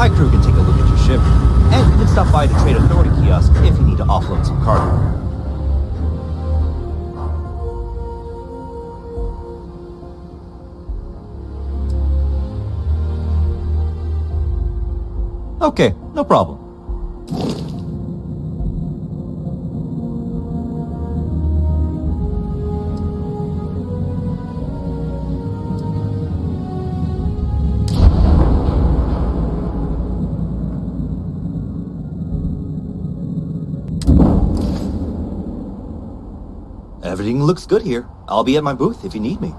My crew can take a look at your ship, and you can stop by the Trade Authority kiosk if you need to offload some cargo. Okay, no problem. Everything looks good here. I'll be at my booth if you need me.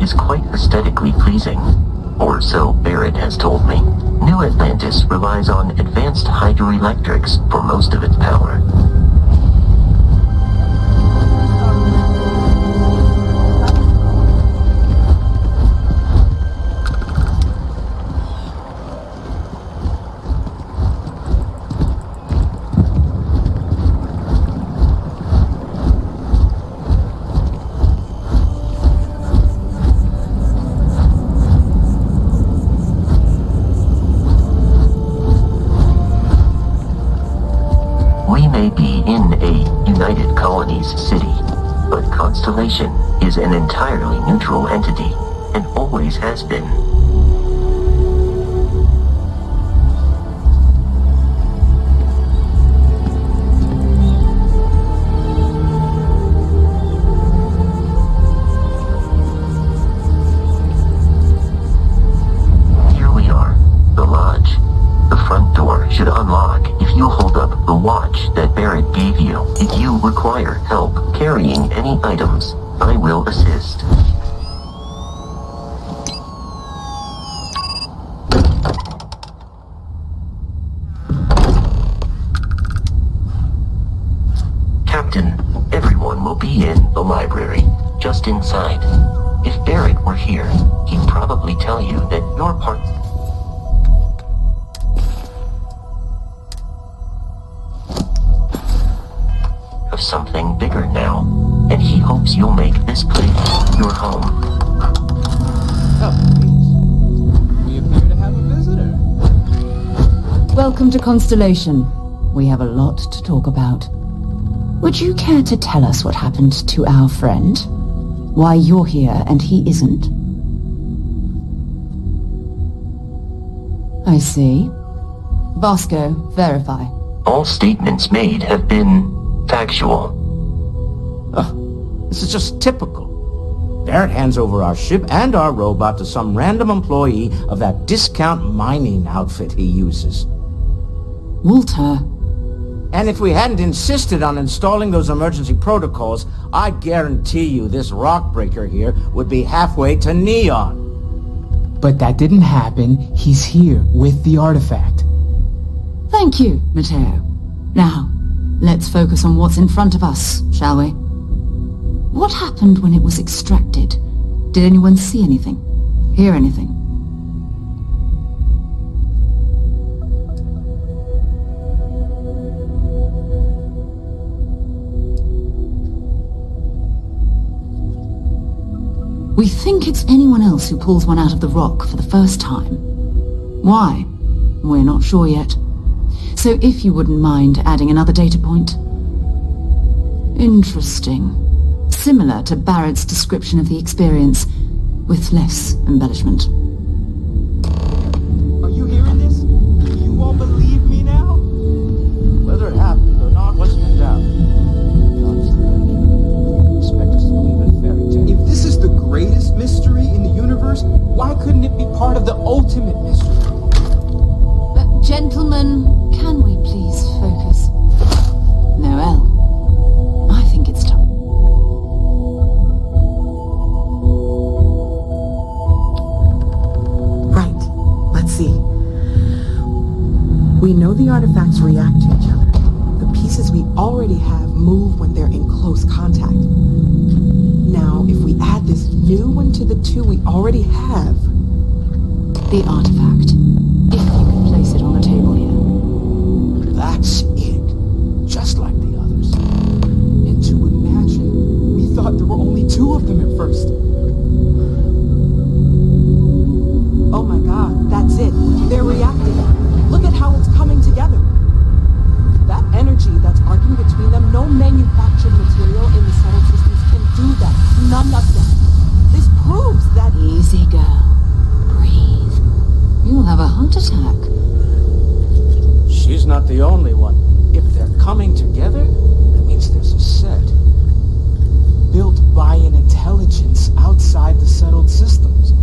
Is quite aesthetically pleasing, or so Barrett has told me. New Atlantis relies on advanced hydroelectrics for most of its power. May be in a United Colonies city, but Constellation is an entirely neutral entity, and always has been. Here we are, the lodge. The front door should unlock if you hold up the watch that Barrett gave you. If you require help carrying any items, I will assist. Captain, everyone will be in the library, just inside. If Barrett were here, he'd probably tell you that you're part of something bigger now, and he hopes you'll make this place your home. Oh, please. We appear to have a visitor. Welcome to Constellation. we have a lot to talk about. Would you care to tell us what happened to our friend? Why you're here and he isn't? I see. Vasco, verify. All statements made have been factual. This is just typical. Barrett hands over our ship and our robot to some random employee of that discount mining outfit he uses. Walter. And if we hadn't insisted on installing those emergency protocols, I guarantee you this rock breaker here would be halfway to Neon. But that didn't happen. He's here with the artifact. Thank you, Matteo. Now, let's focus on what's in front of us, shall we? What happened when it was extracted? Did anyone see anything? Hear anything? We think it's anyone else who pulls one out of the rock for the first time. Why? We're not sure yet. So if you wouldn't mind adding another data point. Interesting. Similar to Barrett's description of the experience, with less embellishment. Are you hearing this? Do you all believe me now? Whether it happened or not, what's in doubt? You expect us to believe in fairy tales? If this is the greatest mystery in the universe, why couldn't it be part of the ultimate mystery? But gentlemen, can we please focus? Noel, I think it's time. Right. Let's see. We know the artifacts react to each other. The pieces we already have move when they're in close contact. Now, if we add this new one to the two we already have... The artifact. If you can place it on the table here. That's it. Just like the others. And to imagine, we thought there were only two of them at first. Oh my god, that's it. They're reacting. Look at how it's coming together. That energy that's arcing between them, no manufactured material in the subtle systems can do that. None of them. This proves that... Easy, girl. Breathe. You'll have a heart attack. She's not the only one. If they're coming together, that means there's a set. Built by an intelligence outside the settled systems.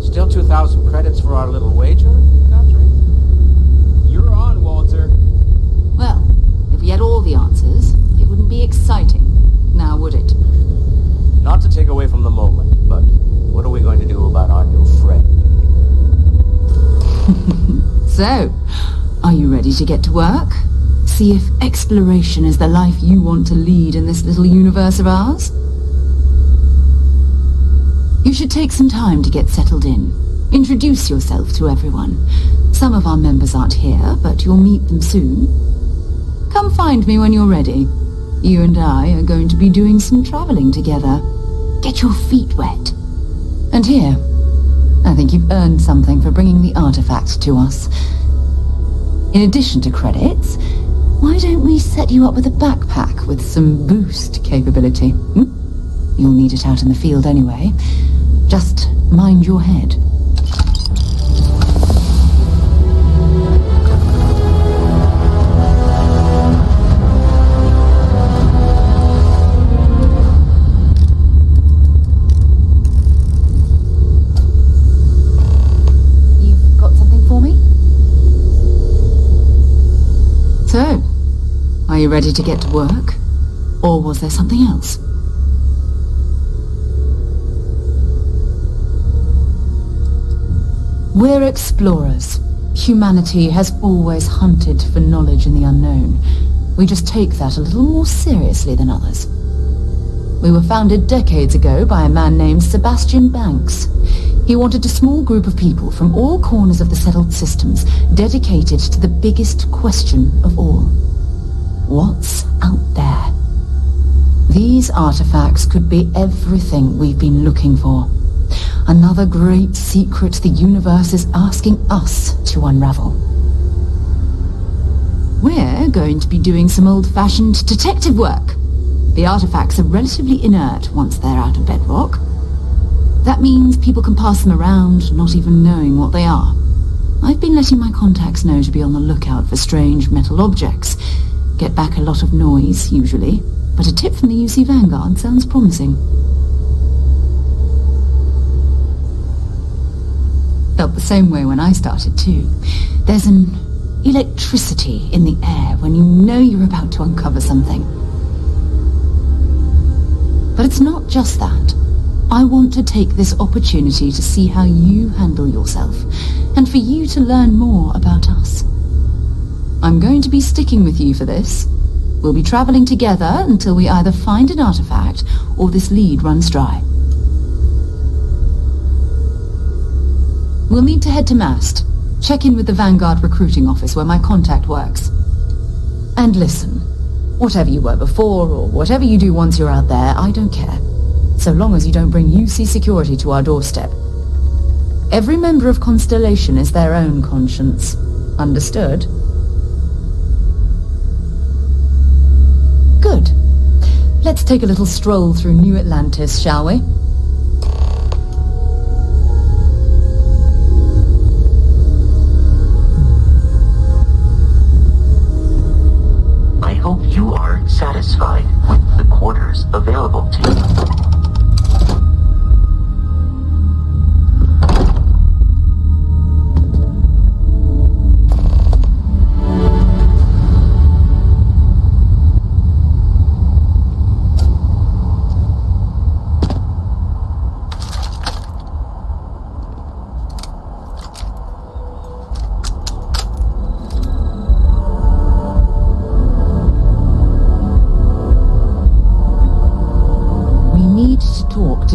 Still 2,000 credits for our little wager, Godfrey? You're on, Walter. Well, if we had all the answers, it wouldn't be exciting. Now, would it? Not to take away from the moment, but what are we going to do about our new friend? So, are you ready to get to work? See if exploration is the life you want to lead in this little universe of ours? You should take some time to get settled in. Introduce yourself to everyone. Some of our members aren't here, but you'll meet them soon. Come find me when you're ready. You and I are going to be doing some traveling together. Get your feet wet. And here, I think you've earned something for bringing the artifact to us. In addition to credits, why don't we set you up with a backpack with some boost capability? You'll need it out in the field anyway. Just mind your head. You've got something for me? So, are you ready to get to work? Or was there something else? We're explorers. Humanity has always hunted for knowledge in the unknown. We just take that a little more seriously than others. We were founded decades ago by a man named Sebastian Banks. He wanted a small group of people from all corners of the settled systems dedicated to the biggest question of all. What's out there? These artifacts could be everything we've been looking for. Another great secret the universe is asking us to unravel. We're going to be doing some old-fashioned detective work. The artifacts are relatively inert once they're out of bedrock. That means people can pass them around, not even knowing what they are. I've been letting my contacts know to be on the lookout for strange metal objects. Get back a lot of noise, usually, but a tip from the UC Vanguard sounds promising. Felt the same way when I started, too. There's an electricity in the air when you know you're about to uncover something. But it's not just that. I want to take this opportunity to see how you handle yourself, and for you to learn more about us. I'm going to be sticking with you for this. We'll be traveling together until we either find an artifact or this lead runs dry. We'll need to head to Mast. Check in with the Vanguard recruiting office where my contact works. And listen, whatever you were before or whatever you do once you're out there, I don't care. So long as you don't bring UC security to our doorstep. Every member of Constellation is their own conscience. Understood? Good. Let's take a little stroll through New Atlantis, shall we? I hope you are satisfied with the quarters available to you.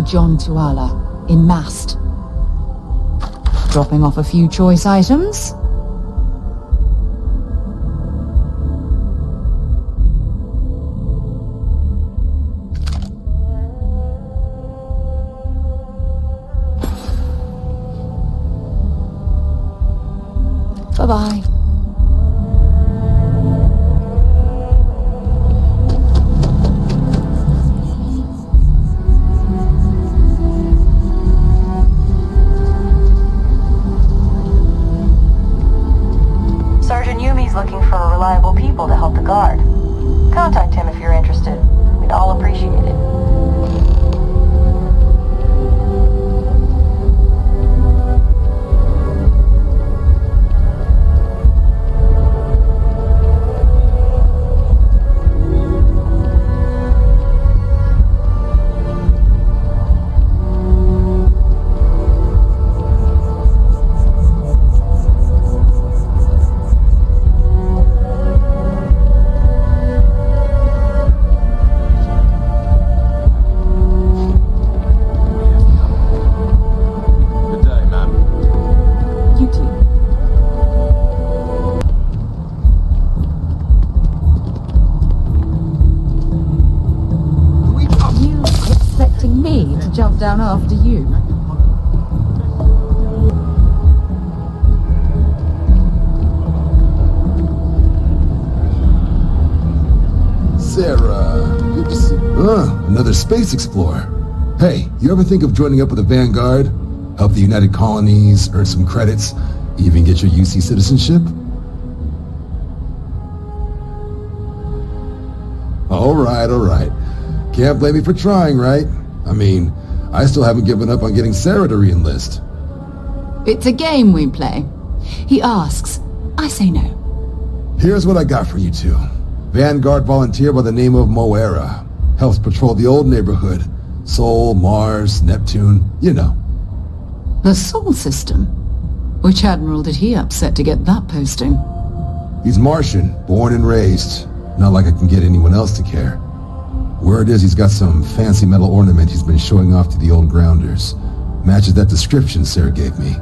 John Tuala in Mast. Dropping off a few choice items. Bye-bye. Looking for reliable people to help the guard. Contact him if you're interested. We'd all appreciate it. Jump down after you. Sarah. Oops. Another space explorer. Hey, you ever think of joining up with the Vanguard? Help the United Colonies, earn some credits, even get your UC citizenship? All right. Can't blame me for trying, right? I mean, I still haven't given up on getting Sarah to re-enlist. It's a game we play. He asks, I say no. Here's what I got for you two. Vanguard volunteer by the name of Moera. Helps patrol the old neighborhood. Sol, Mars, Neptune, you know. The Sol system? Which admiral did he upset to get that posting? He's Martian, born and raised. Not like I can get anyone else to care. Word is he's got some fancy metal ornament he's been showing off to the old grounders. Matches that description Sarah gave me.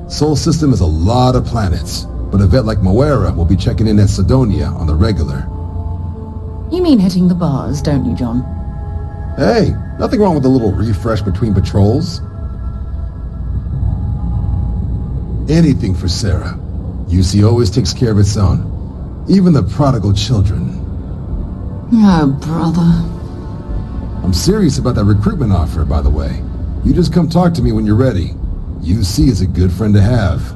Sol system is a lot of planets, but a vet like Moera will be checking in at Sidonia on the regular. You mean hitting the bars, don't you, John? Hey, nothing wrong with a little refresh between patrols. Anything for Sarah. UC always takes care of its own. Even the prodigal children. Oh, brother. I'm serious about that recruitment offer, by the way. You just come talk to me when you're ready. UC is a good friend to have.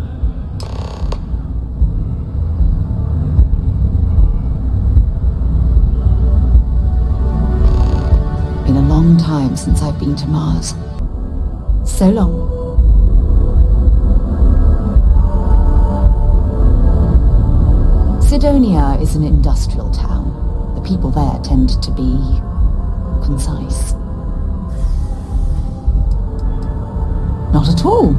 Been a long time since I've been to Mars. So long. Sidonia is an industrial town. The people there tend to be concise. Not at all.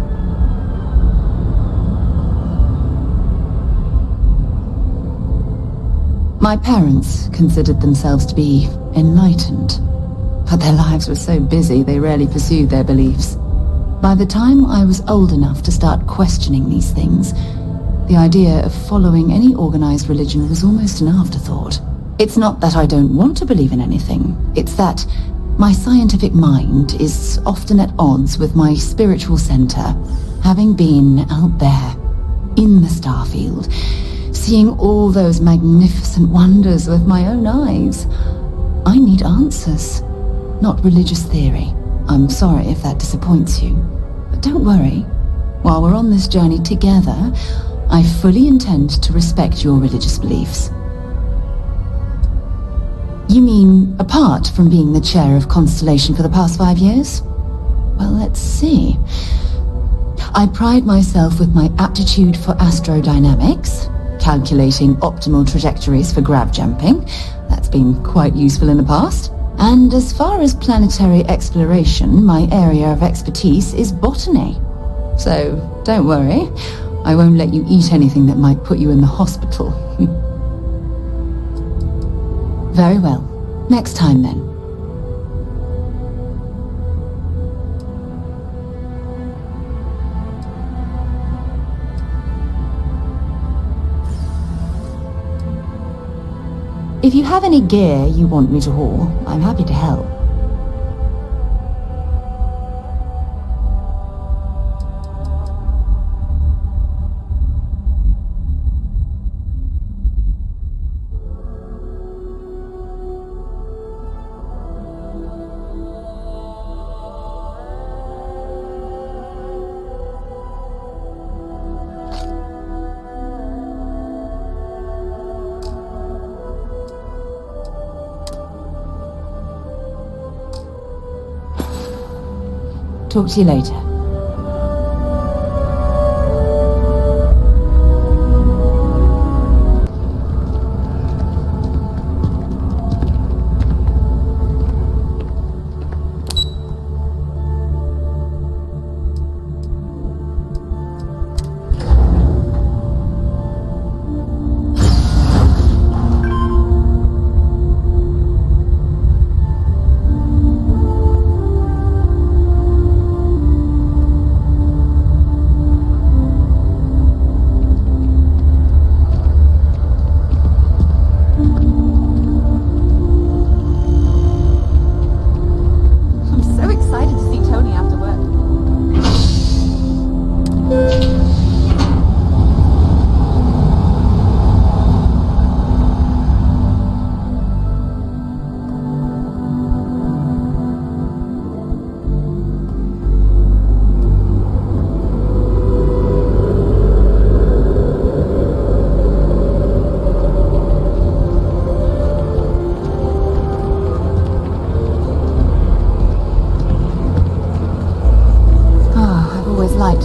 My parents considered themselves to be enlightened, but their lives were so busy they rarely pursued their beliefs. By the time I was old enough to start questioning these things, the idea of following any organized religion was almost an afterthought. It's not that I don't want to believe in anything, it's that my scientific mind is often at odds with my spiritual center, having been out there, in the Starfield, seeing all those magnificent wonders with my own eyes. I need answers, not religious theory. I'm sorry if that disappoints you, but don't worry. While we're on this journey together, I fully intend to respect your religious beliefs. You mean, apart from being the chair of Constellation for the past 5 years? Well, let's see. I pride myself with my aptitude for astrodynamics, calculating optimal trajectories for grav jumping. That's been quite useful in the past. And as far as planetary exploration, my area of expertise is botany. So, don't worry. I won't let you eat anything that might put you in the hospital. Very well. Next time, then. If you have any gear you want me to haul, I'm happy to help. Talk to you later.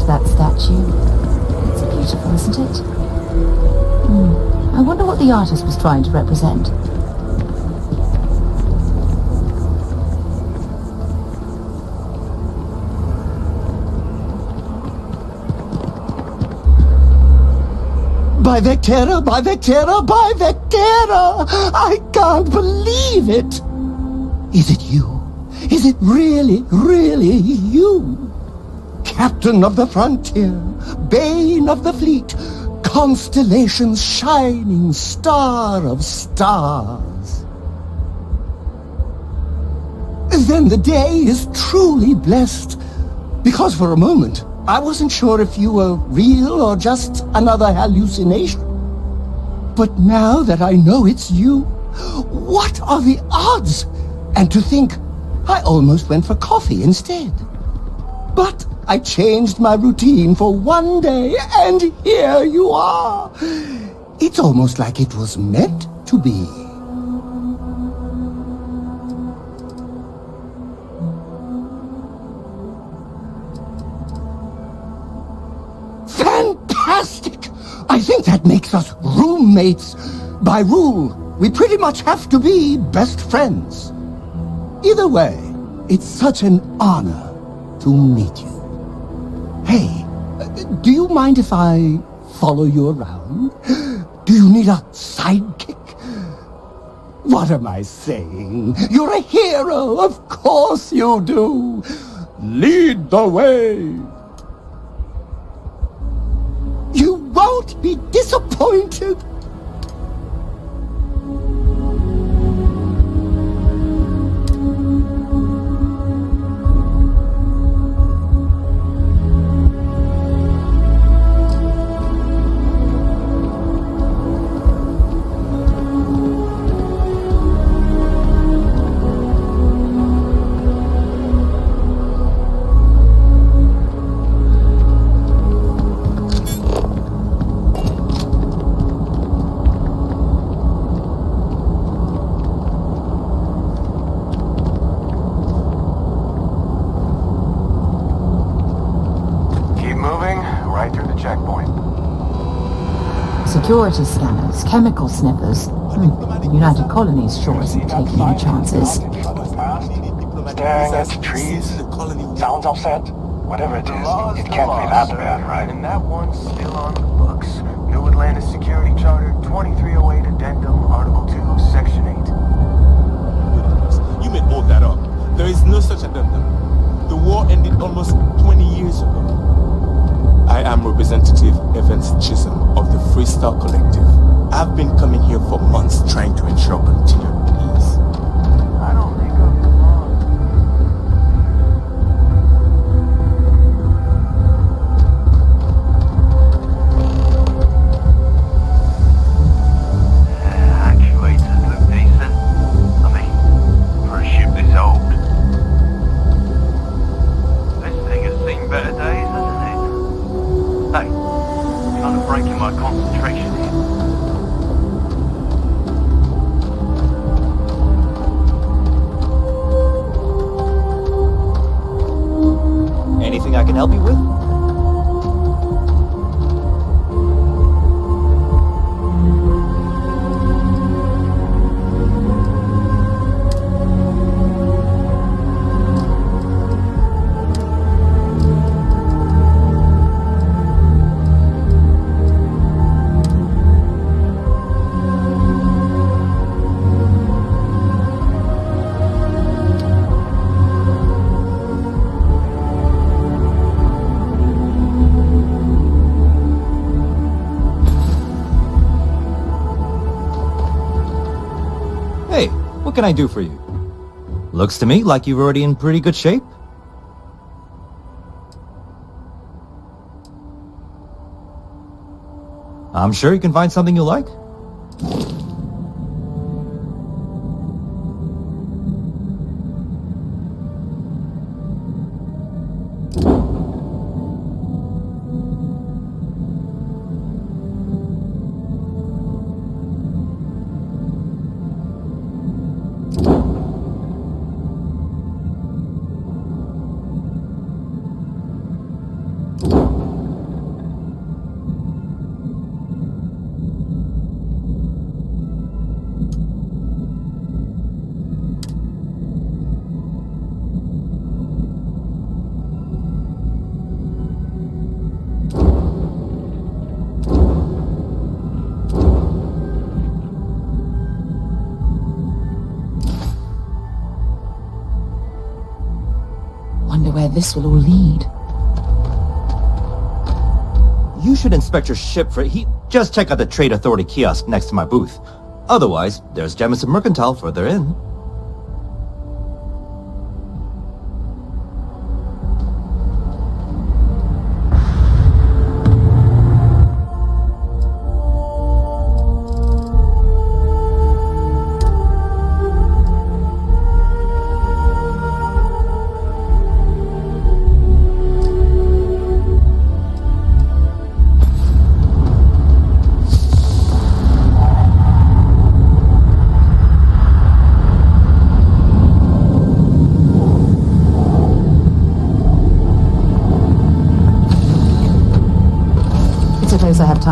That statue. It's beautiful, isn't it? I wonder what the artist was trying to represent. By Vectera, by Vectera, by Vectera! I can't believe it! Is it you? Is it really, really you? Captain of the frontier, bane of the fleet, Constellation's shining star of stars. Then the day is truly blessed, because for a moment I wasn't sure if you were real or just another hallucination. But now that I know it's you, what are the odds? And to think, I almost went for coffee instead. But I changed my routine for one day, and here you are. It's almost like it was meant to be. Fantastic! I think that makes us roommates. By rule, we pretty much have to be best friends. Either way, it's such an honor to meet you. Hey, do you mind if I follow you around? Do you need a sidekick? What am I saying? You're a hero, of course you do. Lead the way. You won't be disappointed. Security scanners, chemical sniffers. United Colonies sure isn't taking any chances. Staring at the trees, sounds upset. Whatever it is, it can't be that bad, right? And that one's still on the books. New Atlantis Security Charter 2308 Addendum, Article 2, Section 8. You made all that up. There is no such addendum. The war ended almost 20 years ago. I am Representative Evans Chisholm of the Freestyle Collective. I've been coming here for months trying to ensure continued peace. I don't think of the Actuators look decent. I mean, for a ship this old. This thing has seen better days, hasn't it? Hey, kind of breaking my concentration here. Anything I can help you with? What can I do for you? Looks to me like you're already in pretty good shape. I'm sure you can find something you like. Wonder where this will all lead. You should inspect your ship for just check out the Trade Authority kiosk next to my booth. Otherwise, there's Jemison Mercantile further in.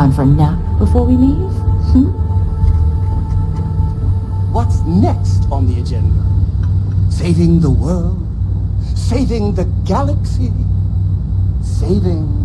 Time for a nap before we leave? What's next on the agenda? Saving the world? Saving the galaxy? Saving...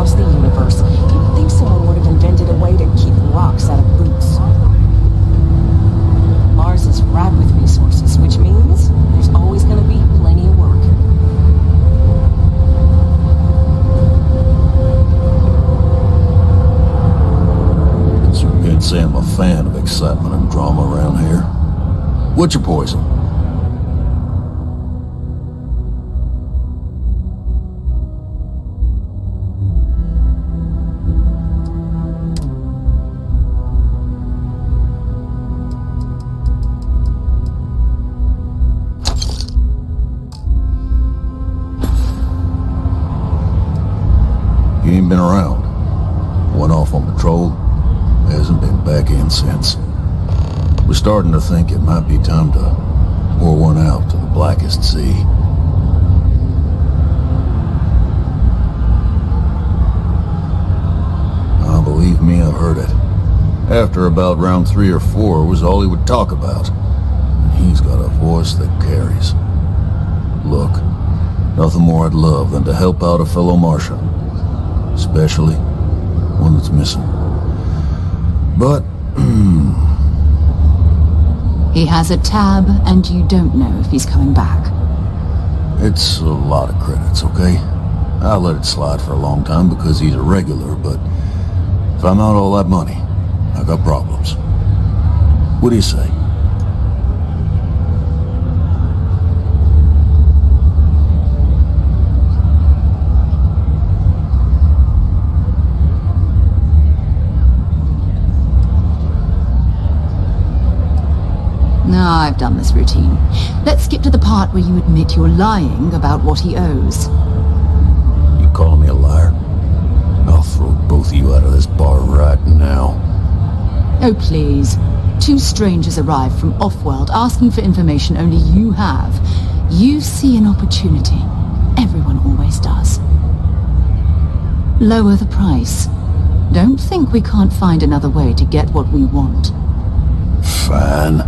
across the universe. You'd think someone would have invented a way to keep rocks out of boots. Mars is ripe with resources, which means there's always going to be plenty of work. Can't say I'm a fan of excitement and drama around here. What's your poison? You ain't been around. Went off on patrol. Hasn't been back in since. We're starting to think it might be time to pour one out to the blackest sea. Oh, believe me, I've heard it. After about round 3 or 4 was all he would talk about. And he's got a voice that carries. Look, nothing more I'd love than to help out a fellow Martian. Especially one that's missing. But, He has a tab, and you don't know if he's coming back. it's a lot of credits, okay? I let it slide for a long time because he's a regular, but if I'm out all that money, I got problems. What do you say? No, I've done this routine. Let's skip to the part where you admit you're lying about what he owes. You calling me a liar? I'll throw both of you out of this bar right now. Oh, please. 2 strangers arrive from off-world asking for information only you have. You see an opportunity. Everyone always does. Lower the price. Don't think we can't find another way to get what we want. Fine.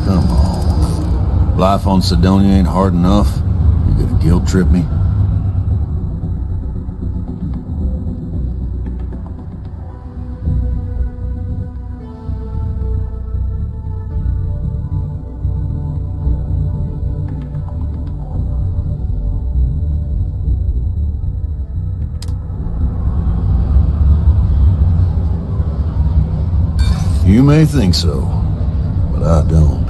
Come on. Life on Sidonia ain't hard enough. You gonna guilt trip me? You may think so, but I don't.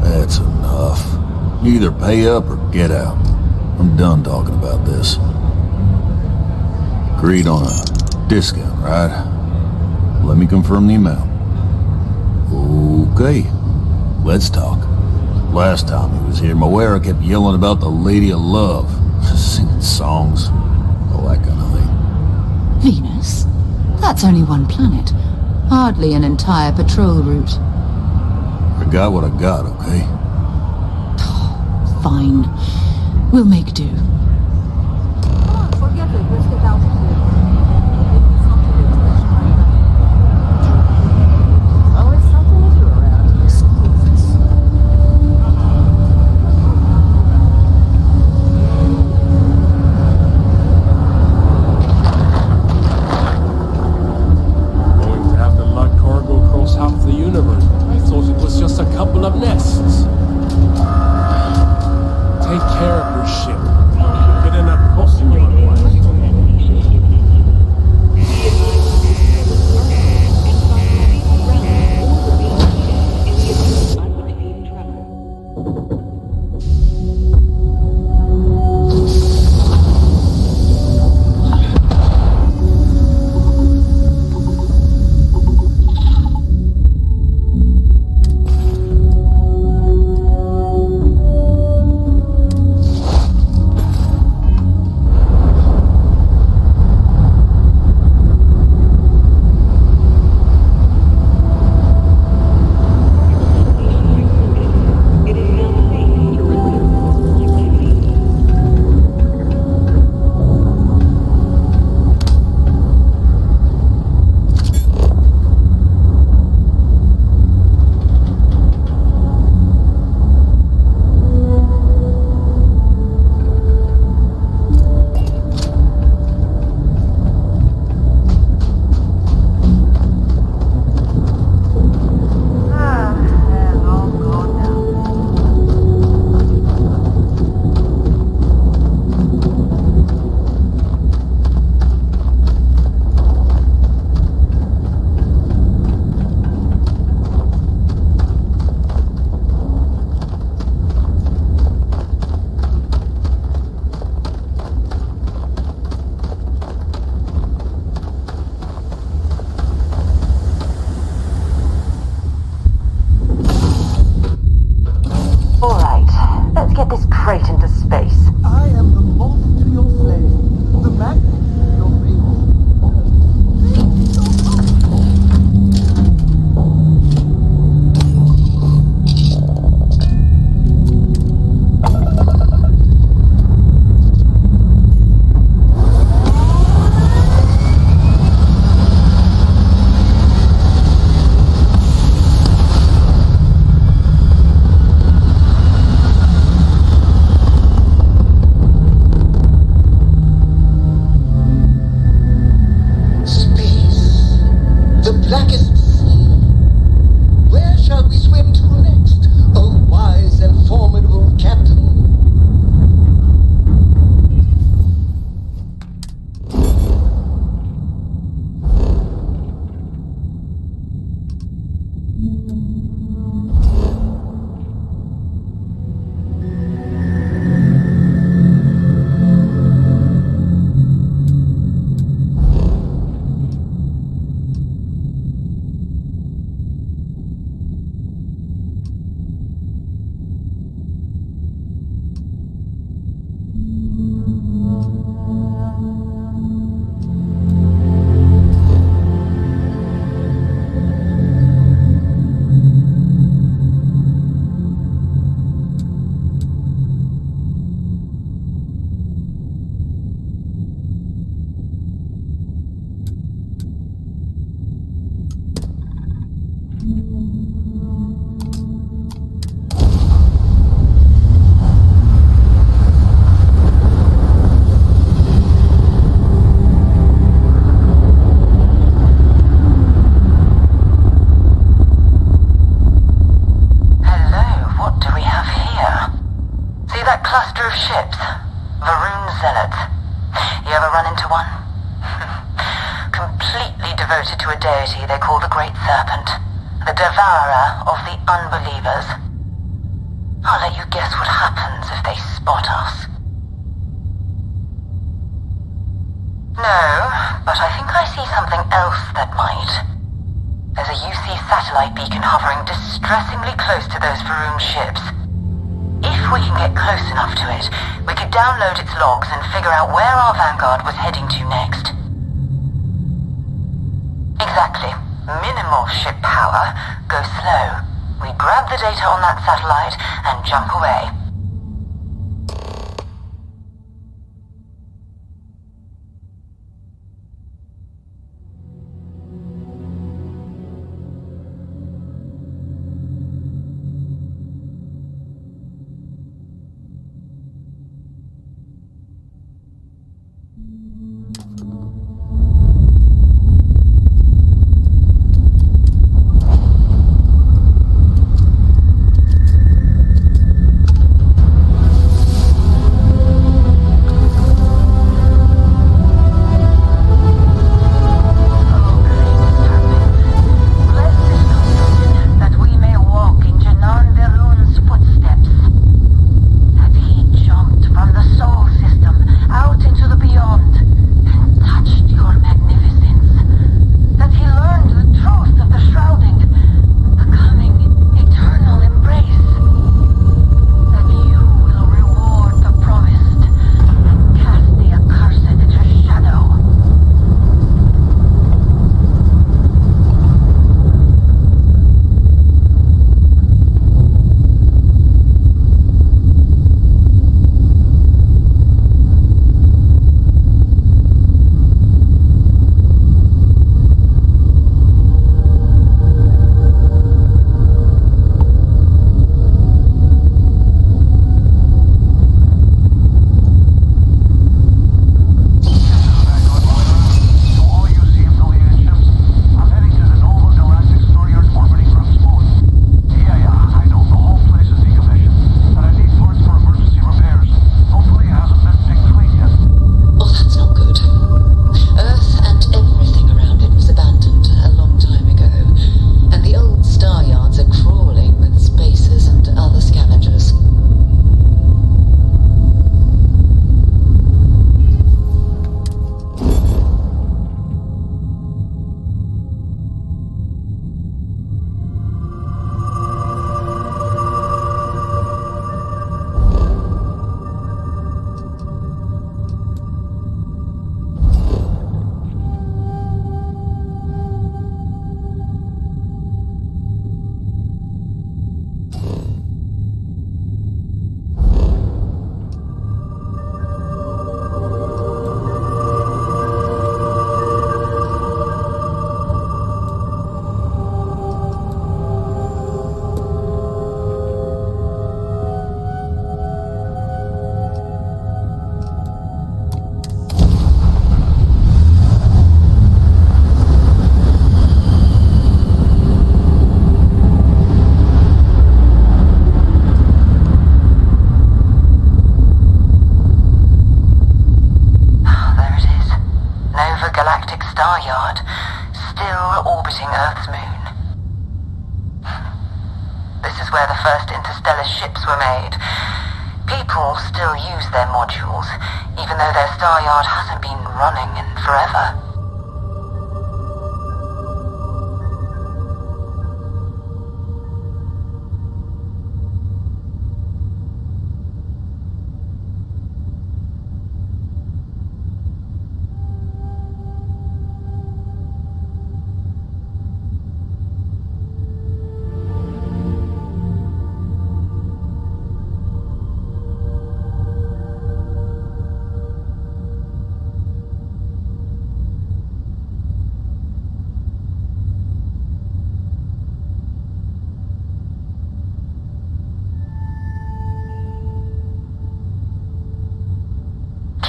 That's enough. You either pay up or get out. I'm done talking about this. Agreed on a discount, right? Let me confirm the amount. Okay, let's talk. Last time he was here, Moera kept yelling about the Lady of Love. Singing songs, all that kind of thing. Venus? That's only one planet. Hardly an entire patrol route. I got what I got, okay? Fine. We'll make do. Come on, forget it. Let's get out of here. Maybe something international. Always something to do around here. Screw this. Going to have to lug cargo across half the universe. I thought it was just a couple of nests. Take care of your ship. devoted to a deity they call the Great Serpent, the devourer of the unbelievers. I'll let you guess what happens if they spot us. No, but I think I see something else that might. There's a UC satellite beacon hovering distressingly close to those Faroon ships. If we can get close enough to it, we could download its logs and figure out where our vanguard was heading to next. Exactly. Minimal ship power. Go slow. We grab the data on that satellite and jump away. Ships were made. People still use their modules, even though their star yard hasn't been running in forever.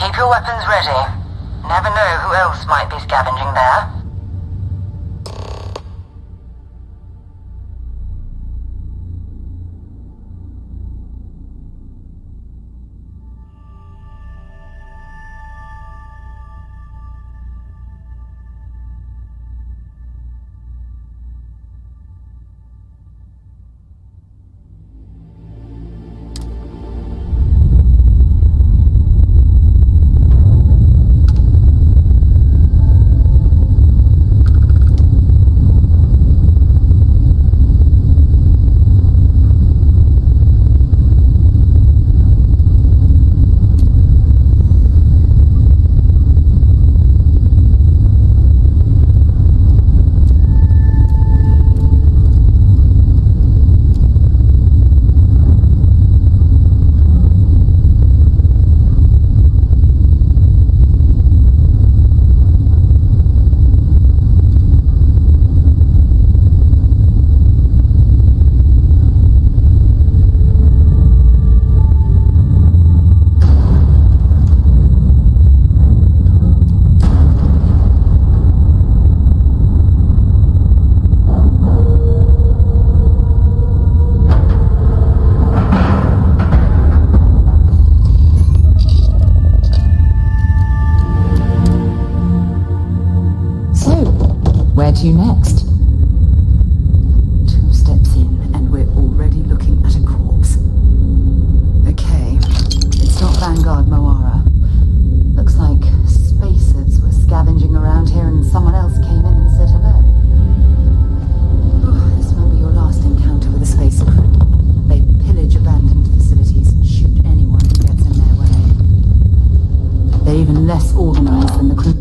Keep your weapons ready. Never know who else might be scavenging there. Where to next? 2 steps in, and we're already looking at a corpse. Okay, it's not Vanguard Moara. Looks like spacers were scavenging around here and someone else came in and said hello. This won't be your last encounter with a spacer crew. They pillage abandoned facilities and shoot anyone who gets in their way. They're even less organized than the crew.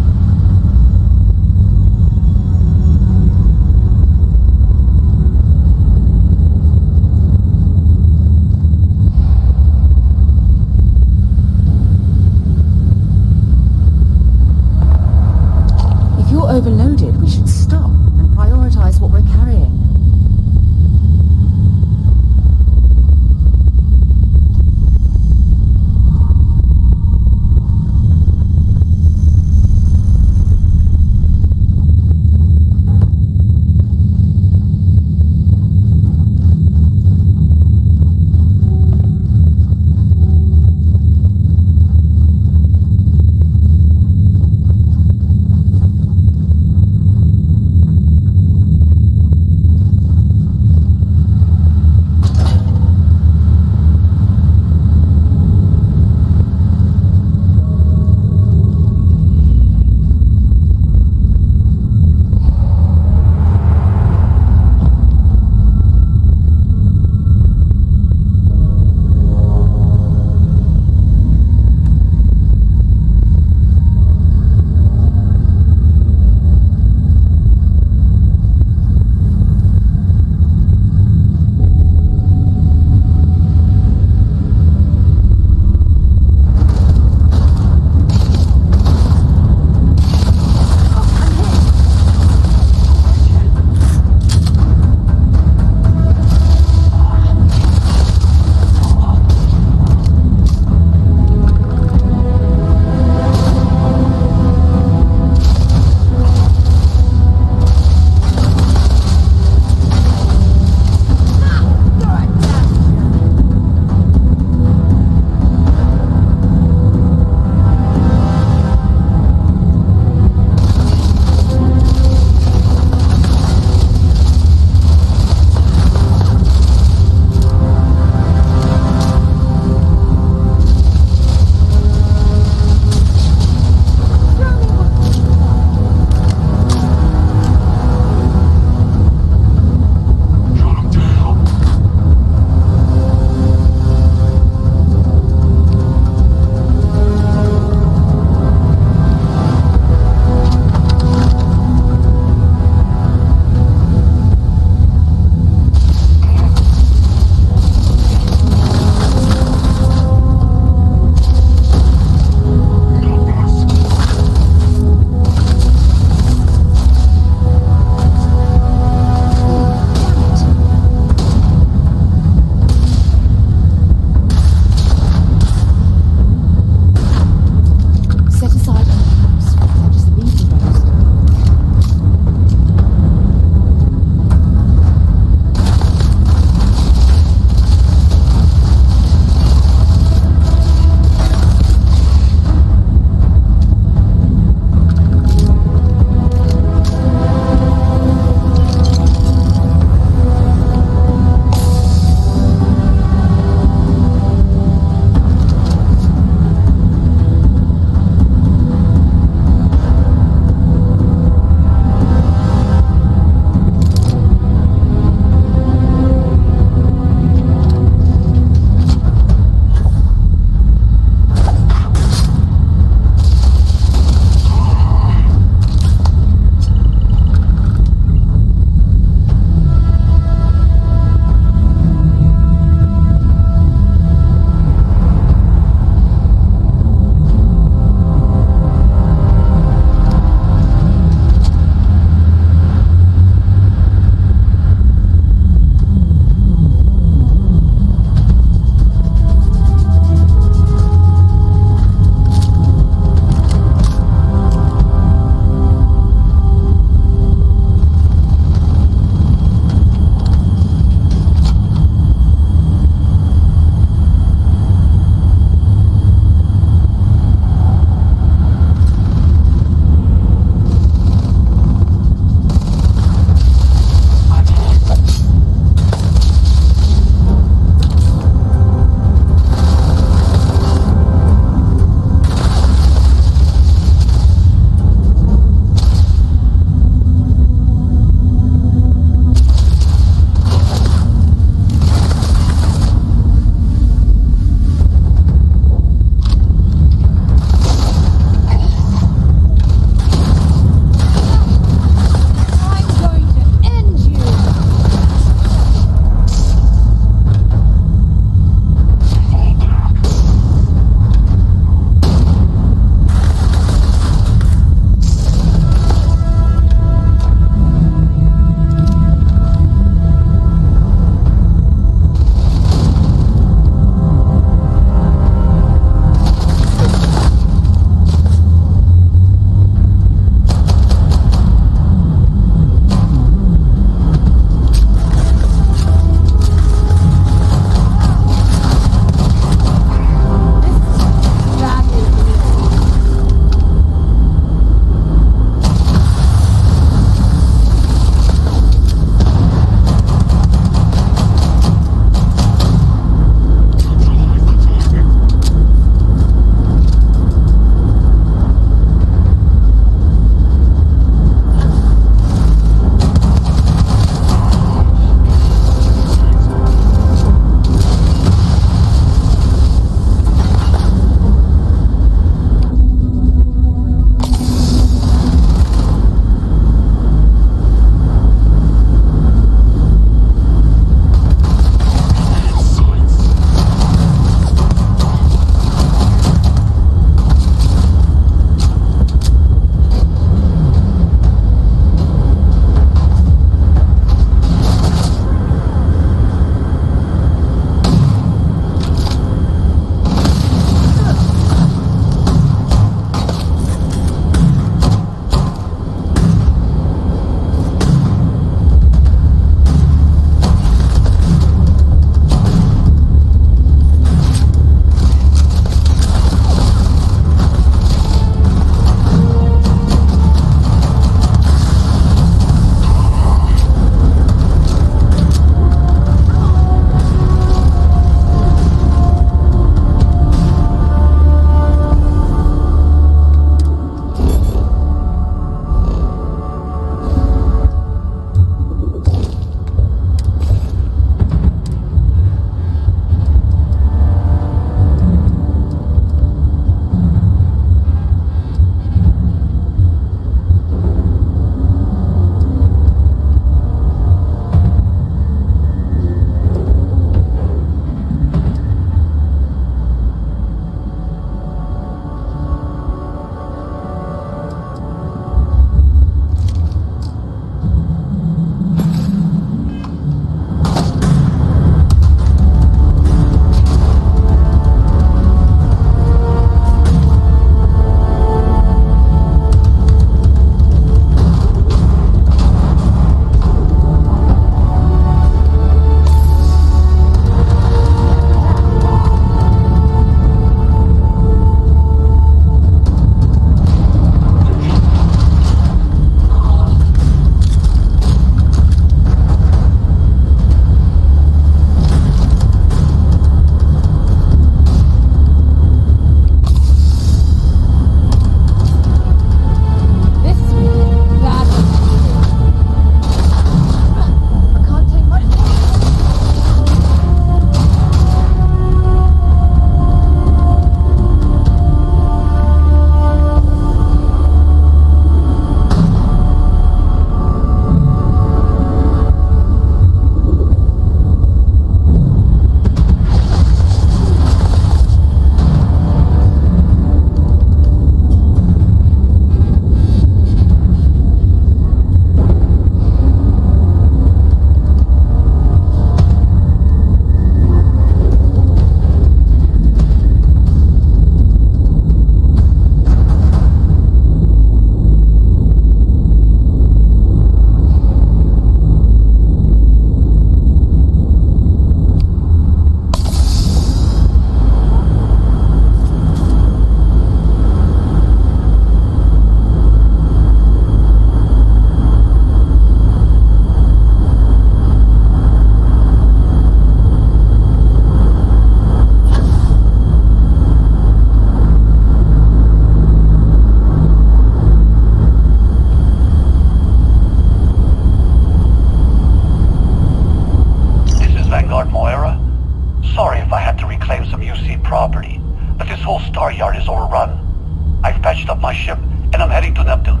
of my ship, and I'm heading to Neptune.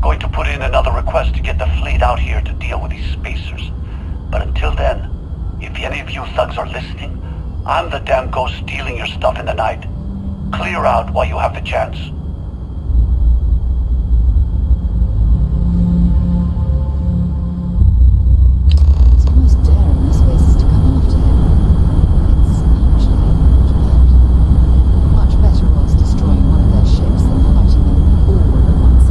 Going to put in another request to get the fleet out here to deal with these spacers. But until then, if any of you thugs are listening, I'm the damn ghost stealing your stuff in the night. Clear out while you have the chance. It's almost daring the spaces to come after him. It's actually much better was destroying one of their ships than fighting them all at once.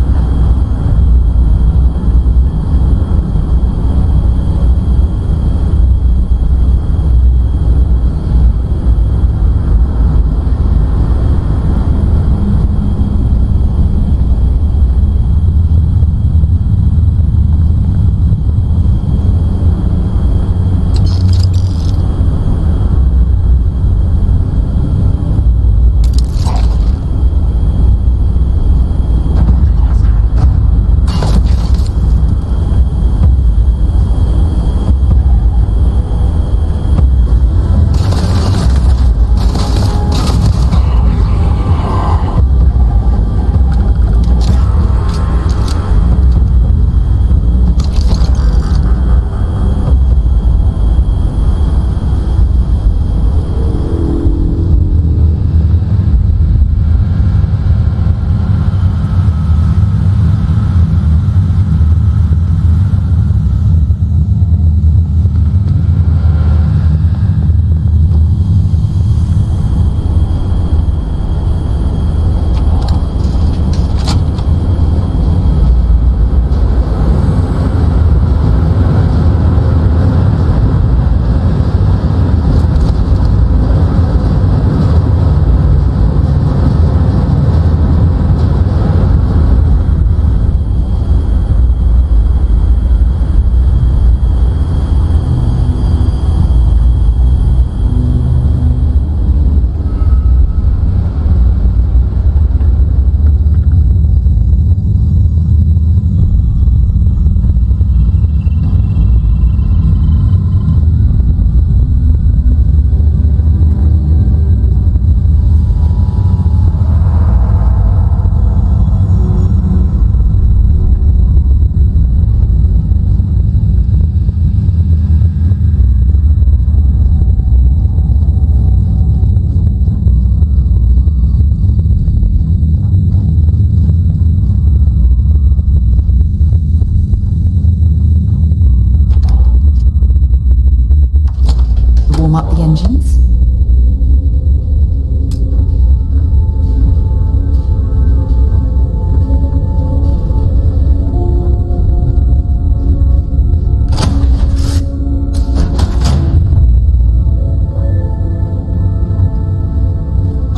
Warm up the engines.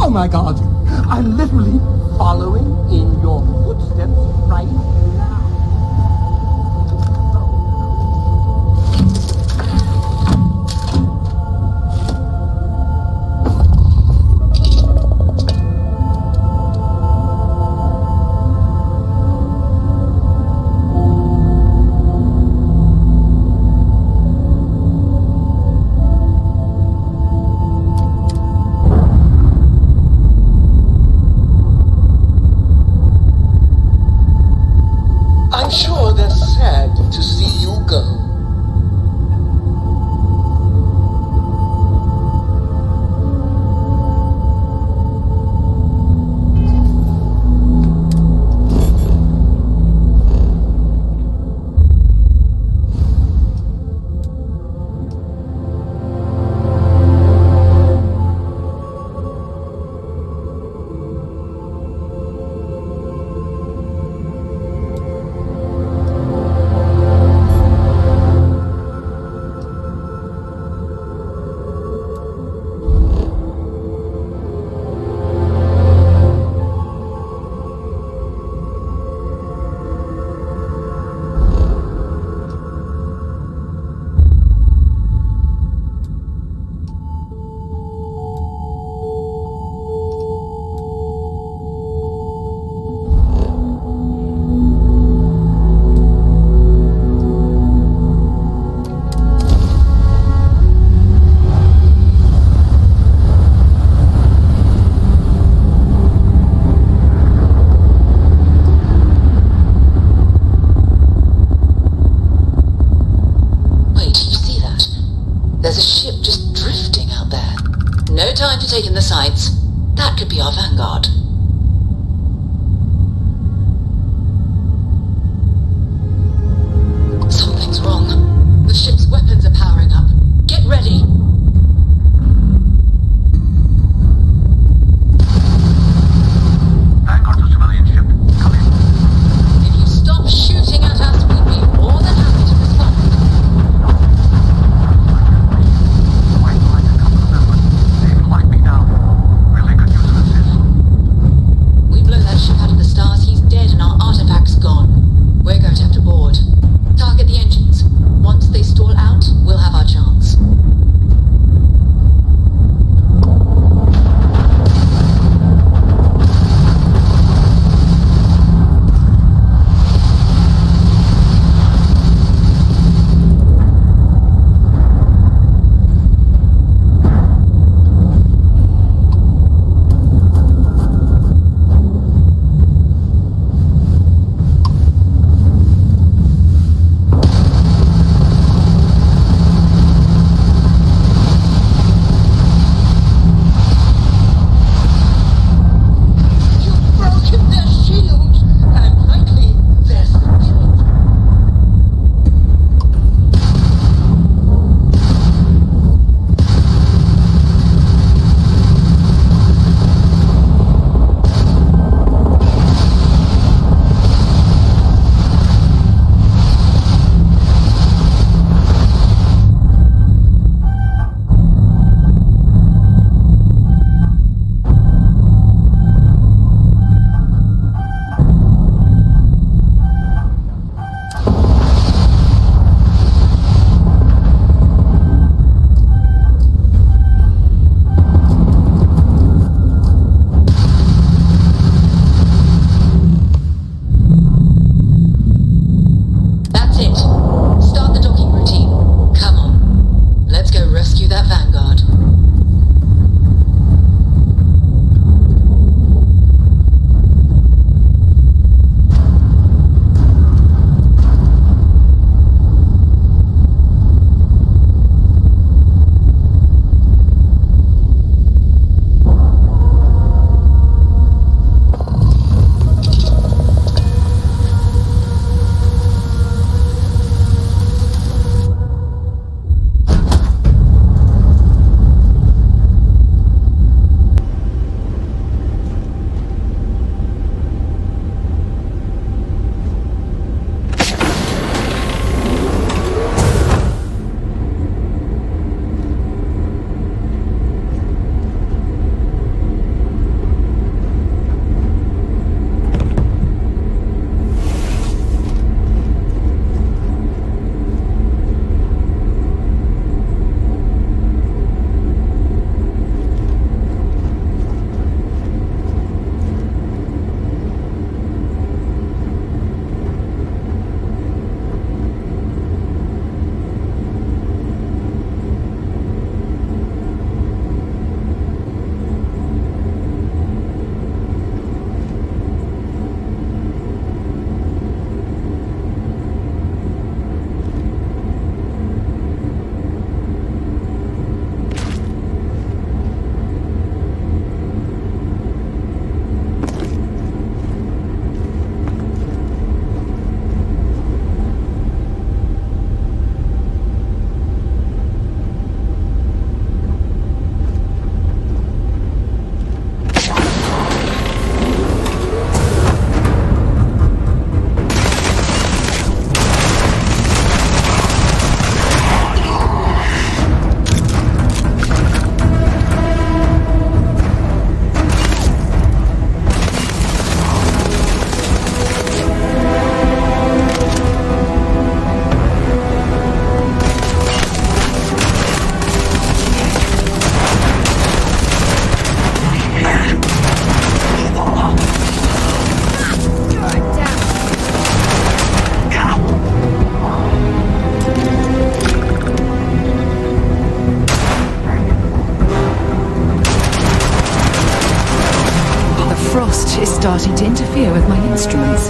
Oh my god, I'm literally following in your footsteps right now. There's a ship just drifting out there. No time for taking the sights. That could be our vanguard. Something's wrong. The ship's weapons are powering up. Get ready! Vanguard to civilian ship. Come in. If you stop shooting at us, we'd be more than happy to respond. We blow that ship out of the stars, he's dead and our artifact's gone. We're going to have to board. Target the engines. Once they stall out, we'll have our chance. is starting to interfere with my instruments.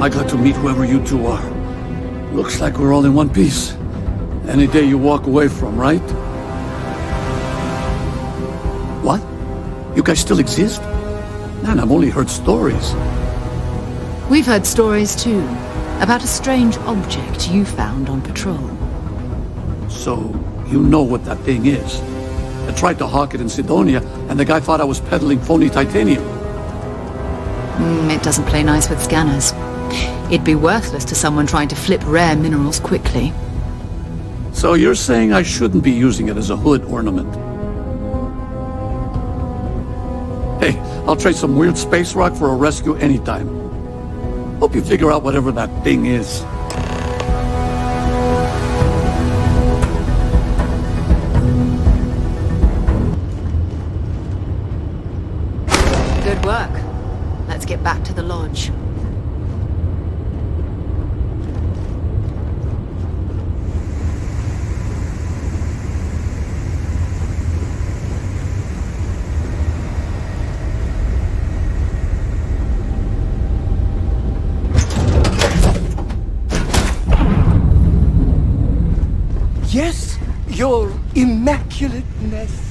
Am I glad to meet whoever you two are. Looks like we're all in one piece. Any day you walk away from, right? What? You guys still exist? Man, I've only heard stories. We've heard stories too, about a strange object you found on patrol. So, you know what that thing is. I tried to hawk it in Sidonia, and the guy thought I was peddling phony titanium. It doesn't play nice with scanners. It'd be worthless to someone trying to flip rare minerals quickly. So you're saying I shouldn't be using it as a hood ornament? Hey, I'll trade some weird space rock for a rescue anytime. Hope you figure out whatever that thing is. Good work. Let's get back to the lodge. Yes, your immaculateness.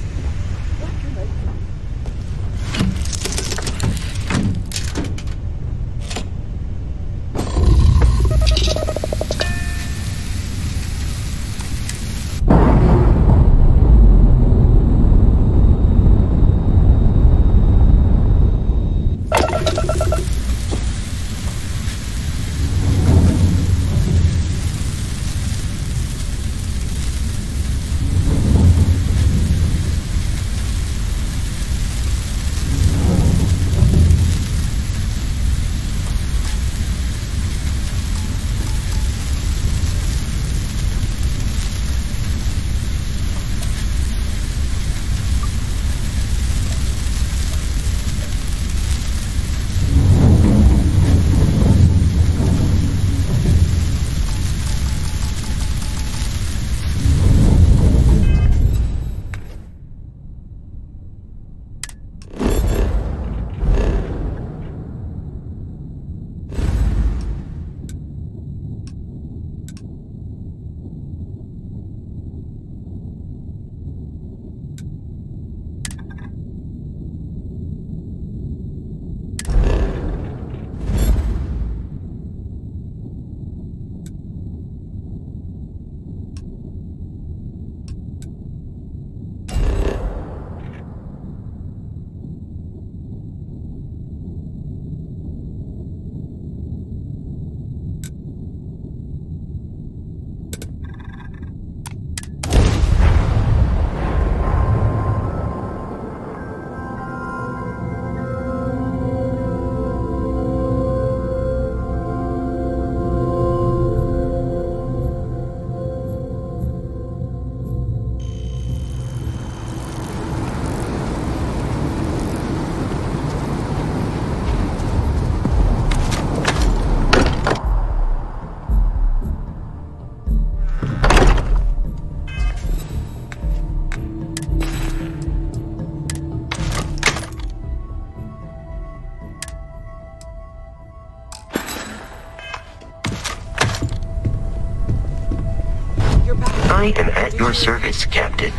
I am at your service, Captain.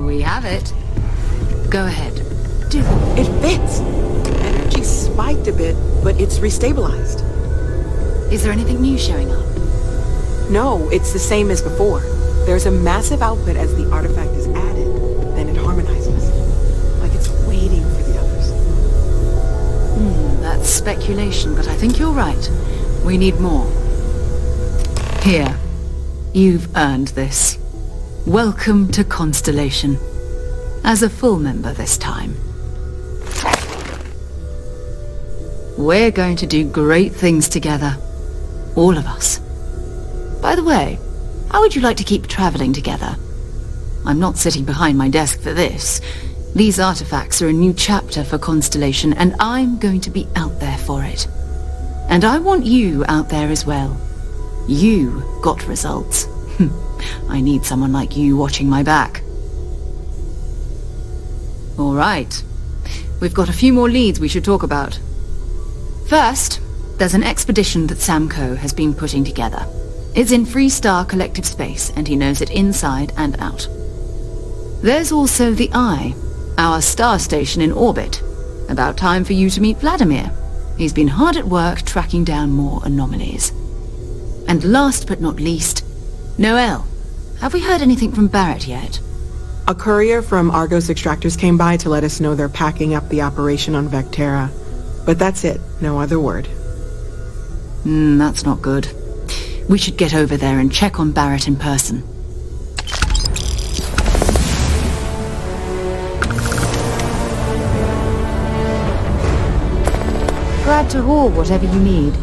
We have it. Go ahead. Dude, it fits. Energy spiked a bit, but it's restabilized. Is there anything new showing up? No, it's the same as before. There's a massive output as the artifact is added. Then it harmonizes. Like it's waiting for the others. That's speculation, but I think you're right. We need more. Here. You've earned this. Welcome to Constellation. As a full member this time. We're going to do great things together. All of us. By the way, how would you like to keep traveling together? I'm not sitting behind my desk for this. These artifacts are a new chapter for Constellation, and I'm going to be out there for it. And I want you out there as well. You got results. I need someone like you watching my back. All right. We've got a few more leads we should talk about. First, There's an expedition that Samco has been putting together. It's in Freestar Collective Space, and he knows it inside and out. There's also the Eye, our star station in orbit. About time for you to meet Vladimir. He's been hard at work tracking down more anomalies. And last but not least, Noel. Have we heard anything from Barrett yet? A courier from Argos Extractors came by to let us know they're packing up the operation on Vectera. But that's it. No other word. That's not good. We should get over there and check on Barrett in person. Glad to haul whatever you need.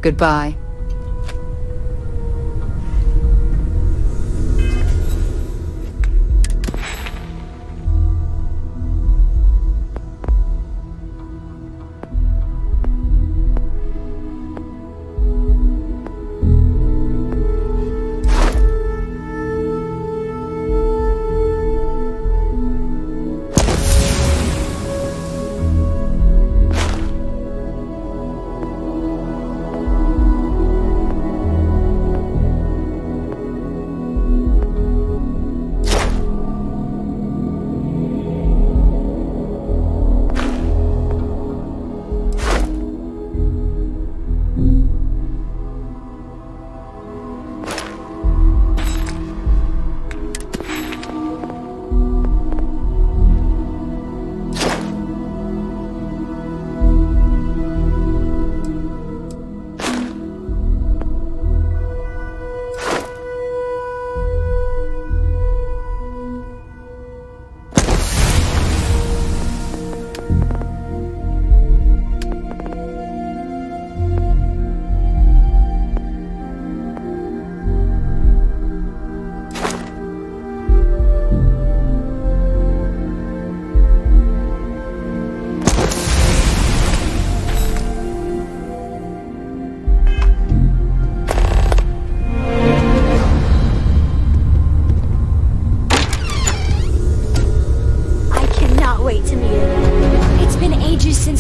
Goodbye.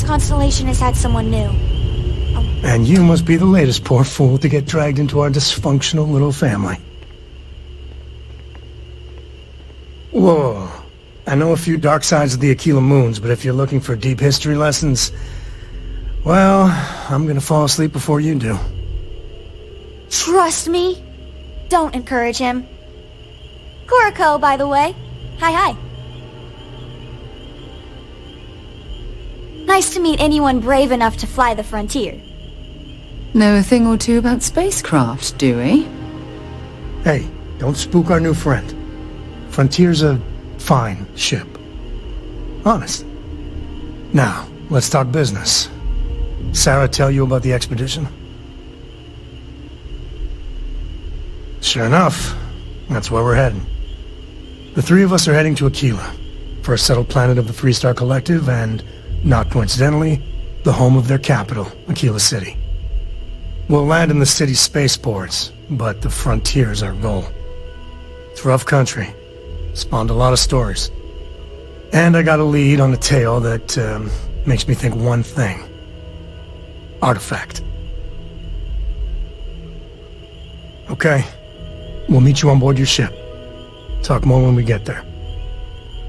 Constellation has had someone new. And you must be the latest poor fool to get dragged into our dysfunctional little family. Whoa. I know a few dark sides of the Aquila Moons, but if you're looking for deep history lessons, well, I'm gonna fall asleep before you do. Trust me. Don't encourage him. Kuriko, by the way. Hi. Nice to meet anyone brave enough to fly the frontier. Know a thing or two about spacecraft, do we? Hey, don't spook our new friend. Frontier's a fine ship. Honest. Now, let's talk business. Sarah tell you about the expedition? Sure enough, that's where we're heading. The three of us are heading to Aquila, for a settled planet of the Freestar Collective and, not coincidentally, the home of their capital, Aquila City. We'll land in the city's spaceports, but the frontier's our goal. It's rough country. Spawned a lot of stories. And I got a lead on a tale that makes me think one thing. Artifact. Okay. We'll meet you on board your ship. Talk more when we get there.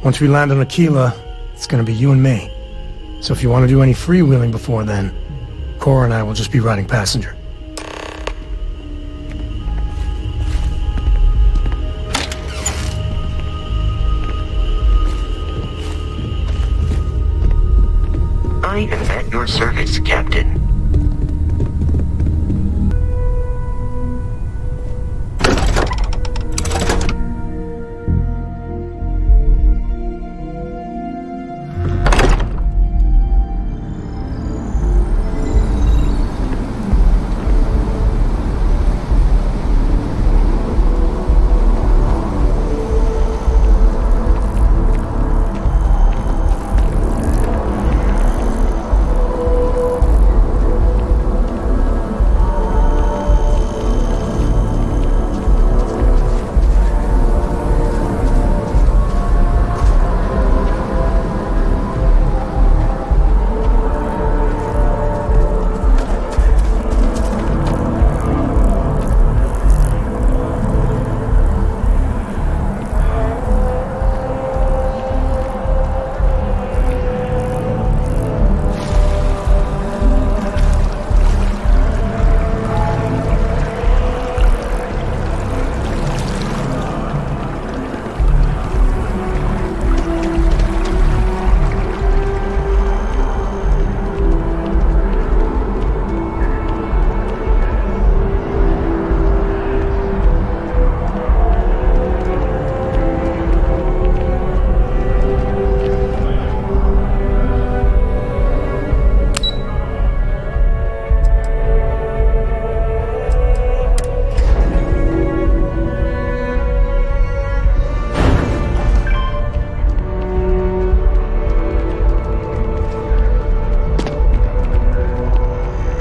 Once we land on Aquila, it's gonna be you and me. So if you want to do any freewheeling before then, Cora and I will just be riding passenger. I I am at your service, Captain.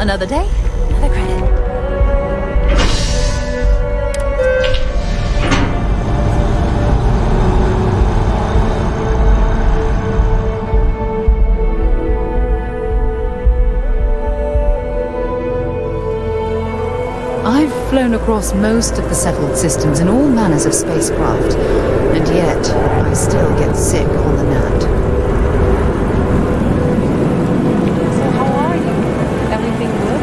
Another day, another credit. I've flown across most of the settled systems in all manners of spacecraft, and yet I still get sick on the Nat. So how are you? Everything good?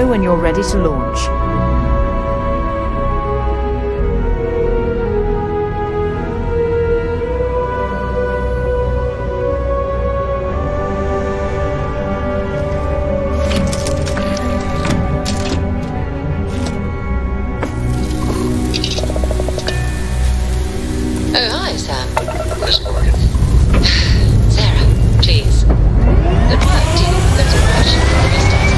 When you're ready to launch. Oh, hi, Sam. Where's Morgan? Sarah, please. Good work, dealing with those Russian restart.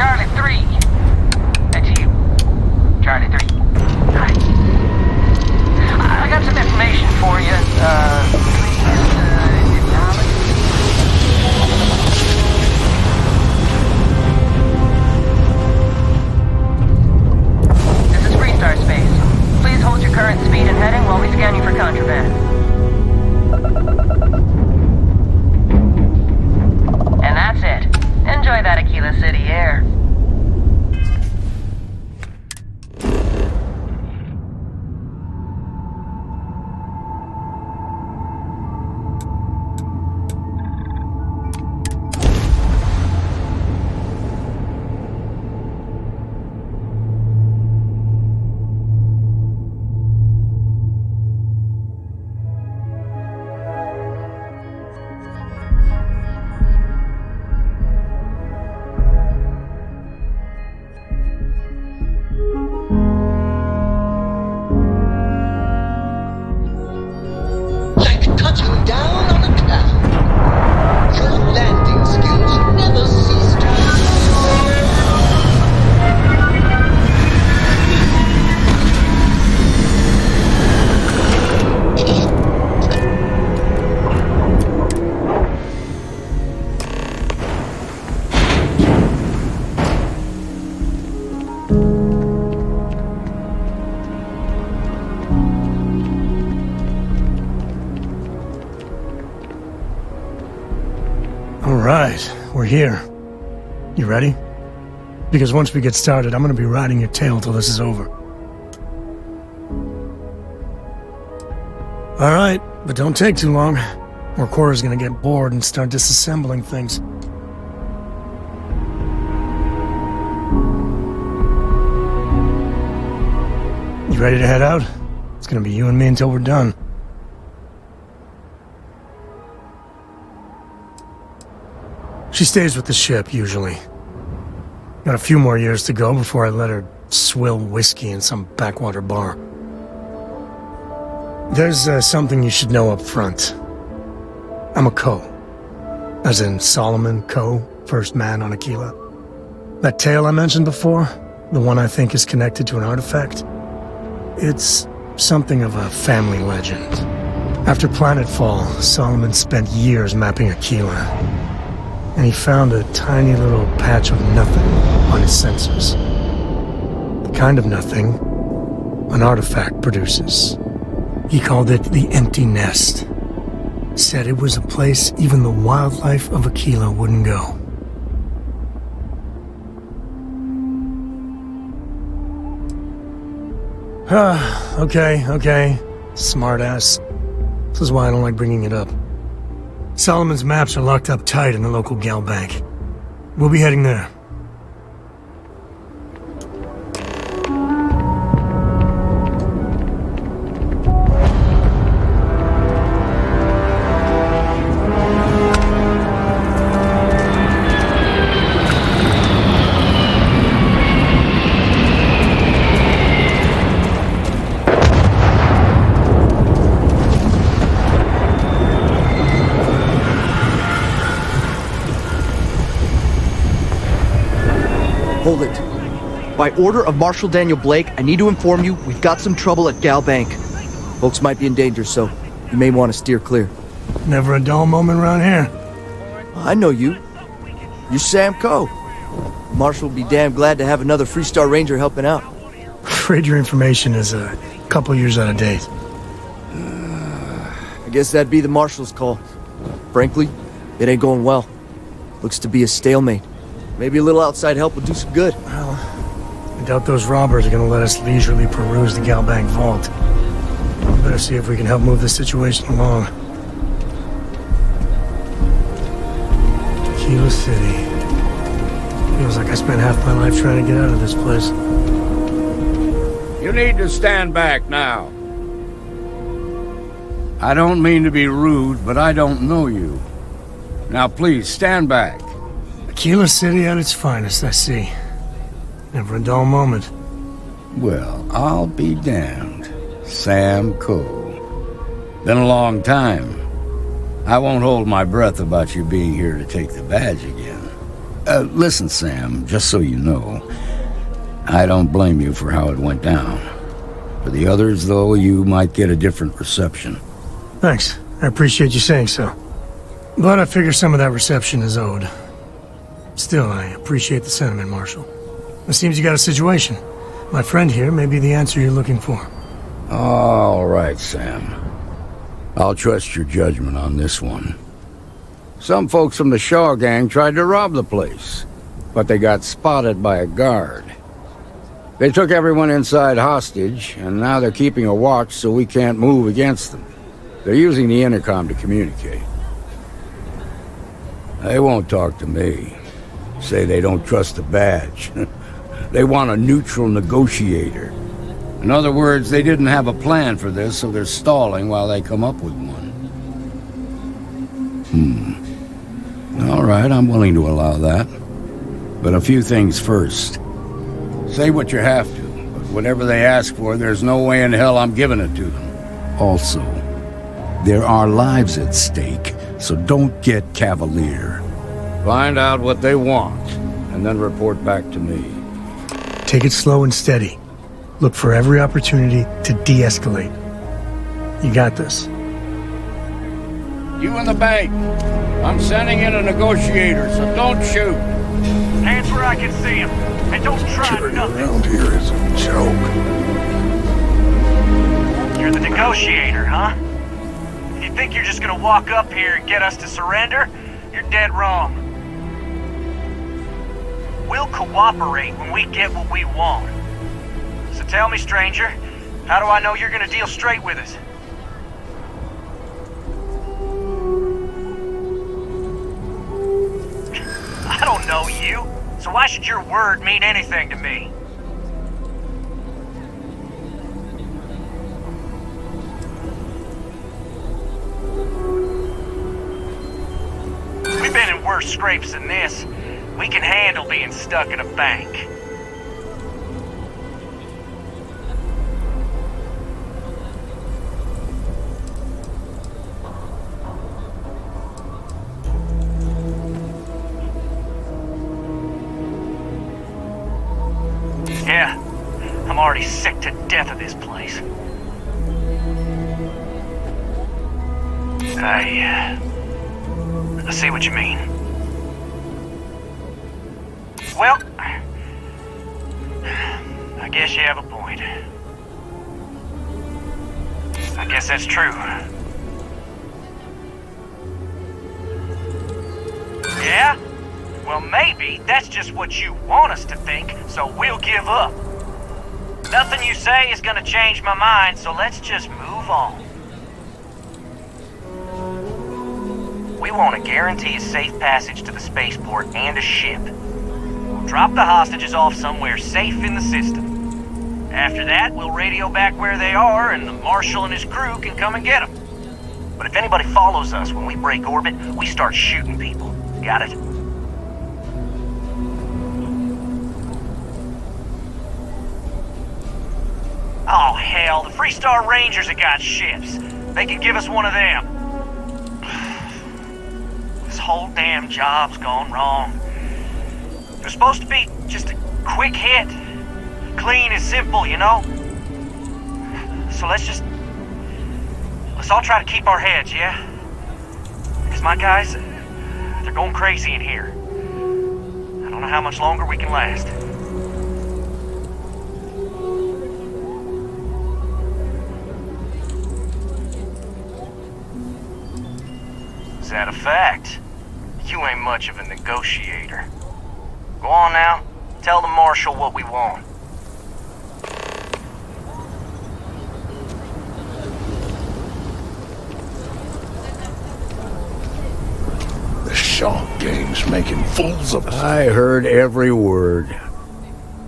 Charlie 3. That's you. Charlie 3. Hi. I got some information for you. Please, acknowledge. This is Freestar Space. Please hold your current speed and heading while we scan you for contraband. And that's it. Enjoy that Aquila City air. Alright, we're here. You ready? Because once we get started, I'm gonna be riding your tail till this is over. Alright, but don't take too long, or Cora's gonna get bored and start disassembling things. You ready to head out? It's gonna be you and me until we're done. She stays with the ship, usually. Got a few more years to go before I let her swill whiskey in some backwater bar. There's something you should know up front. I'm a Co. As in Solomon Co., first man on Aquila. That tale I mentioned before, the one I think is connected to an artifact, it's something of a family legend. After Planetfall, Solomon spent years mapping Aquila. And he found a tiny little patch of nothing on his sensors. The kind of nothing an artifact produces. He called it the Empty Nest. Said it was a place even the wildlife of Aquila wouldn't go. Okay. Smartass. This is why I don't like bringing it up. Solomon's maps are locked up tight in the local gal bank. We'll be heading there. Hold it. By order of Marshal Daniel Blake, I need to inform you we've got some trouble at Gal Bank. Folks might be in danger, so you may want to steer clear. Never a dull moment around here. I know you. You're Sam Coe. Marshal will be damn glad to have another Freestar Ranger helping out. Afraid your information is a couple years out of date. I guess that'd be the Marshal's call. Frankly, it ain't going well. Looks to be a stalemate. Maybe a little outside help would do some good. Well, I doubt those robbers are gonna let us leisurely peruse the Galbank vault. Better see if we can help move this situation along. Aquila City. Feels like I spent half my life trying to get out of this place. You need to stand back now. I don't mean to be rude, but I don't know you. Now please, stand back. Aquila City at its finest, I see. Never a dull moment. Well, I'll be damned. Sam Coe. Been a long time. I won't hold my breath about you being here to take the badge again. Listen, Sam, just so you know, I don't blame you for how it went down. For the others, though, you might get a different reception. Thanks. I appreciate you saying so. But I figure some of that reception is owed. Still, I appreciate the sentiment, Marshal. It seems you got a situation. My friend here may be the answer you're looking for. All right, Sam. I'll trust your judgment on this one. Some folks from the Shaw gang tried to rob the place, but they got spotted by a guard. They took everyone inside hostage, and now they're keeping a watch so we can't move against them. They're using the intercom to communicate. They won't talk to me. Say they don't trust the badge. They want a neutral negotiator. In other words, they didn't have a plan for this, so they're stalling while they come up with one. All right, I'm willing to allow that. But a few things first. Say what you have to, but whatever they ask for, there's no way in hell I'm giving it to them. Also, there are lives at stake, so don't get cavalier. Find out what they want, and then report back to me. Take it slow and steady. Look for every opportunity to de-escalate. You got this. You in the bank. I'm sending in a negotiator, so don't shoot. Hands where I can see him. And don't try nothing. Around here is a joke. You're the negotiator, huh? You think you're just gonna walk up here and get us to surrender? You're dead wrong. We'll cooperate when we get what we want. So tell me, stranger, how do I know you're gonna deal straight with us? I don't know you, so why should your word mean anything to me? We've been in worse scrapes than this. We can handle being stuck in a bank. Yeah, I'm already sick to death of this place. I see what you mean. Well, I guess you have a point. I guess that's true. Yeah? Well, maybe that's just what you want us to think, so we'll give up. Nothing you say is gonna change my mind, so let's just move on. We want to guarantee a safe passage to the spaceport and a ship. We'll drop the hostages off somewhere safe in the system. After that, we'll radio back where they are, and the Marshal and his crew can come and get them. But if anybody follows us when we break orbit, we start shooting people. Got it? Oh, hell, the Freestar Rangers have got ships. They can give us one of them. This whole damn job's gone wrong. It was supposed to be just a quick hit. Clean and simple, you know? So let's all try to keep our heads, yeah? Because my guys, they're going crazy in here. I don't know how much longer we can last. Is that a fact? You ain't much of a negotiator. Go on now. Tell the Marshal what we want. The Shaw gang's making fools of us. I heard every word.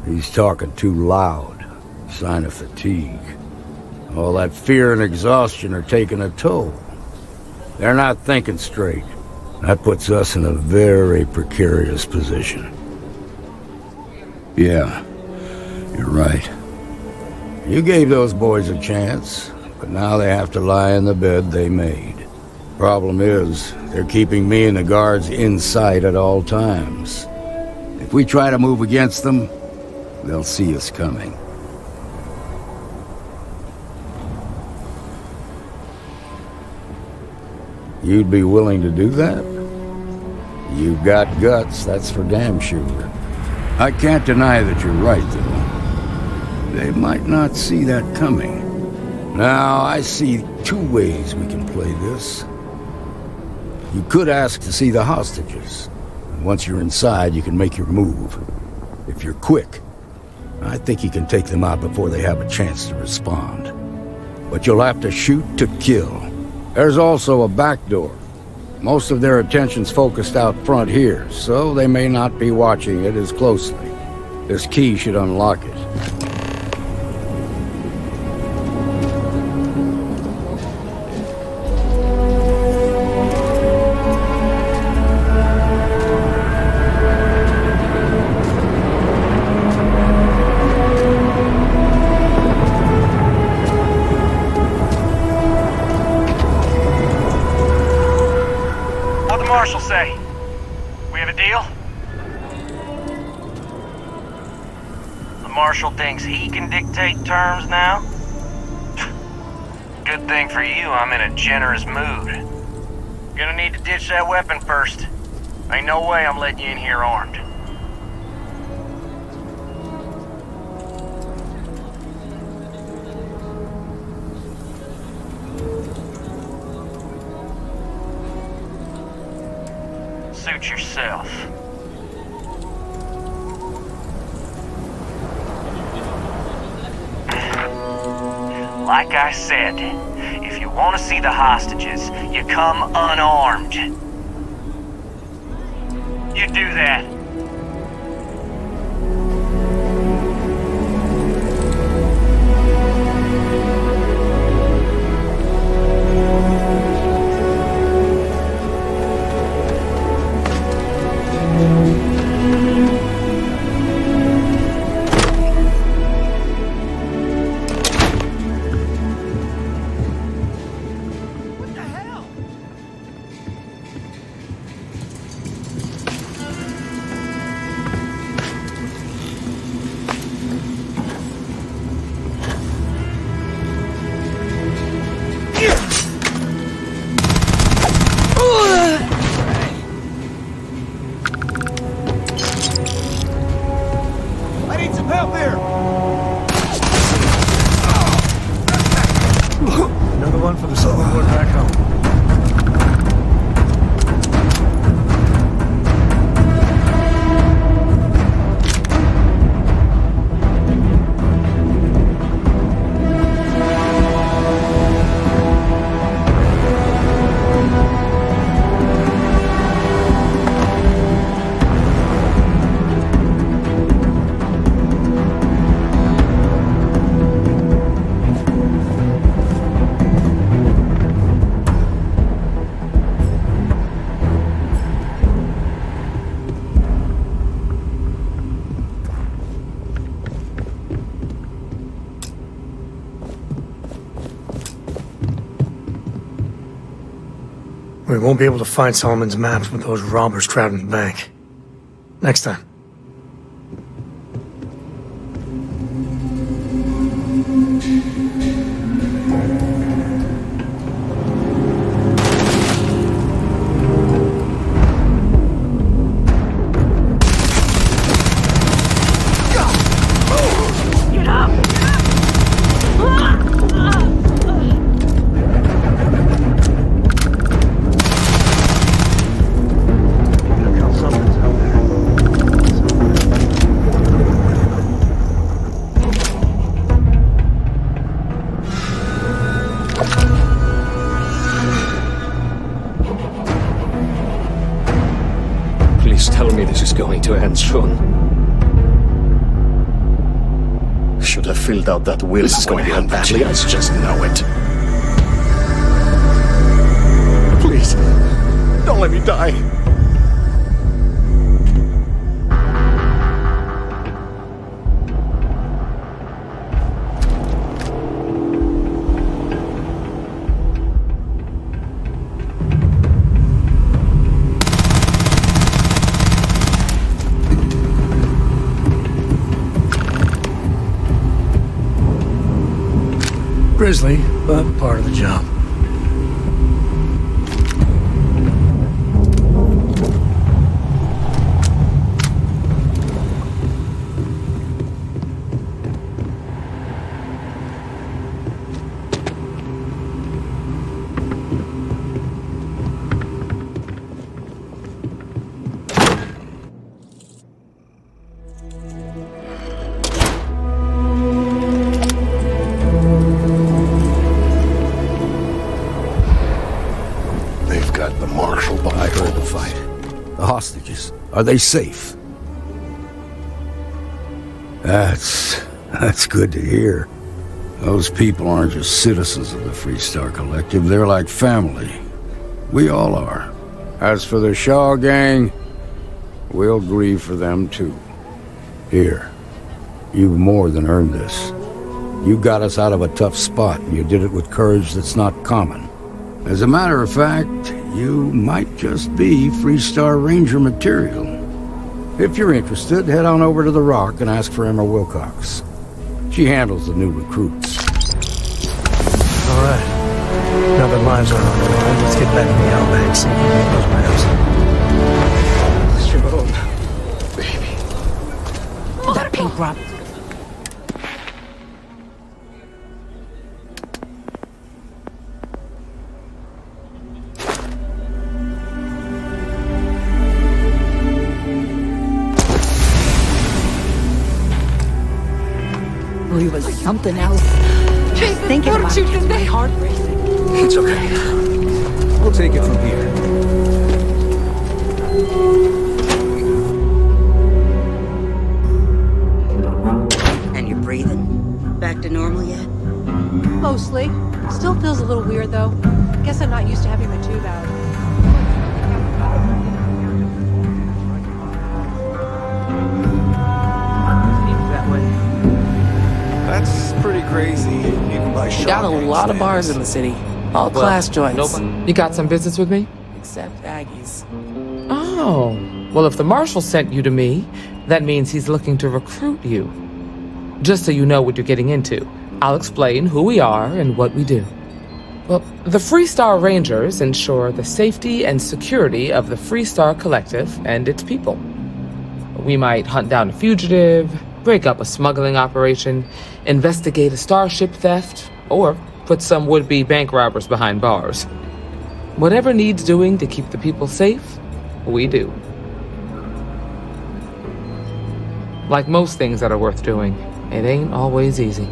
He's talking too loud. Sign of fatigue. All that fear and exhaustion are taking a toll. They're not thinking straight. That puts us in a very precarious position. Yeah, you're right. You gave those boys a chance, but now they have to lie in the bed they made. Problem is, they're keeping me and the guards in sight at all times. If we try to move against them, they'll see us coming. You'd be willing to do that? You've got guts, that's for damn sure. I can't deny that you're right, though. They might not see that coming. Now, I see two ways we can play this. You could ask to see the hostages. Once you're inside, you can make your move. If you're quick, I think you can take them out before they have a chance to respond. But you'll have to shoot to kill. There's also a back door. Most of their attention's focused out front here, so they may not be watching it as closely. This key should unlock it. Marshal say? We have a deal? The Marshal thinks he can dictate terms now? Good thing for you, I'm in a generous mood. Gonna need to ditch that weapon first. Ain't no way I'm letting you in here armed. Suit yourself. Like I said, if you want to see the hostages, you come unarmed. You do that. Another one for the Silverwood back home. We won't be able to find Solomon's maps with those robbers crowding the bank. Next time. Please tell me this is going to end soon. Should have filled out that will. This is going to end badly, I just know it. Please, don't let me die. grisly, but part of the job. I heard the fight. The hostages, are they safe? That's good to hear. Those people aren't just citizens of the Freestar Collective, they're like family. We all are. As for the Shaw gang, we'll grieve for them too. Here, you've more than earned this. You got us out of a tough spot, and you did it with courage that's not common. As a matter of fact, you might just be Freestar Ranger material. If you're interested, head on over to the Rock and ask for Emma Wilcox. She handles the new recruits. All right. Now that lives are on the line, let's get back to the Outback, see if we can get those maps. Baby. That pink rock. He was something else. Just thinking about it gets my heart racing. It's okay. We'll take it from here. And you're breathing? Back to normal yet? Mostly. Still feels a little weird, though. Guess I'm not used to having my tube out. That's pretty crazy. You can buy You got a lot of bars in the city. All class joints. You got some business with me? Except Aggie's. Oh. Well, if the Marshal sent you to me, that means he's looking to recruit you. Just so you know what you're getting into, I'll explain who we are and what we do. Well, the Freestar Rangers ensure the safety and security of the Freestar Collective and its people. We might hunt down a fugitive, break up a smuggling operation, investigate a starship theft, or put some would-be bank robbers behind bars. Whatever needs doing to keep the people safe, we do. Like most things that are worth doing, it ain't always easy.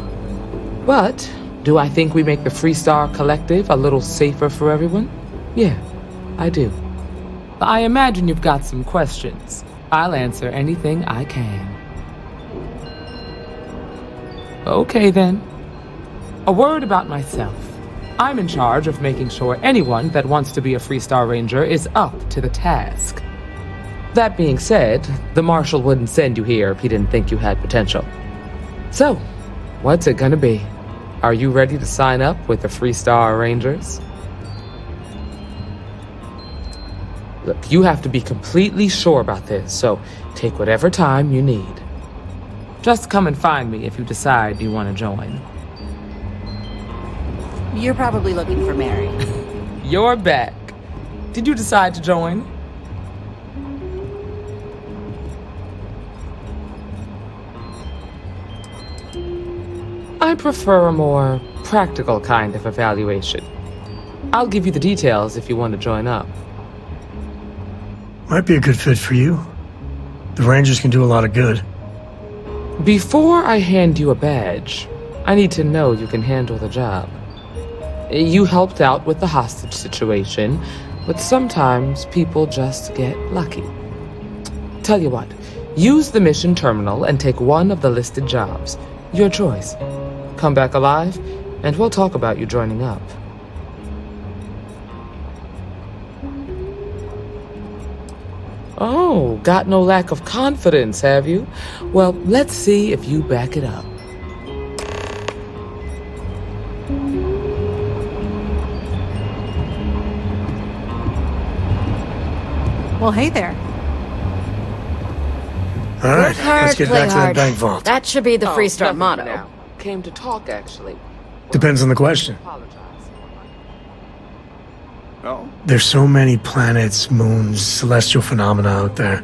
But do I think we make the Freestar Collective a little safer for everyone? Yeah, I do. I imagine you've got some questions. I'll answer anything I can. Okay then. A word about myself. I'm in charge of making sure anyone that wants to be a Freestar Ranger is up to the task. That being said, the Marshal wouldn't send you here if he didn't think you had potential. So, what's it gonna be? Are you ready to sign up with the Freestar Rangers? Look, you have to be completely sure about this, so take whatever time you need. Just come and find me if you decide you want to join. You're probably looking for Mary. You're back. Did you decide to join? I prefer a more practical kind of evaluation. I'll give you the details if you want to join up. Might be a good fit for you. The Rangers can do a lot of good. Before I hand you a badge, I need to know you can handle the job. You helped out with the hostage situation, but sometimes people just get lucky. Tell you what, use the mission terminal and take one of the listed jobs. Your choice. Come back alive, and we'll talk about you joining up. Oh, got no lack of confidence, have you? Well, let's see if you back it up. Well, hey there. All right, Work hard, let's get play back to hard. that bank vault. That should be the Freestar nothing motto. for now. Came to talk, actually. Depends on the question. Oh? There's so many planets, moons, celestial phenomena out there.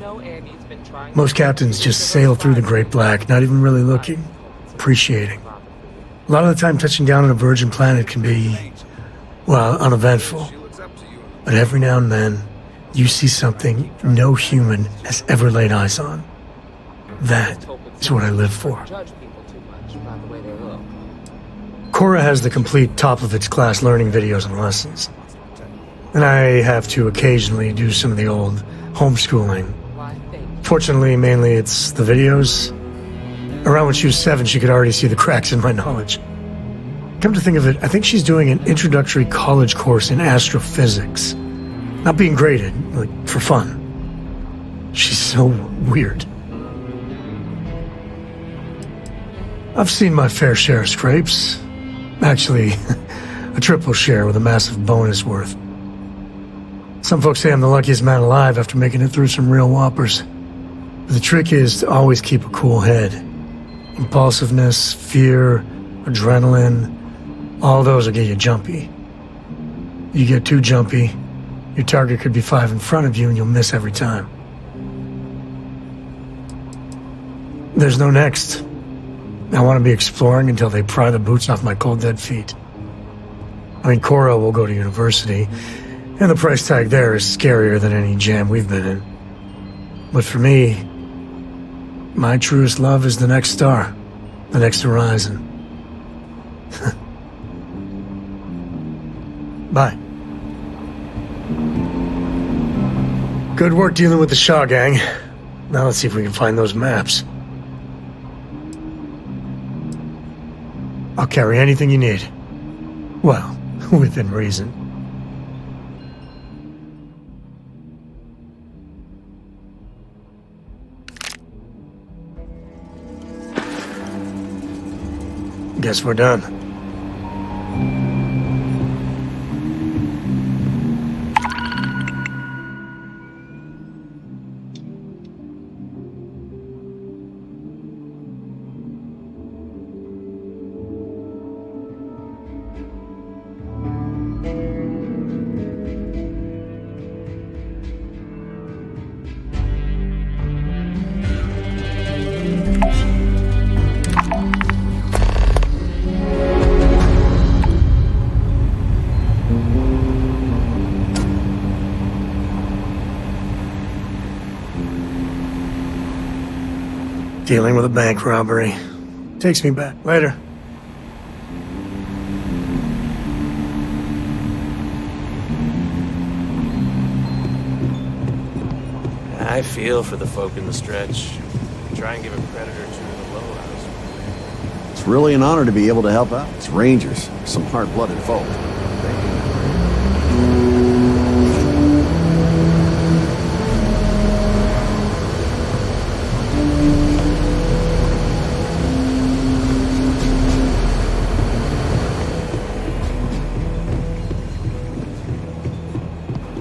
Most captains just sail through the Great Black, not even really looking, appreciating. A lot of the time touching down on a virgin planet can be, well, uneventful. But every now and then, you see something no human has ever laid eyes on. That is what I live for. Cora has the complete top-of-its-class learning videos and lessons. And I have to occasionally do some of the old homeschooling. Fortunately, mainly it's the videos. Around when she was 7, she could already see the cracks in my knowledge. Come to think of it, I think she's doing an introductory college course in astrophysics. Not being graded, like, for fun. She's so weird. I've seen my fair share of scrapes. Actually, a triple share with a massive bonus worth. Some folks say I'm the luckiest man alive after making it through some real whoppers. But the trick is to always keep a cool head. Impulsiveness, fear, adrenaline, all those will get you jumpy. You get too jumpy, your target could be 5 in front of you and you'll miss every time. There's no next. I want to be exploring until they pry the boots off my cold dead feet. I mean, Cora will go to university, and the price tag there is scarier than any jam we've been in. But for me, my truest love is the next star, the next horizon. Bye. Good work dealing with the Shaw gang. Now let's see if we can find those maps. I'll carry anything you need. Well, within reason. Guess we're done. Dealing with a bank robbery. Takes me back. Later. I feel for the folk in the stretch. Try and give a credit or two to the lowlights. It's really an honor to be able to help out. It's Rangers, some hard-blooded folk.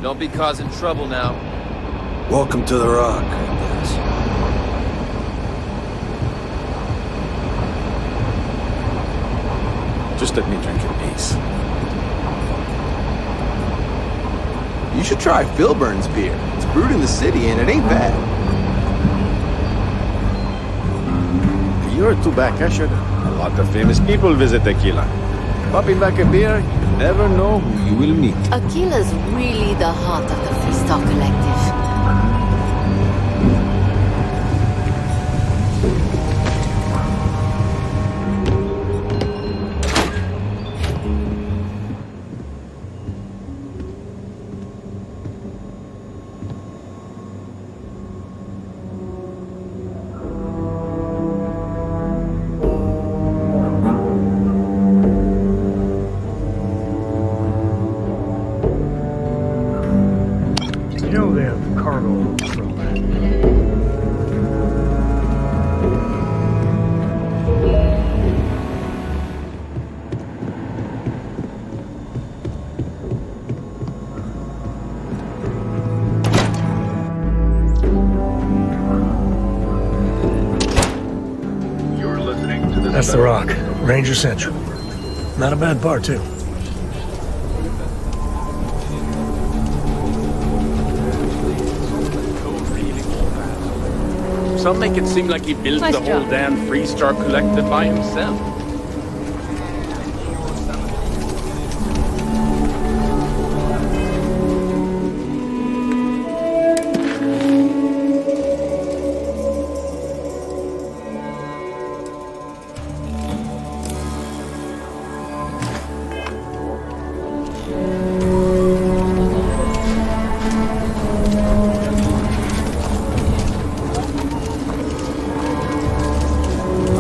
Don't be causing trouble now. Welcome to the Rock, I guess. Just let me drink in peace. You should try Philburn's beer. It's brewed in the city and it ain't bad. A year or two back, I should. A lot of famous people visit Tequila. Popping back a beer, you never know who you will meet. Aquila's really the heart of the Freestar Collective. You know they have cargo program. You're listening to the That's the Rock, Ranger Central. Not a bad bar, too. Some make it seem like he built Nice the whole job. damn Freestar Collective by himself.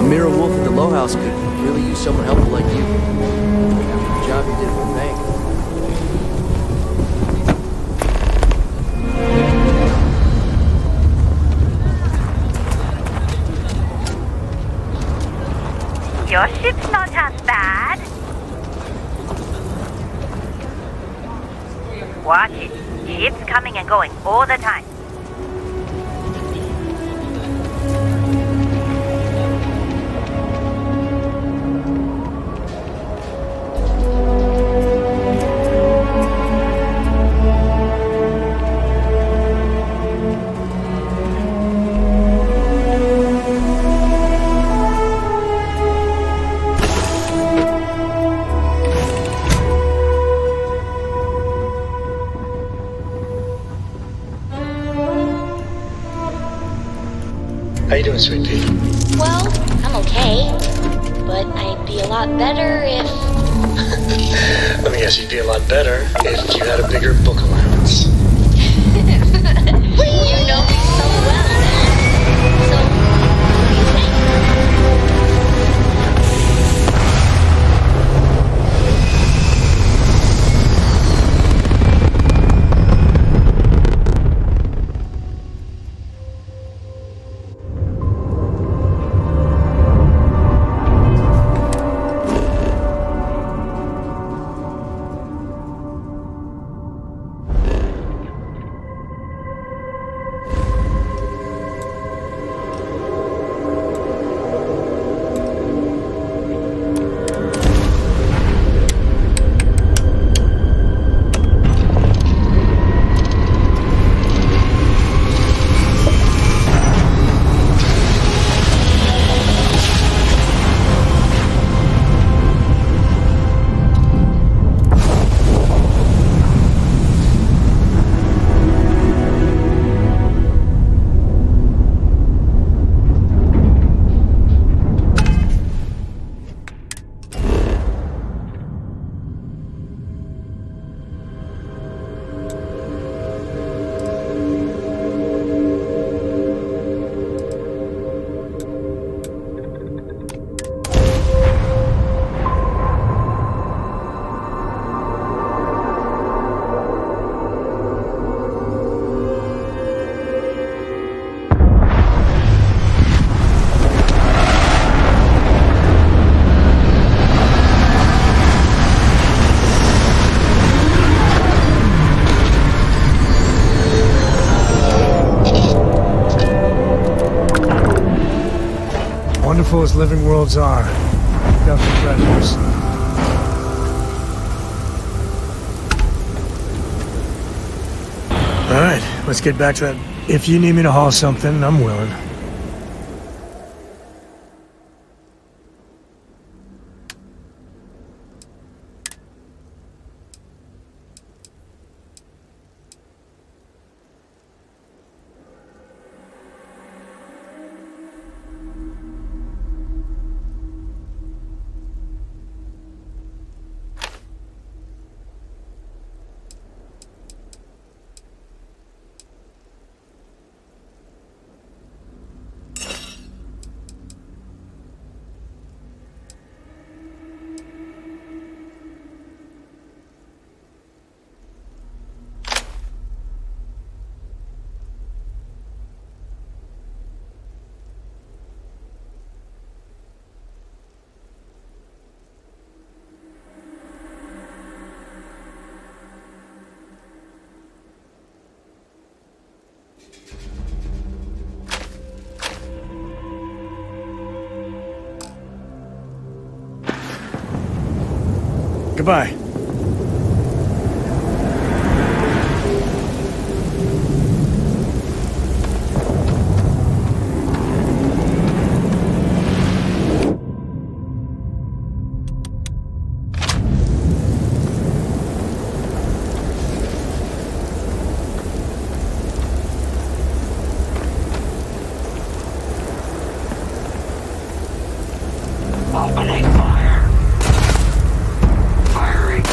Amira Wolf at the Low House could really use someone helpful like you. After the job you did at the bank. Your ship's not half bad. Watch it. Ships coming and going all the time. How you doing, sweet pea? Well, I'm okay. But I'd be a lot better if... Let me guess, you'd be a lot better if you had a bigger book allowance. You know me so well, man. So, what do you think? Wonderful as living worlds are. Look out for predators. Alright, let's get back to that. If you need me to haul something, I'm willing. Goodbye. Opening fire. Firing.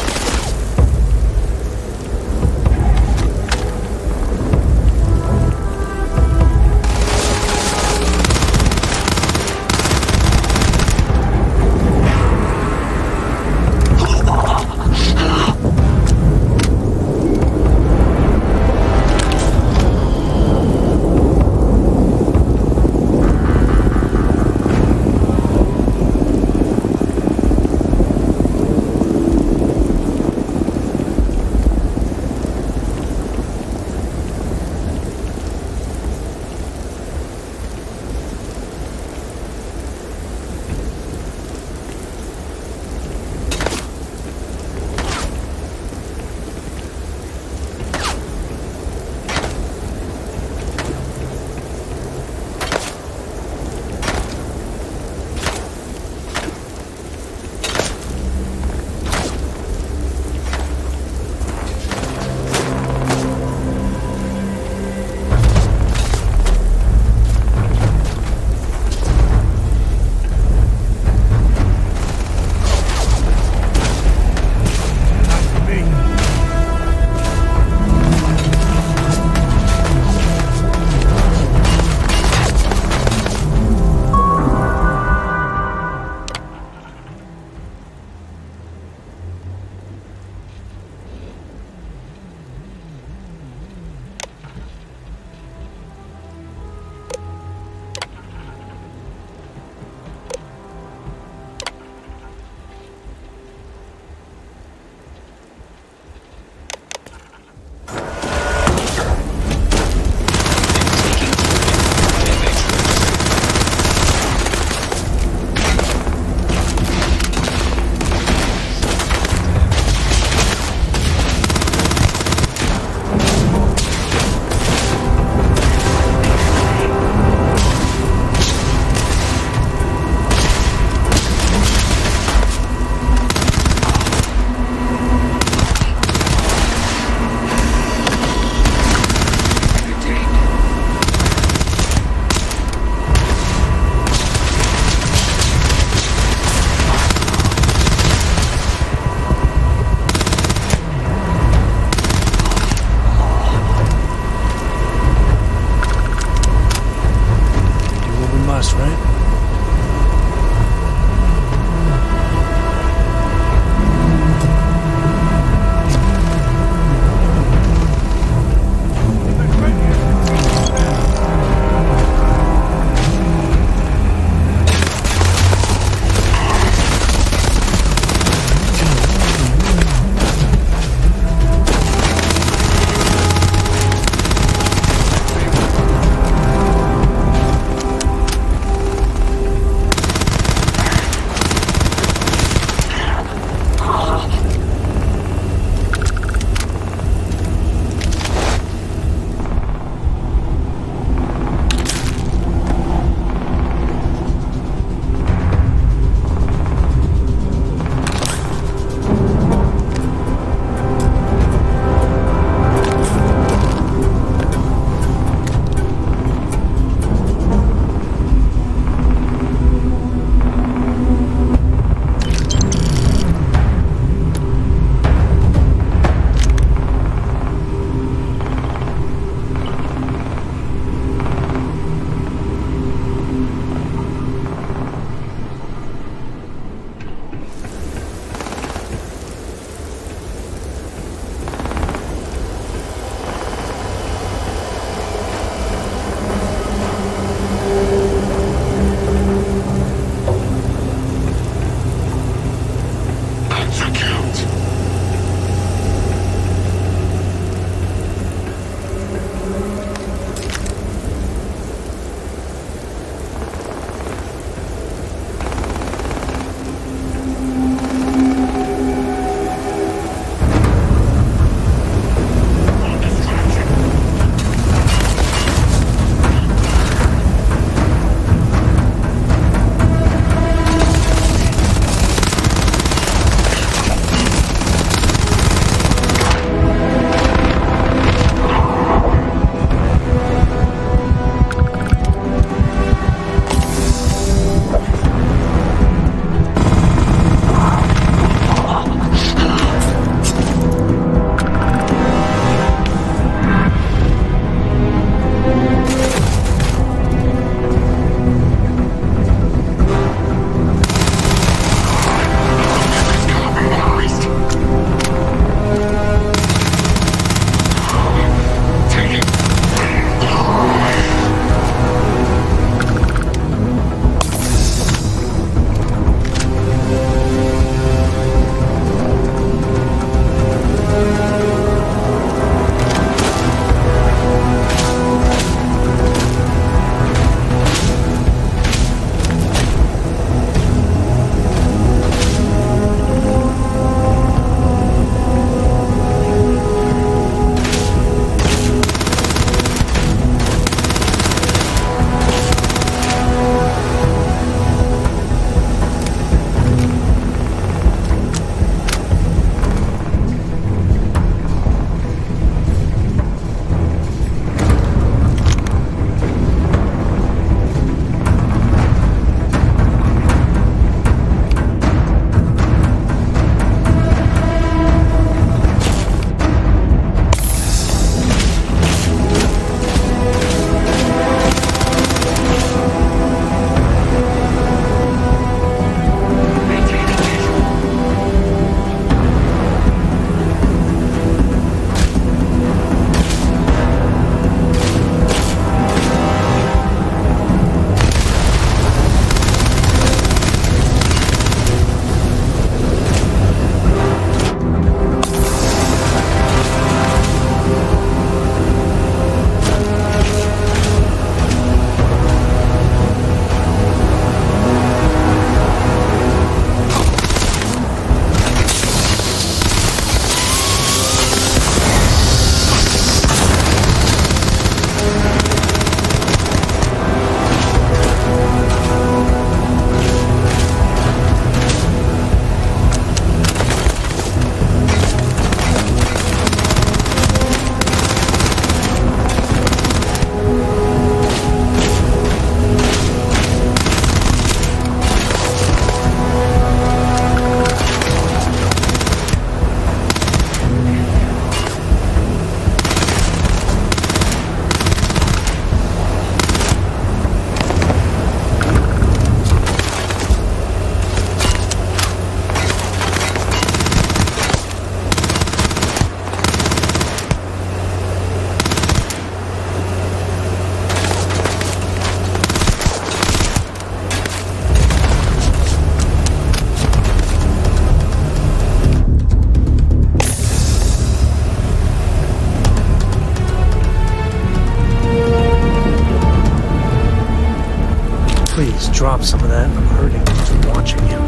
drop some of that. I'm hurting just watching you.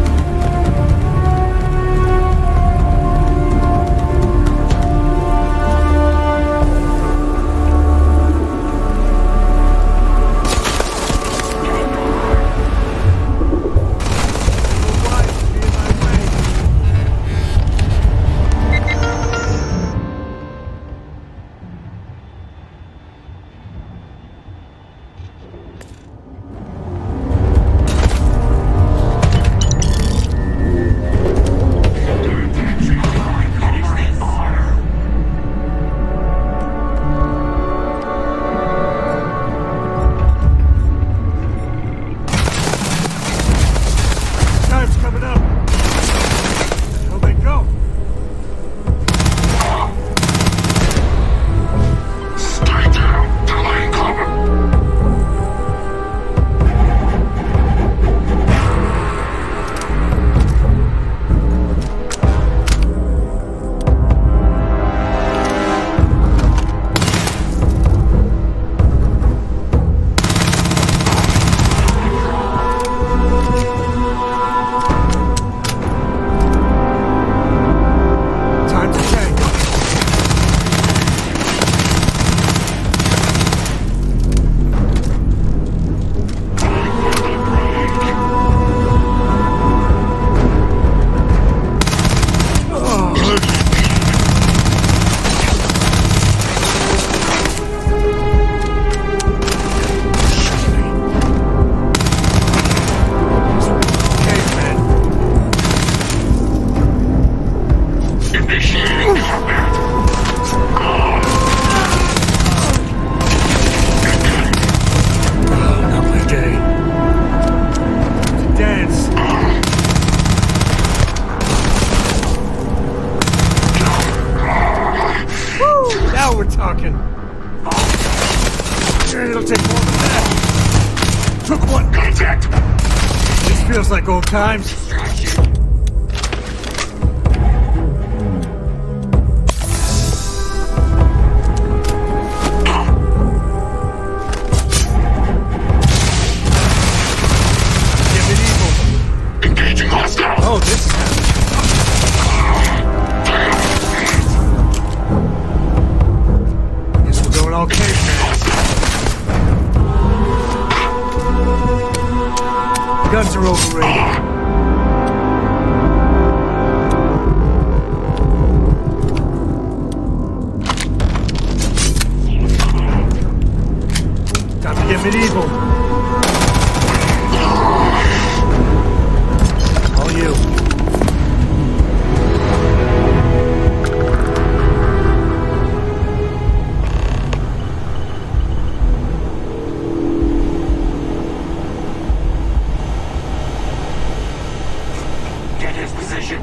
It'll take more than that. Took one. Contact. This feels like old times. Engaging hostile. Oh, this is happening. Guess we're going all caveman. Guns are overrated. Time to get medieval. All you. Get his position.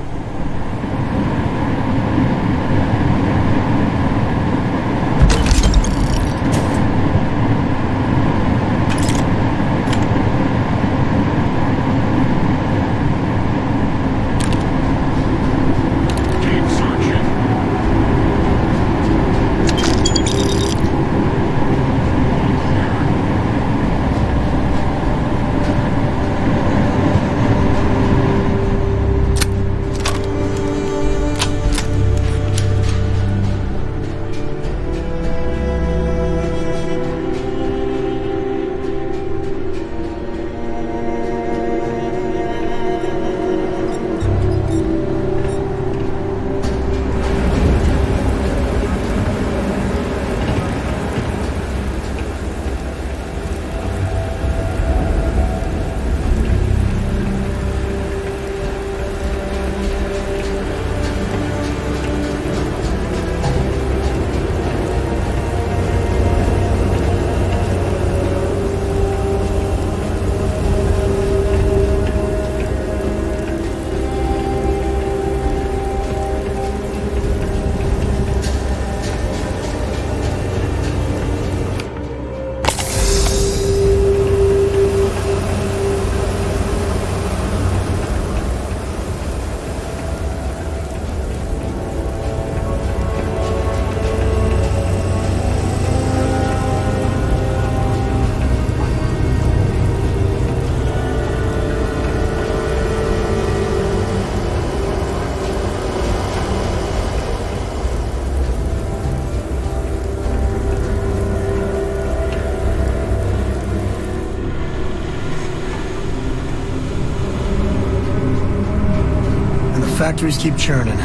factories keep churning.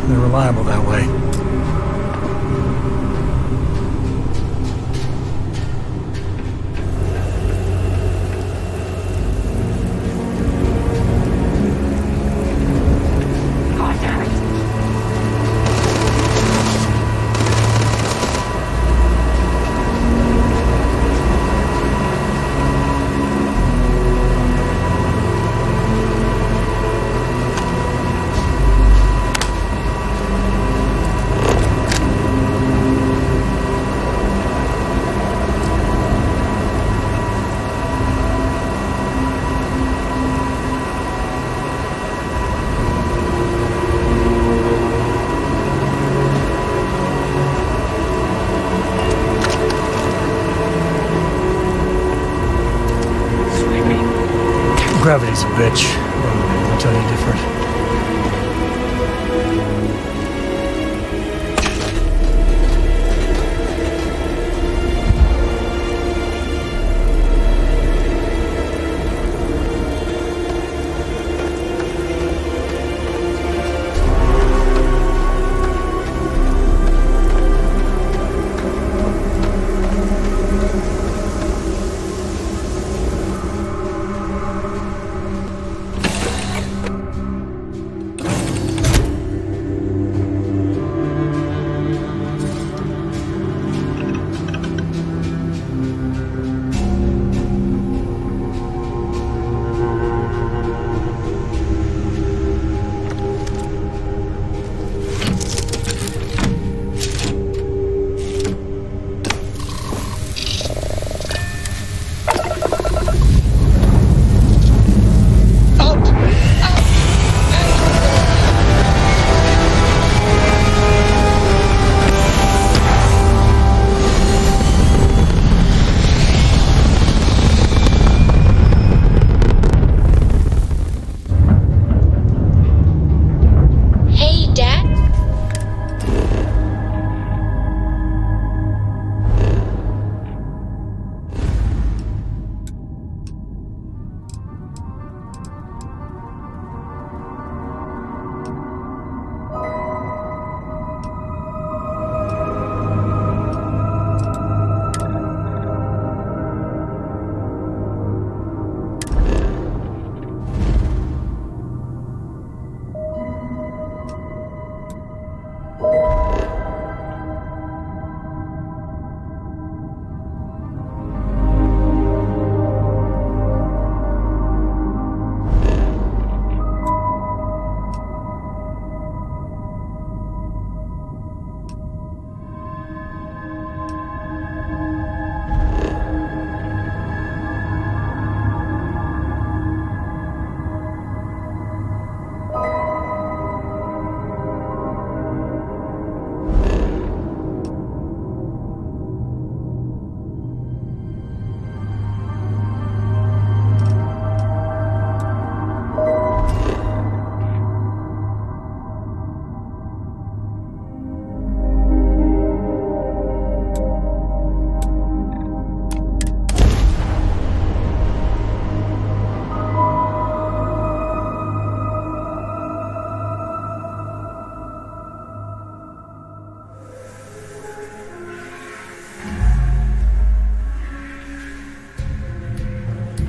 They're reliable that way. Gravity's a bitch. I'll tell you different.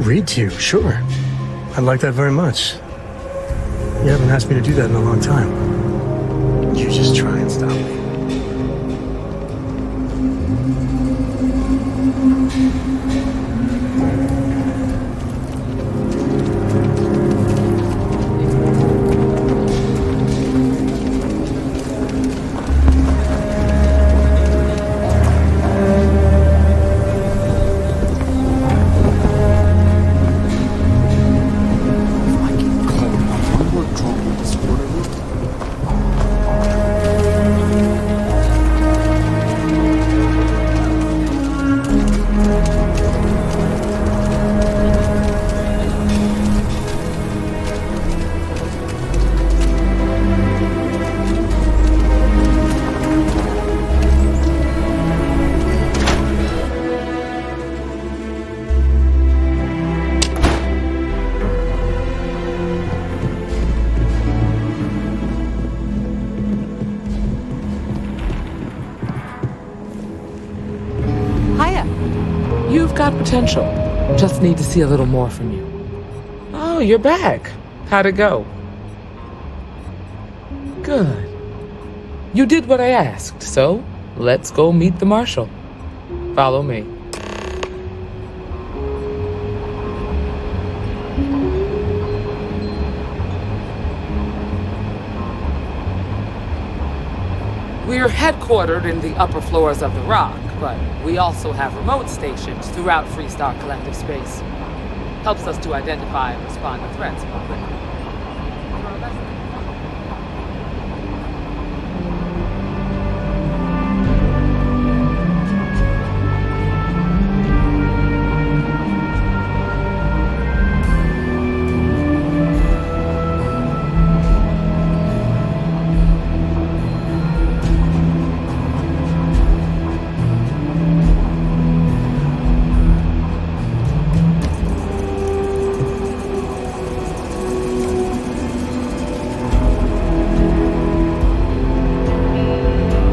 Read to you, sure. I'd like that very much. You haven't asked me to do that in a long time. You just try and stop me. You've got potential. Just need to see a little more from you. Oh, you're back. How'd it go? Good. You did what I asked, so let's go meet the Marshal. Follow me. We're headquartered in the upper floors of the Rock, but we also have remote stations throughout Freestar Collective space. Helps us to identify and respond to threats more quickly.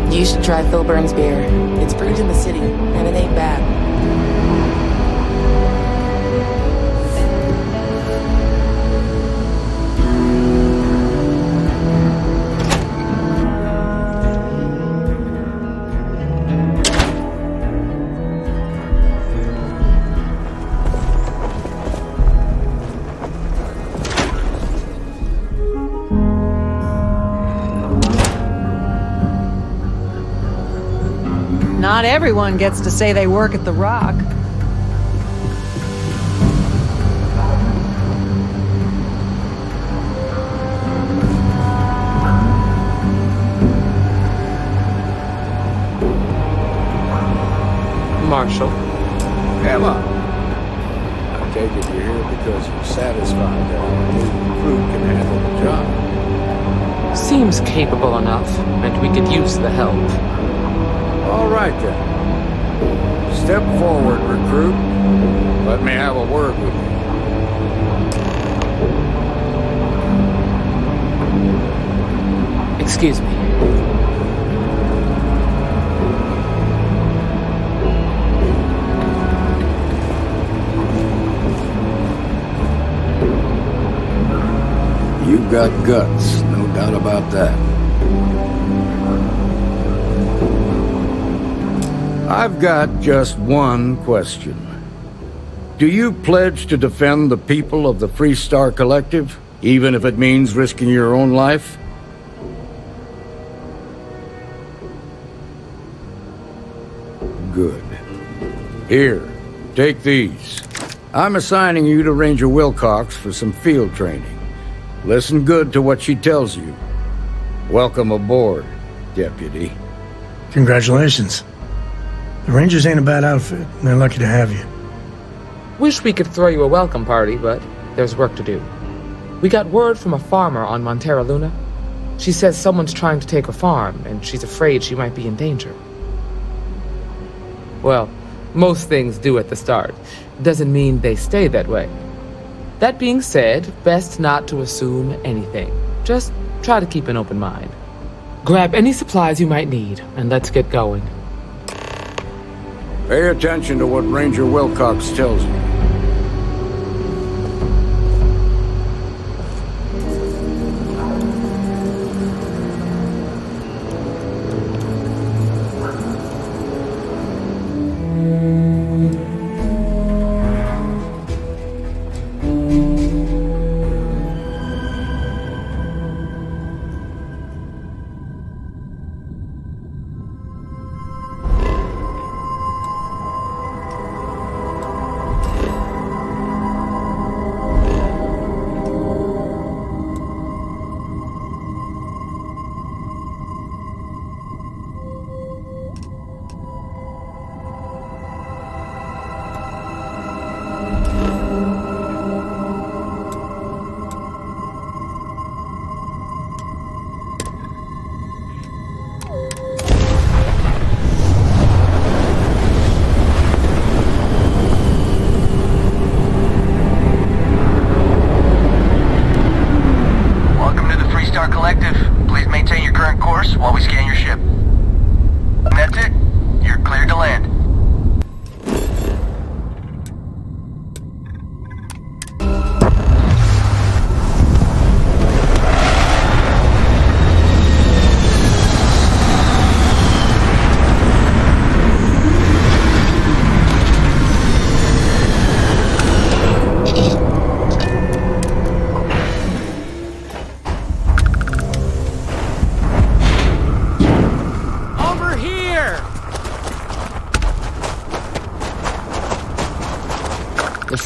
You should try Philburn's beer. It's brewed in the city, and it ain't bad. Not everyone gets to say they work at the Rock. Marshal. Emma. I take it you're here because you're satisfied that our new recruit can handle the job. Seems capable enough, and we could use the help. All right, then. Step forward, recruit. Let me have a word with you. Excuse me. You've got guts, no doubt about that. I've got just one question. Do you pledge to defend the people of the Freestar Collective, even if it means risking your own life? Good. Here, take these. I'm assigning you to Ranger Wilcox for some field training. Listen good to what she tells you. Welcome aboard, Deputy. Congratulations. The Rangers ain't a bad outfit, and they're lucky to have you. Wish we could throw you a welcome party, but there's work to do. We got word from a farmer on Montera Luna. She says someone's trying to take her farm, and she's afraid she might be in danger. Well, most things do at the start. Doesn't mean they stay that way. That being said, best not to assume anything. Just try to keep an open mind. Grab any supplies you might need, and let's get going. Pay attention to what Ranger Wilcox tells you.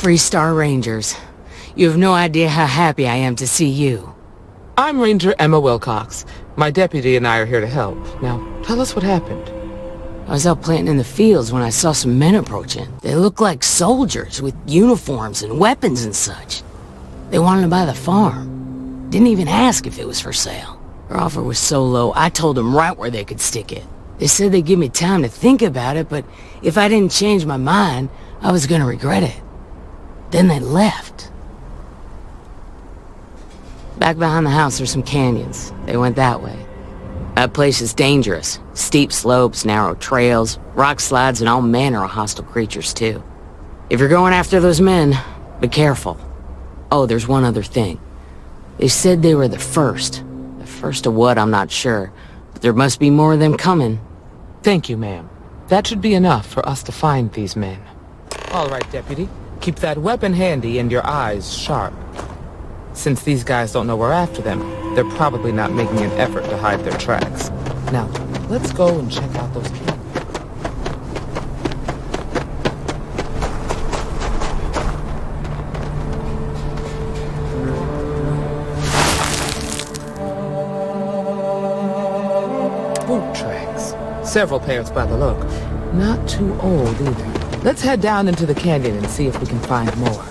Freestar Rangers. You have no idea how happy I am to see you. I'm Ranger Emma Wilcox. My deputy and I are here to help. Now, tell us what happened. I was out planting in the fields when I saw some men approaching. They looked like soldiers with uniforms and weapons and such. They wanted to buy the farm. Didn't even ask if it was for sale. Their offer was so low, I told them right where they could stick it. They said they'd give me time to think about it, but if I didn't change my mind, I was gonna regret it. Then they left. Back behind the house there's some canyons. They went that way. That place is dangerous. Steep slopes, narrow trails, rock slides, and all manner of hostile creatures, too. If you're going after those men, be careful. Oh, there's one other thing. They said they were the first. The first of what, I'm not sure. But there must be more of them coming. Thank you, ma'am. That should be enough for us to find these men. All right, deputy. Keep that weapon handy and your eyes sharp. Since these guys don't know we're after them, they're probably not making an effort to hide their tracks. Now, let's go and check out those canyons. Boot tracks. Several pairs by the look. Not too old either. Let's head down into the canyon and see if we can find more.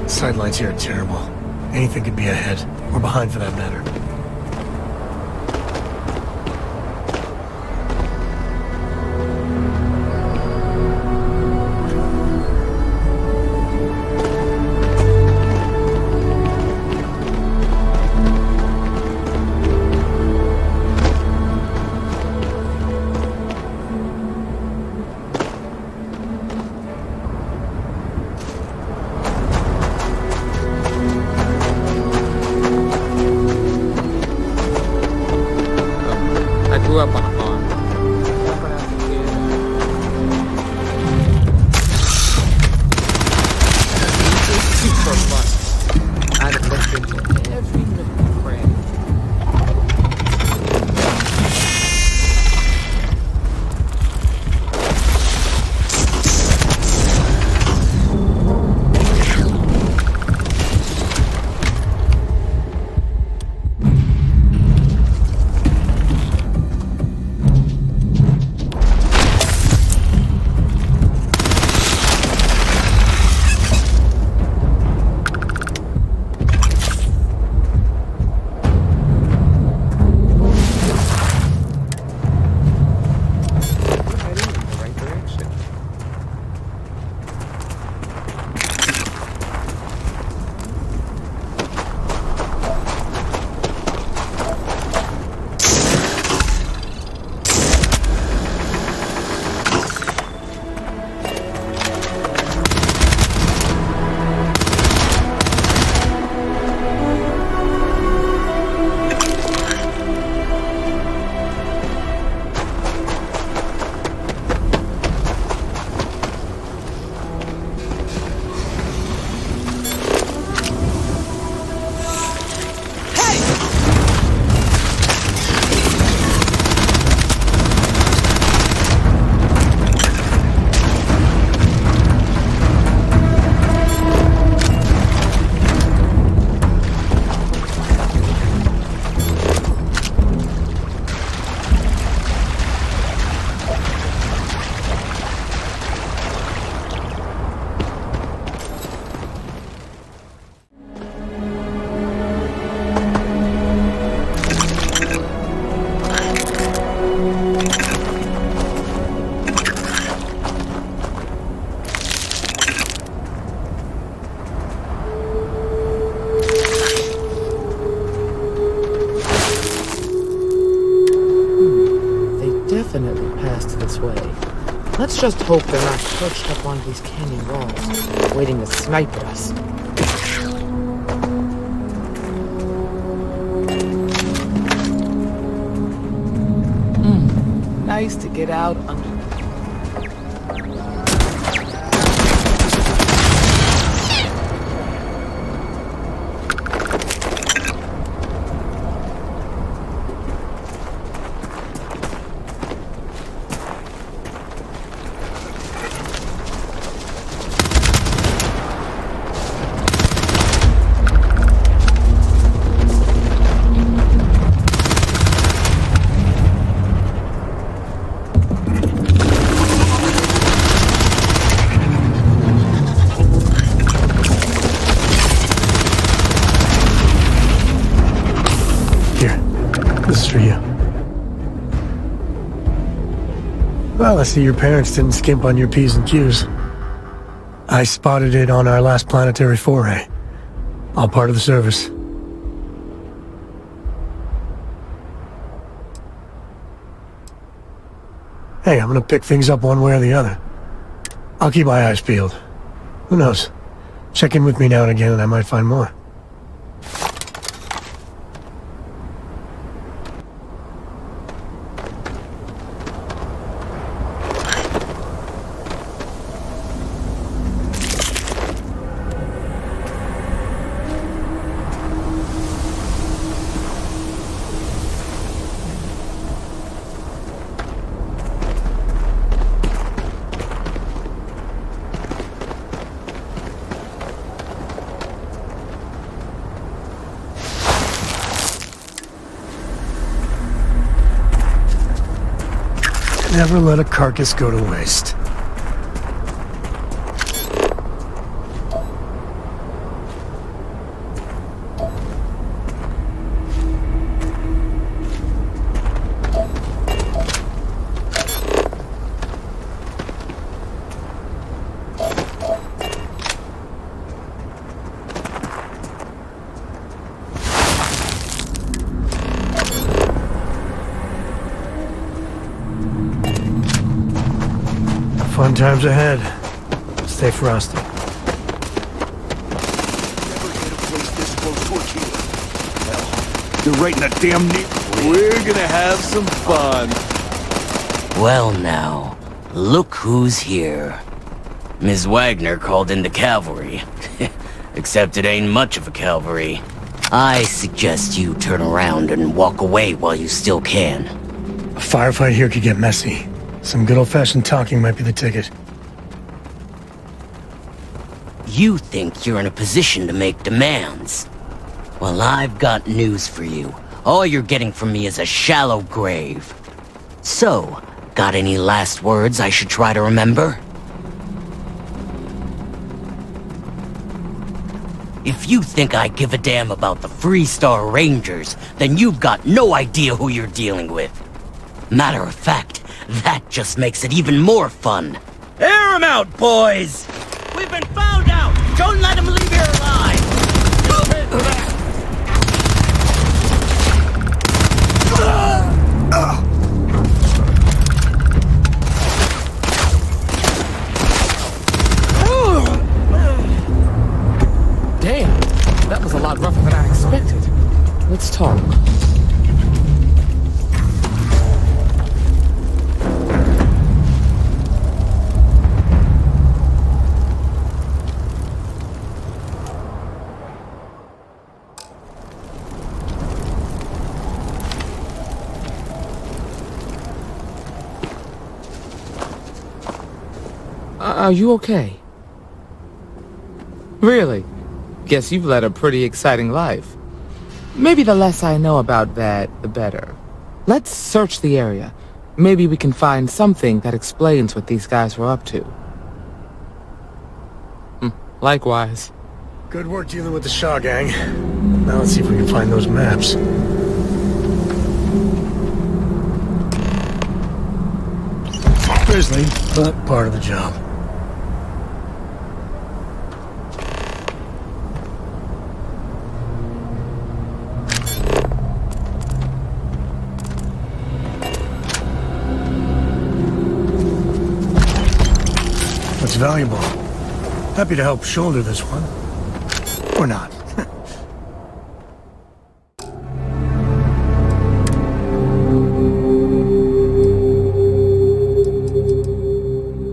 Sightlines here are terrible. Anything could be ahead, or behind for that matter. Grew up on a farm. Super fun. I'd have looked into every nook and cranny. Definitely passed this way. Let's just hope they're not perched up on these canyon walls, waiting to snipe at us. Nice to get out under. for you. Well, I see your parents didn't skimp on your P's and Q's. I spotted it on our last planetary foray. All part of the service. Hey, I'm gonna pick things up one way or the other. I'll keep my eyes peeled. Who knows? Check in with me now and again and I might find more. Never let a carcass go to waste. Fun times ahead. Stay frosty. Never hit a place this close to Aquila. Hell, you're right in the damn near. We're gonna have some fun. Well now, look who's here. Ms. Wagner called in the cavalry. Except it ain't much of a cavalry. I suggest you turn around and walk away while you still can. A firefight here could get messy. Some good old-fashioned talking might be the ticket. You think you're in a position to make demands? Well, I've got news for you. All you're getting from me is a shallow grave. So, got any last words I should try to remember? If you think I give a damn about the Freestar Rangers, then you've got no idea who you're dealing with. Matter of fact, that just makes it even more fun. Air 'em out, boys! We've been found out! Don't let them leave here alive! Damn, that was a lot rougher than I expected. Let's talk. Are you okay? Really? Guess you've led a pretty exciting life. Maybe the less I know about that, the better. Let's search the area. Maybe we can find something that explains what these guys were up to. Likewise. Good work dealing with the Shaw gang. Now let's see if we can find those maps. Grisly, but part of the job. It's valuable. Happy to help shoulder this one. Or not.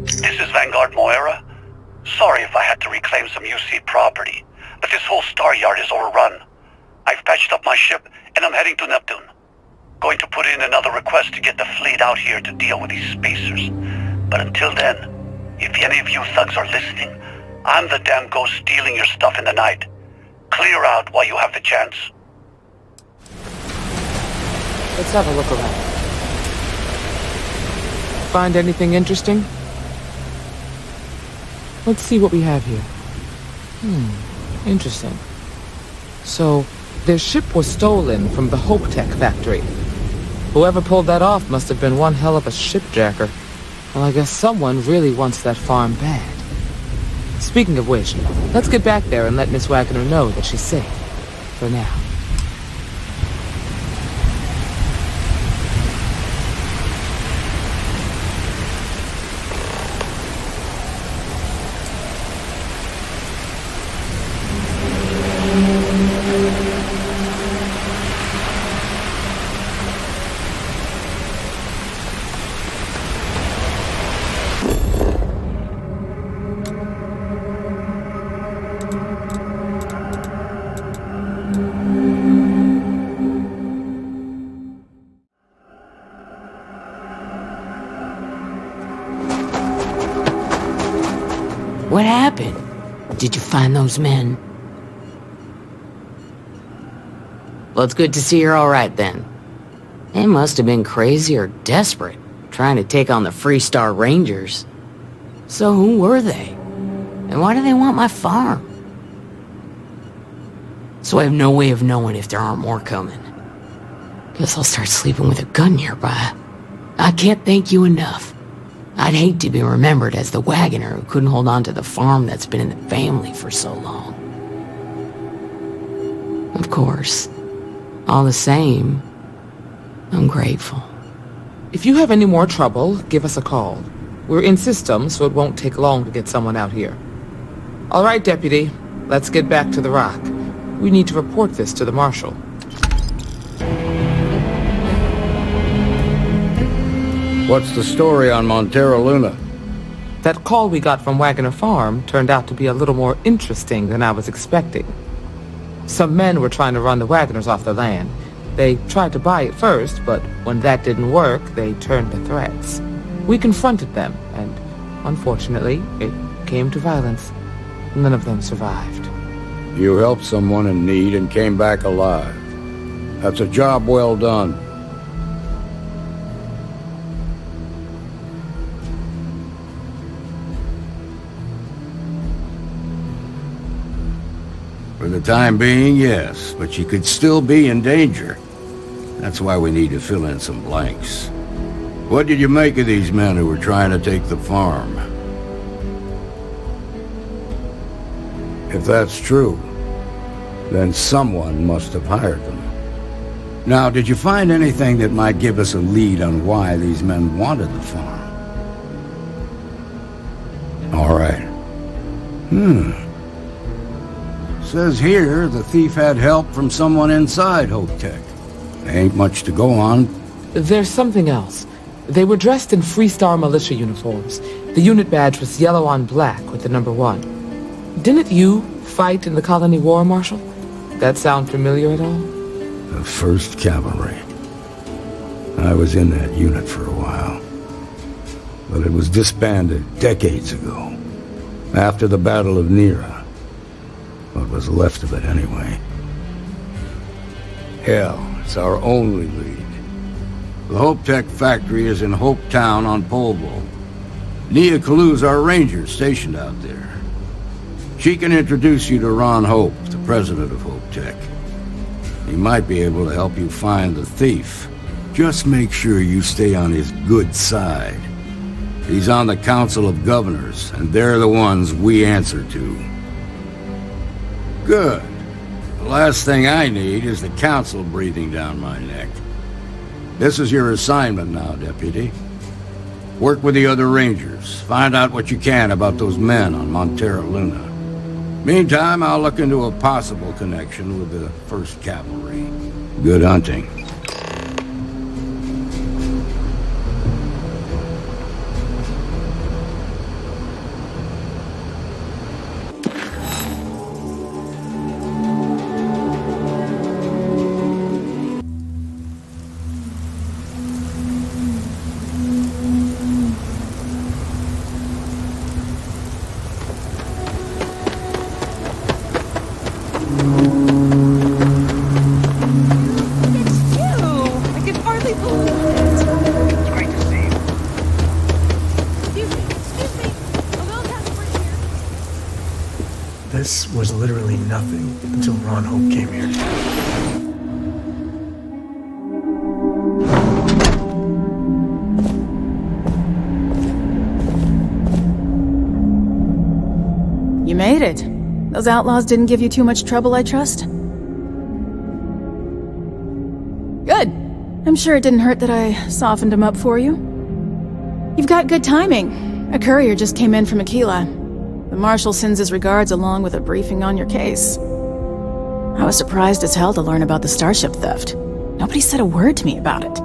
This is Vanguard Moira. Sorry if I had to reclaim some UC property, but this whole star yard is overrun. I've patched up my ship and I'm heading to Neptune. Going to put in another request to get the fleet out here to deal with these spacers. But until then, if any of you thugs are listening, I'm the damn ghost stealing your stuff in the night. Clear out while you have the chance. Let's have a look around. Find anything interesting? Let's see what we have here. Interesting. So, their ship was stolen from the Hope Tech factory. Whoever pulled that off must have been one hell of a shipjacker. Well, I guess someone really wants that farm bad. Speaking of which, let's get back there and let Miss Wagner know that she's safe. For now. What happened? Did you find those men? Well, it's good to see you're all right then. They must have been crazy or desperate, trying to take on the Freestar Rangers. So who were they? And why do they want my farm? So I have no way of knowing if there aren't more coming. Guess I'll start sleeping with a gun nearby. I can't thank you enough. I'd hate to be remembered as the wagoner who couldn't hold on to the farm that's been in the family for so long. Of course, all the same, I'm grateful. If you have any more trouble, give us a call. We're in system, so it won't take long to get someone out here. All right, Deputy, let's get back to the Rock. We need to report this to the Marshal. What's the story on Montero Luna? That call we got from Wagner Farm turned out to be a little more interesting than I was expecting. Some men were trying to run the Wagners off the land. They tried to buy it first, but when that didn't work, they turned to threats. We confronted them, and unfortunately, it came to violence. None of them survived. You helped someone in need and came back alive. That's a job well done. For the time being, yes, but you could still be in danger. That's why we need to fill in some blanks. What did you make of these men who were trying to take the farm? If that's true, then someone must have hired them. Now, did you find anything that might give us a lead on why these men wanted the farm? All right. Says here the thief had help from someone inside Hope Tech. Ain't much to go on. There's something else. They were dressed in Freestar militia uniforms. The unit badge was yellow on black with the number 1. Didn't you fight in the Colony War, Marshal? That sound familiar at all? The 1st Cavalry. I was in that unit for a while. But it was disbanded decades ago. After the Battle of Nera. What was left of it, anyway. Hell, it's our only lead. The Hope Tech factory is in Hope Town on Polvo. Nia Kalu's our ranger stationed out there. She can introduce you to Ron Hope, the president of Hope Tech. He might be able to help you find the thief. Just make sure you stay on his good side. He's on the Council of Governors, and they're the ones we answer to. Good. The last thing I need is the Council breathing down my neck. This is your assignment now, Deputy. Work with the other Rangers. Find out what you can about those men on Montero Luna. Meantime, I'll look into a possible connection with the 1st Cavalry. Good hunting. This was literally nothing until Ron Hope came here. You made it. Those outlaws didn't give you too much trouble, I trust? Good. I'm sure it didn't hurt that I softened him up for you. You've got good timing. A courier just came in from Aquila. The Marshal sends his regards along with a briefing on your case. I was surprised as hell to learn about the starship theft. Nobody said a word to me about it.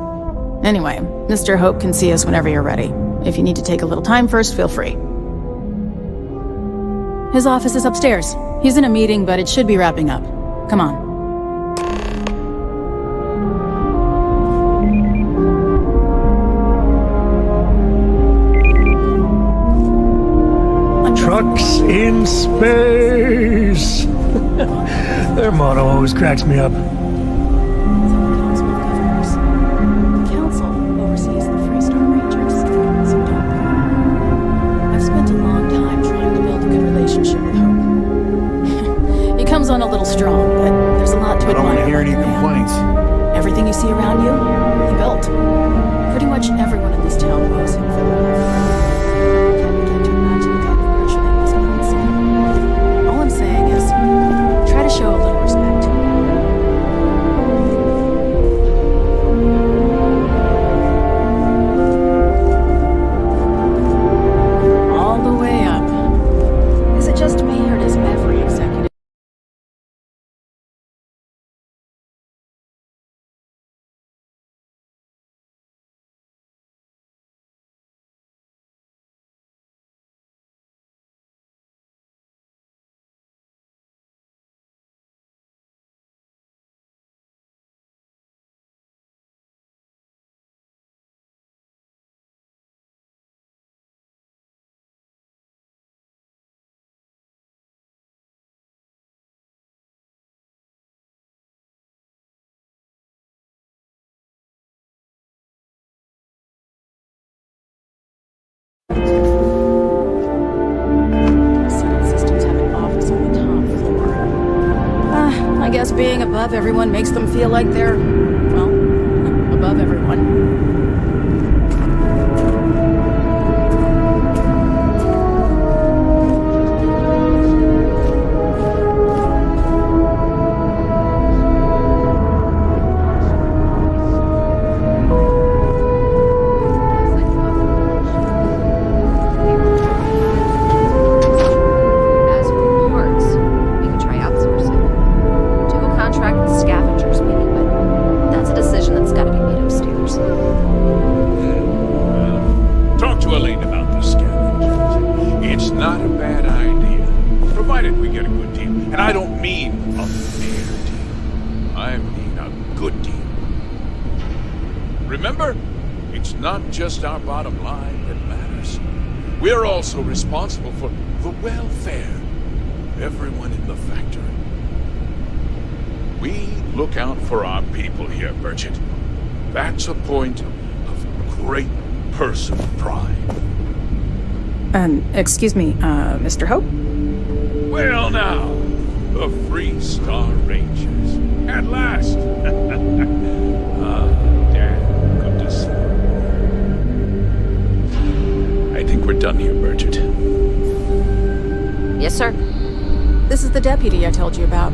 Anyway, Mr. Hope can see us whenever you're ready. If you need to take a little time first, feel free. His office is upstairs. He's in a meeting, but it should be wrapping up. Come on. Trucks in space! Their motto always cracks me up. The Council oversees the Freestar Rangers. So don't worry. I've spent a long time trying to build a good relationship with Hope. He comes on a little strong, but there's a lot to admire. I don't want to hear any complaints. Everything you see around you, he built. Pretty much everyone in this town knows him for the life. Can't begin to imagine the kind of pressure they must be under. All I'm saying is, try to show a little respect. All the way up. Is it just me, or does every executive... I guess being above everyone makes them feel like they're, well, above everyone. As for parts, we could try outsourcing. Do a contract with scavengers, maybe, but that's a decision that's gotta be made upstairs. Talk to Elaine about the scavengers. It's not a bad idea, provided we get a good deal. And I don't mean a fair deal. I mean a good deal. Remember, it's not just our bottom line that matters. We're also responsible for the welfare of everyone in the factory. We look out for our people here, Bridget. That's a point of great personal pride. Excuse me, Mr. Hope? Well now, the Freestar Rangers. At last! Damn, good to see you. I think we're done here, Bridget. Yes, sir. This is the deputy I told you about.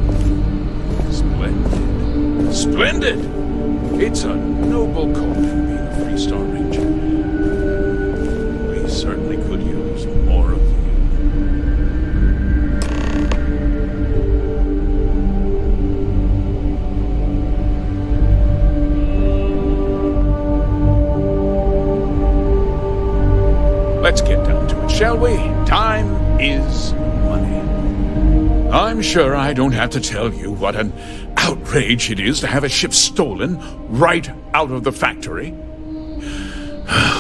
Splendid. Splendid! It's a noble calling being a Freestar Ranger. We certainly could use more of you. Let's get down to it, shall we? Time is money. I'm sure I don't have to tell you what an outrage it is to have a ship stolen right out of the factory.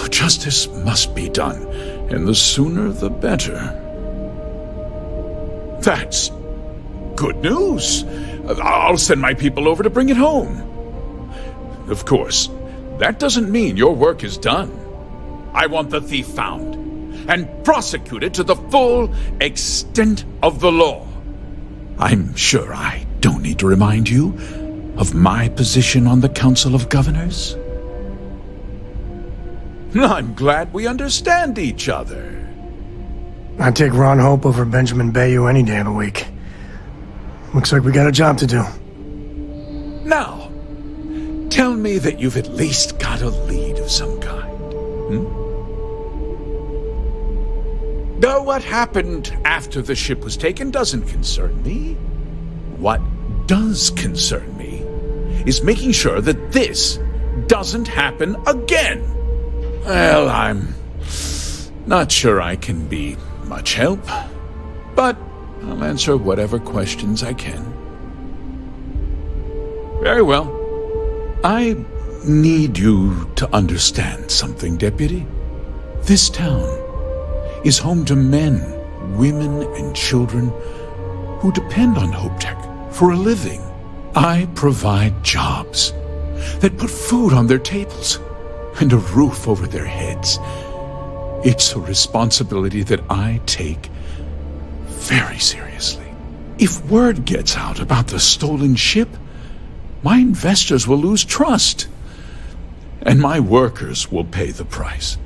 Justice must be done, and the sooner the better. That's good news. I'll send my people over to bring it home. Of course, that doesn't mean your work is done. I want the thief found and prosecuted to the full extent of the law. I'm sure I don't need to remind you of my position on the Council of Governors. I'm glad we understand each other. I'd take Ron Hope over Benjamin Bayou any day of the week. Looks like we got a job to do. Now, tell me that you've at least got a lead of some kind. Though what happened after the ship was taken doesn't concern me. What does concern me is making sure that this doesn't happen again. Well, I'm not sure I can be much help, but I'll answer whatever questions I can. Very well. I need you to understand something, Deputy. This town is home to men, women, and children who depend on HopeTech for a living. I provide jobs that put food on their tables and a roof over their heads. It's a responsibility that I take very seriously. If word gets out about the stolen ship, my investors will lose trust, and my workers will pay the price.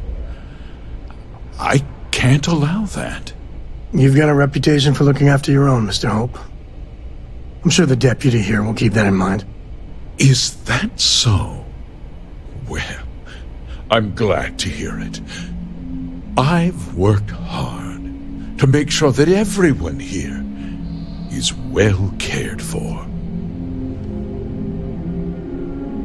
I can't allow that. You've got a reputation for looking after your own, Mr. Hope. I'm sure the deputy here will keep that in mind. Is that so? Well, I'm glad to hear it. I've worked hard to make sure that everyone here is well cared for.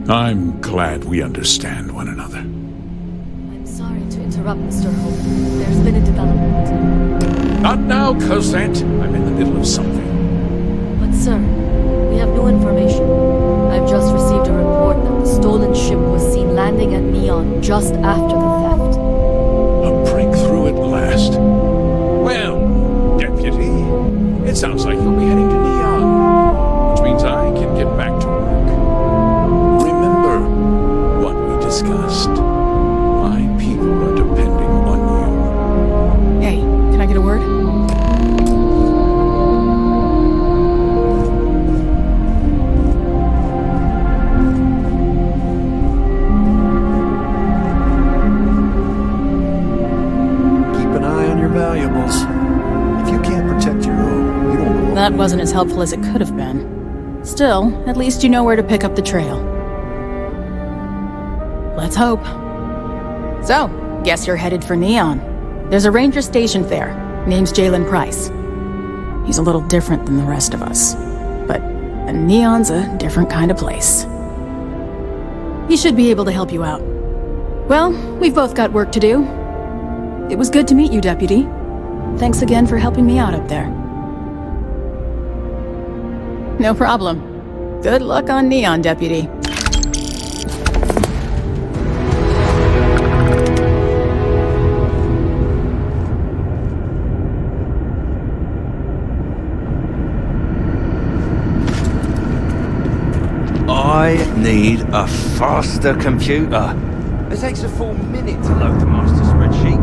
I'm glad we understand one another. I'm sorry to interrupt, Mr. Hope. There's been a development. Not now, Cosette. I'm in the middle of something. But sir, we have new information. I've just received a report that the stolen ship was seen landing at Neon just after the theft. A breakthrough at last. Well, Deputy, it sounds like you'll be heading to Neon, which means I can get back to work. Remember what we discussed. My people are depending on you. Hey, can I get a word? That wasn't as helpful as it could have been. Still, at least you know where to pick up the trail. Let's hope. So, guess you're headed for Neon. There's a ranger stationed there. Name's Jalen Price. He's a little different than the rest of us. But Neon's a different kind of place. He should be able to help you out. Well, we've both got work to do. It was good to meet you, Deputy. Thanks again for helping me out up there. No problem. Good luck on Neon, Deputy. I need a faster computer. It takes a full minute to load the master spreadsheet.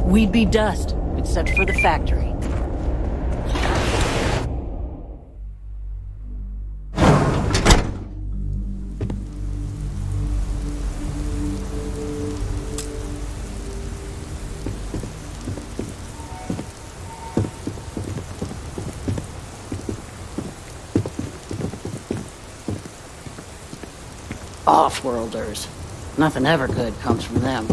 We'd be dust, except for the factory. Off-worlders. Nothing ever good comes from them.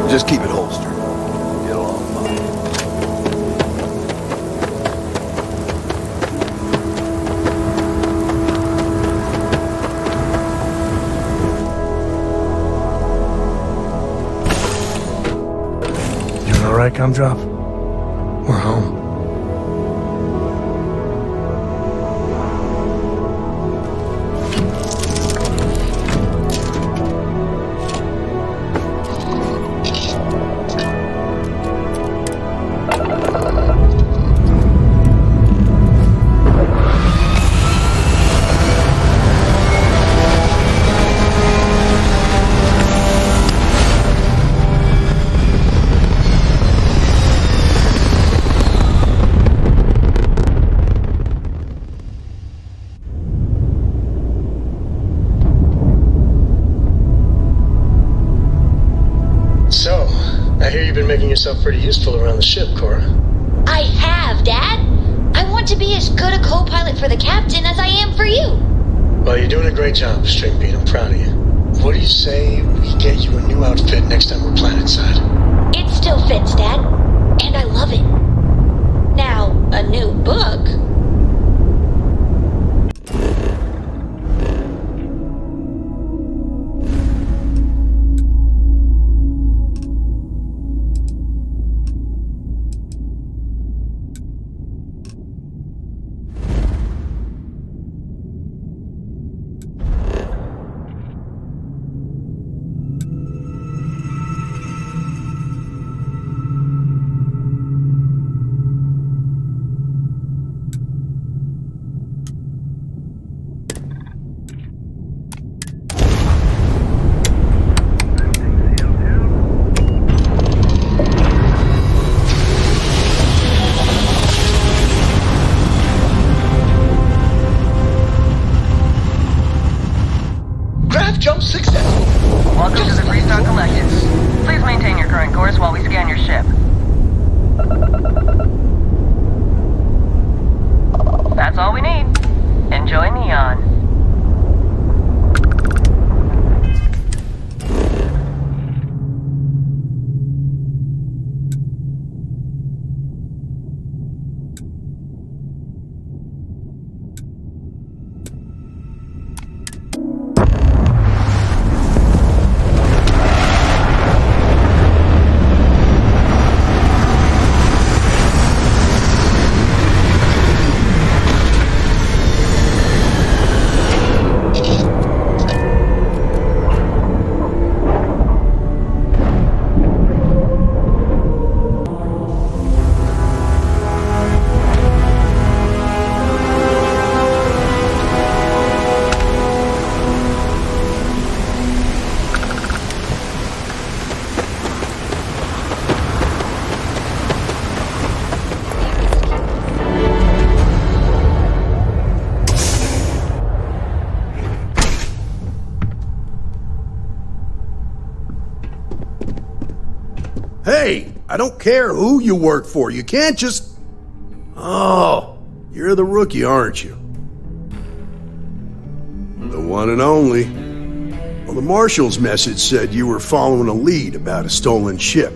Just keep it holstered. Get along fine. Doing all right, Gumdrop? We're home. So, I hear you've been making yourself pretty useful around the ship, Cora. I have, Dad. I want to be as good a co-pilot for the captain as I am for you. Well, you're doing a great job, Stringbeat. I'm proud of you. What do you say we get you a new outfit next time we're planetside? It still fits, Dad. And I love it. Now, a new book. Jump successful. Welcome to the Freestar Collective. Please maintain your current course while we scan your ship. That's all we need. Enjoy Neon. Hey, I don't care who you work for. You can't just... Oh, you're the rookie, aren't you? The one and only. Well, the Marshal's message said you were following a lead about a stolen ship.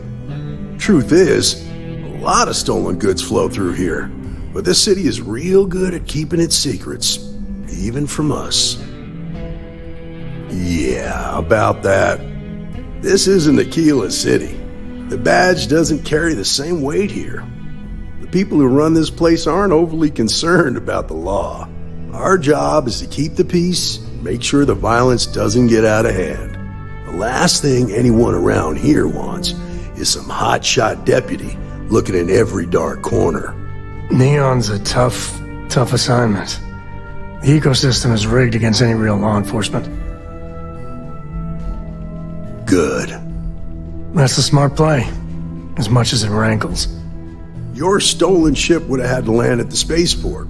Truth is, a lot of stolen goods flow through here, but this city is real good at keeping its secrets, even from us. Yeah, about that. This isn't Aquila City. The badge doesn't carry the same weight here. The people who run this place aren't overly concerned about the law. Our job is to keep the peace, make sure the violence doesn't get out of hand. The last thing anyone around here wants is some hotshot deputy looking in every dark corner. Neon's a tough assignment. The ecosystem is rigged against any real law enforcement. Good. That's a smart play, as much as it rankles. Your stolen ship would have had to land at the spaceport.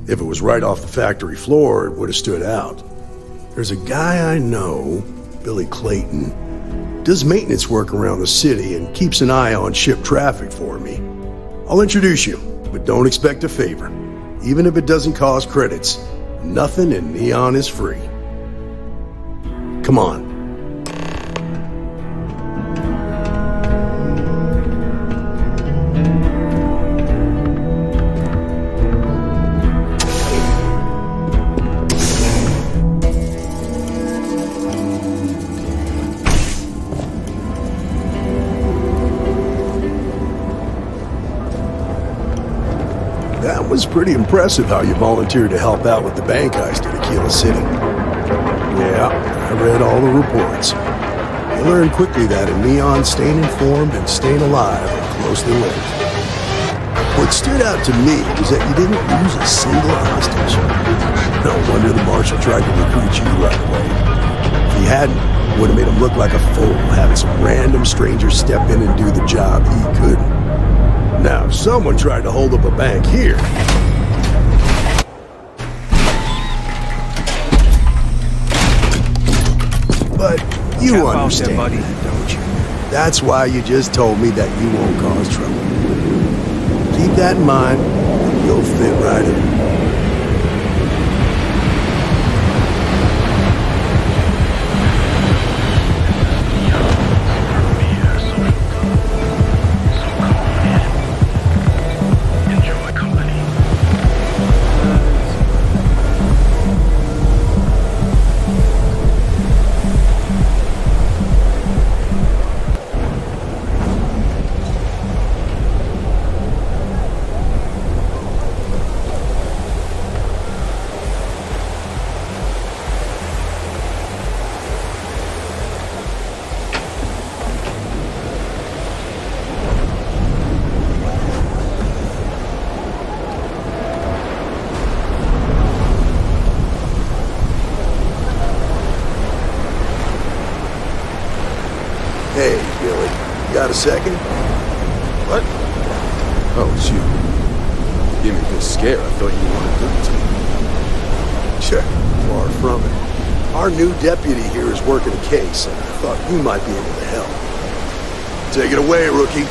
If it was right off the factory floor, it would have stood out. There's a guy I know, Billy Clayton, does maintenance work around the city and keeps an eye on ship traffic for me. I'll introduce you, but don't expect a favor. Even if it doesn't cost credits, nothing in Neon is free. Come on. That was pretty impressive how you volunteered to help out with the bank heist at Aquila City. Yeah, I read all the reports. I learned quickly that in Neon, staying informed and staying alive are closely linked. What stood out to me was that you didn't lose a single hostage. No wonder the marshal tried to recruit you right away. If he hadn't, it would have made him look like a fool, having some random stranger step in and do the job he couldn't. Now, if someone tried to hold up a bank here... But you understand that, don't you? That's why you just told me that you won't cause trouble. Keep that in mind, and you'll fit right in. Hey, Billy, you got a second? What? Oh, it's you. You gave me a good scare. I thought you wanted to. Sure, far from it. Our new deputy here is working a case, and I thought you might be able to help. Take it away, rookie.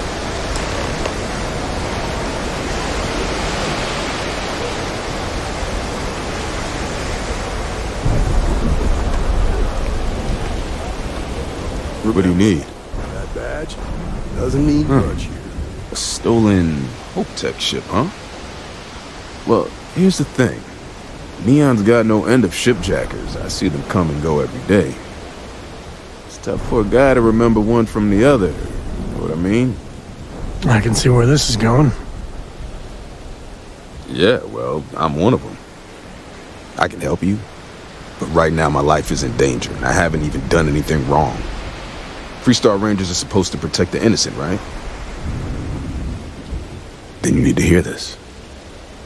What do you need? That badge doesn't mean much here. A stolen Hope Tech ship, huh? Well, here's the thing. Neon's got no end of shipjackers. I see them come and go every day. It's tough for a guy to remember one from the other. You know what I mean? I can see where this is going. Yeah, well, I'm one of them. I can help you. But right now my life is in danger, and I haven't even done anything wrong. Freestar Rangers are supposed to protect the innocent, right? Then you need to hear this.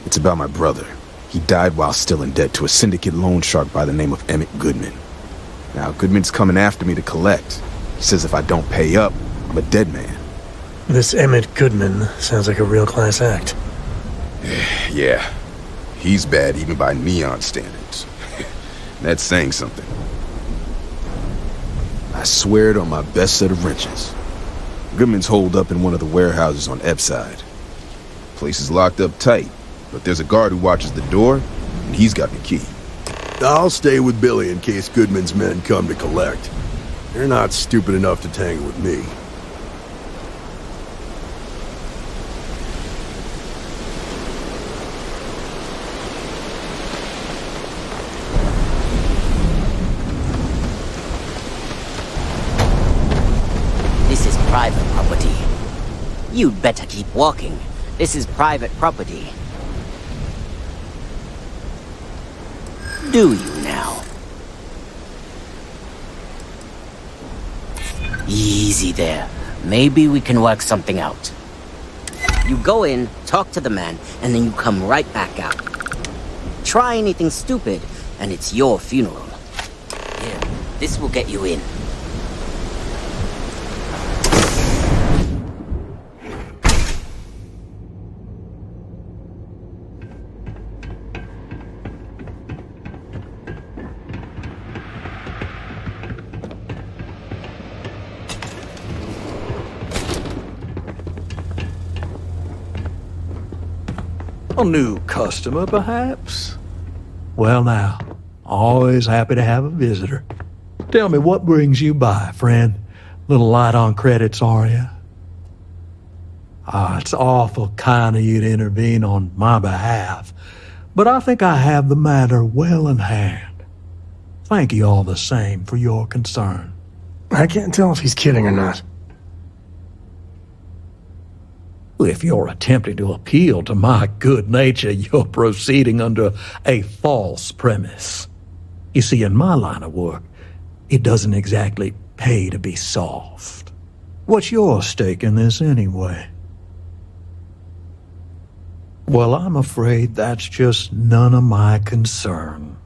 It's about my brother. He died while still in debt to a syndicate loan shark by the name of Emmett Goodman. Now, Goodman's coming after me to collect. He says if I don't pay up, I'm a dead man. This Emmett Goodman sounds like a real class act. Yeah. He's bad even by Neon standards. That's saying something. I swear it on my best set of wrenches. Goodman's holed up in one of the warehouses on Epside. Place is locked up tight, but there's a guard who watches the door, and he's got the key. I'll stay with Billy in case Goodman's men come to collect. They're not stupid enough to tangle with me. This is private property. You'd better keep walking. This is private property. Do you now? Easy there. Maybe we can work something out. You go in, talk to the man, and then you come right back out. Try anything stupid, and it's your funeral. Here, this will get you in. A new customer, perhaps? Well now, always happy to have a visitor. Tell me, what brings you by, friend? Little light on credits, are you? It's awful kind of you to intervene on my behalf, but I think I have the matter well in hand. Thank you all the same for your concern. I can't tell if he's kidding or not. If you're attempting to appeal to my good nature, you're proceeding under a false premise. You see, in my line of work, it doesn't exactly pay to be soft. What's your stake in this anyway? Well, I'm afraid that's just none of my concern.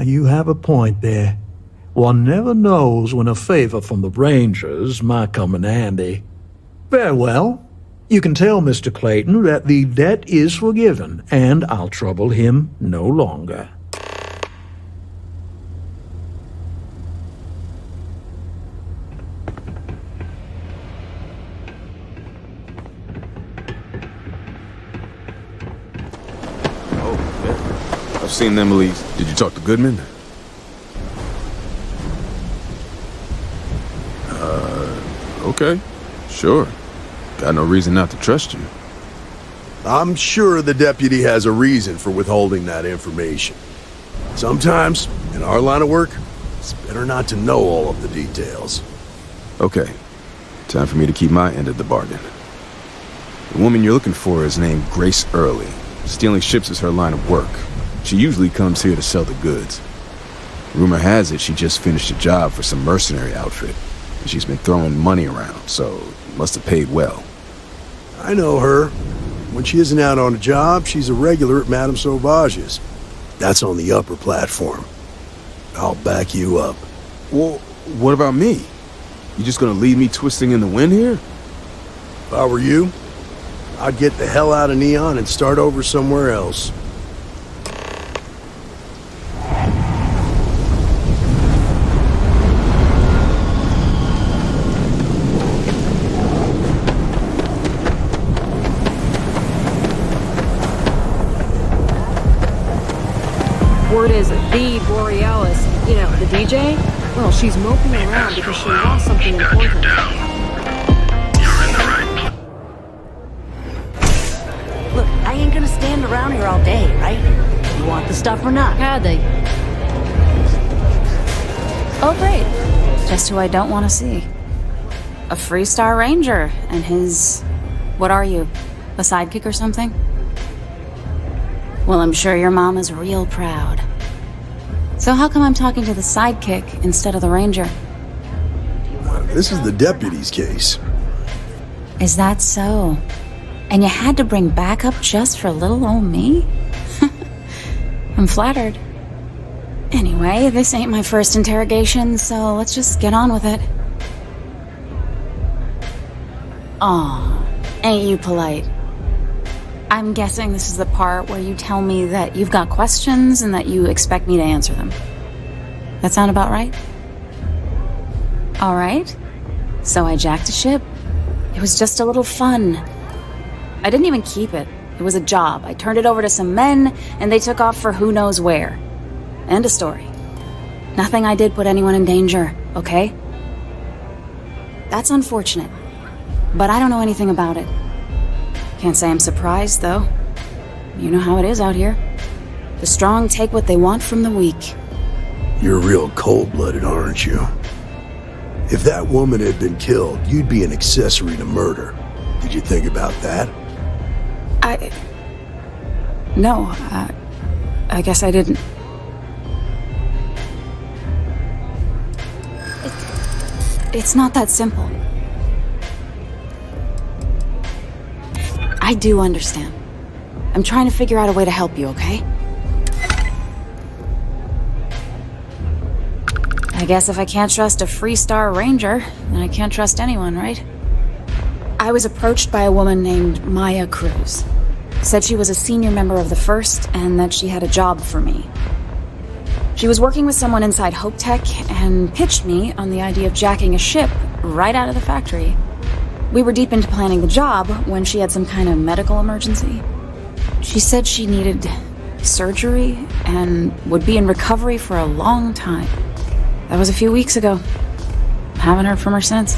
You have a point there. One never knows when a favor from the Rangers might come in handy. Very well. You can tell Mr. Clayton that the debt is forgiven, and I'll trouble him no longer. I've seen Emily's. Did you talk to Goodman? Okay. Sure. Got no reason not to trust you. I'm sure the deputy has a reason for withholding that information. Sometimes, in our line of work, it's better not to know all of the details. Okay. Time for me to keep my end of the bargain. The woman you're looking for is named Grace Early. Stealing ships is her line of work. She usually comes here to sell the goods. Rumor has it she just finished a job for some mercenary outfit. And she's been throwing money around, so must have paid well. I know her. When she isn't out on a job, she's a regular at Madame Sauvage's. That's on the upper platform. I'll back you up. Well, what about me? You just gonna leave me twisting in the wind here? If I were you, I'd get the hell out of Neon and start over somewhere else. Word is the Borealis, you know, the DJ? Well, she's moping around because she lost something important. Look, I ain't gonna stand around here all day, right? You want the stuff or not? Had they? Oh, great. Just who I don't want to see. A Freestar Ranger and his... What are you? A sidekick or something? Well, I'm sure your mom is real proud. So how come I'm talking to the sidekick instead of the ranger? This is the deputy's case. Is that so? And you had to bring backup just for little old me? I'm flattered. Anyway, this ain't my first interrogation, so let's just get on with it. Aw, ain't you polite? I'm guessing this is the part where you tell me that you've got questions and that you expect me to answer them. That sound about right? All right. So I jacked a ship. It was just a little fun. I didn't even keep it. It was a job. I turned it over to some men, and they took off for who knows where. End of story. Nothing I did put anyone in danger, okay? That's unfortunate. But I don't know anything about it. Can't say I'm surprised, though. You know how it is out here. The strong take what they want from the weak. You're real cold-blooded, aren't you? If that woman had been killed, you'd be an accessory to murder. Did you think about that? No, I guess I didn't. It's not that simple. I do understand. I'm trying to figure out a way to help you, okay? I guess if I can't trust a Freestar Ranger, then I can't trust anyone, right? I was approached by a woman named Maya Cruz. Said she was a senior member of the First and that she had a job for me. She was working with someone inside Hope Tech and pitched me on the idea of jacking a ship right out of the factory. We were deep into planning the job when she had some kind of medical emergency. She said she needed surgery and would be in recovery for a long time. That was a few weeks ago. Haven't heard from her since.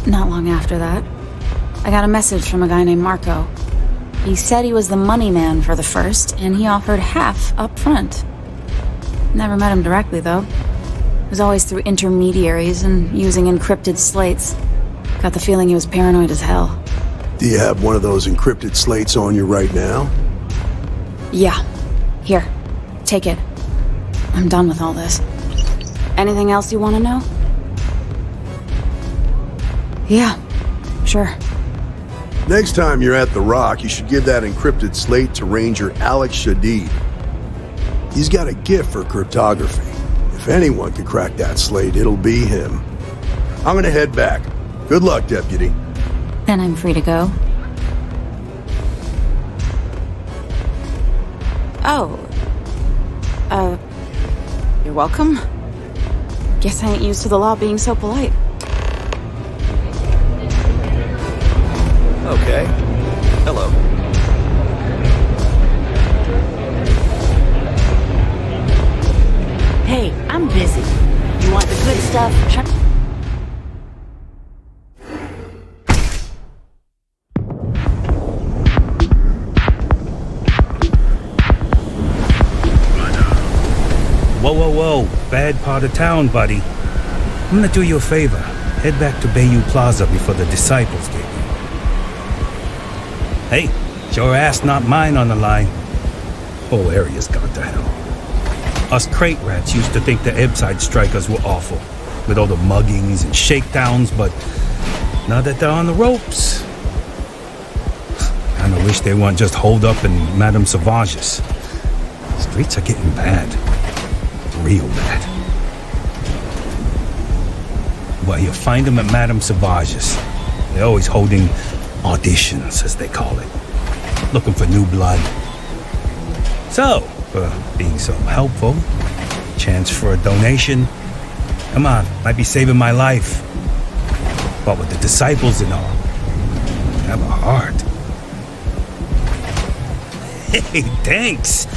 Not long after that, I got a message from a guy named Marco. He said he was the money man for the First, and he offered half up front. Never met him directly, though. It was always through intermediaries and using encrypted slates. Got the feeling he was paranoid as hell. Do you have one of those encrypted slates on you right now? Yeah. Here. Take it. I'm done with all this. Anything else you want to know? Yeah. Sure. Next time you're at the Rock, you should give that encrypted slate to Ranger Alex Shadid. He's got a gift for cryptography. If anyone could crack that slate, it'll be him. I'm gonna head back. Good luck, Deputy. Then I'm free to go. Oh. You're welcome. Guess I ain't used to the law being so polite. Okay. Hello. Hey, I'm busy. You want the good stuff? Whoa. Bad part of town, buddy. I'm gonna do you a favor. Head back to Bayou Plaza before the Disciples get you. Hey, it's your ass, not mine on the line. Whole area's gone to hell. Us crate rats used to think the Ebbside strikers were awful, with all the muggings and shakedowns, but now that they're on the ropes, kinda wish they weren't just holed up in Madame Sauvage's. Streets are getting bad. Real bad. Well, you find them at Madame Sauvage's. They're always holding auditions, as they call it. Looking for new blood. So, for being so helpful, chance for a donation. Come on, might be saving my life. But with the Disciples and all, have a heart. Hey, thanks.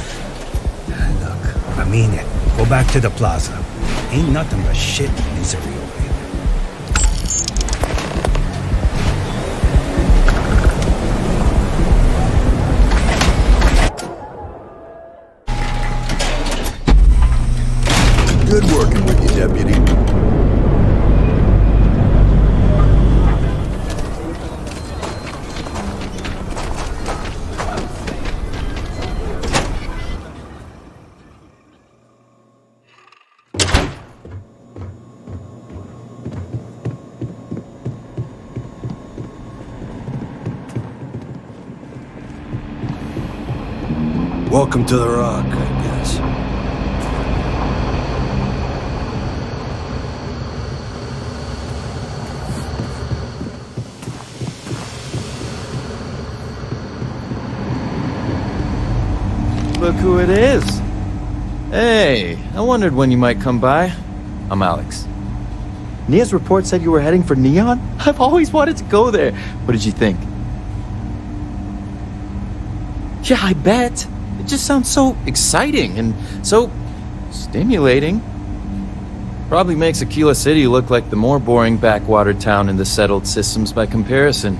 Look, I mean it. Go back to the plaza. Ain't nothing but shit and misery over here. Good working with you, Deputy. Welcome to the Rock, I guess. Look who it is. Hey, I wondered when you might come by. I'm Alex. Nia's report said you were heading for Neon? I've always wanted to go there. What did you think? Yeah, I bet. It just sounds so exciting and so stimulating. Probably makes Aquila City look like the more boring backwater town in the settled systems by comparison.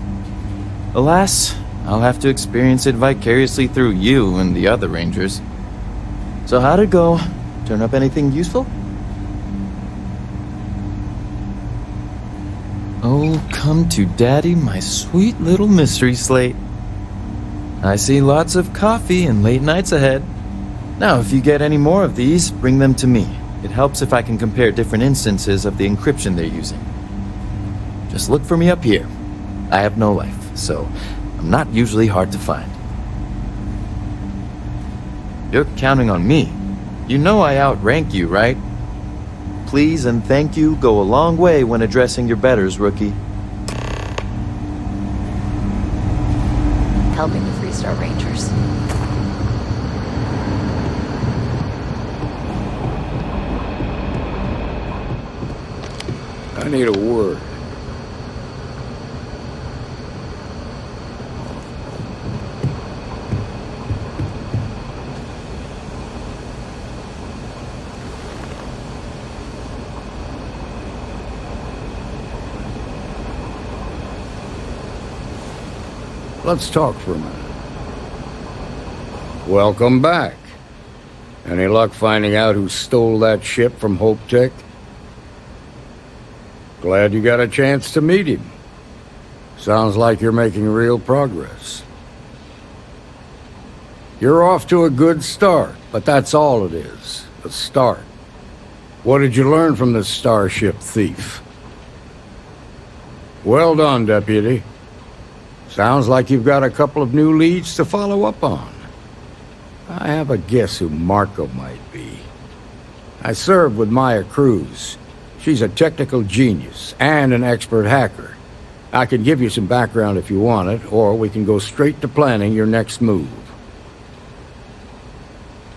Alas, I'll have to experience it vicariously through you and the other rangers. So how'd it go? Turn up anything useful? Oh, come to daddy, my sweet little mystery slate. I see lots of coffee and late nights ahead. Now, if you get any more of these, bring them to me. It helps if I can compare different instances of the encryption they're using. Just look for me up here. I have no life, so I'm not usually hard to find. You're counting on me. You know I outrank you, right? Please and thank you go a long way when addressing your betters, rookie. Helping the Three-Star Rangers. I need a word. Let's talk for a minute. Welcome back. Any luck finding out who stole that ship from Hope Tech? Glad you got a chance to meet him. Sounds like you're making real progress. You're off to a good start, but that's all it is, a start. What did you learn from this starship thief? Well done, Deputy. Sounds like you've got a couple of new leads to follow up on. I have a guess who Marco might be. I served with Maya Cruz. She's a technical genius and an expert hacker. I can give you some background if you want it, or we can go straight to planning your next move.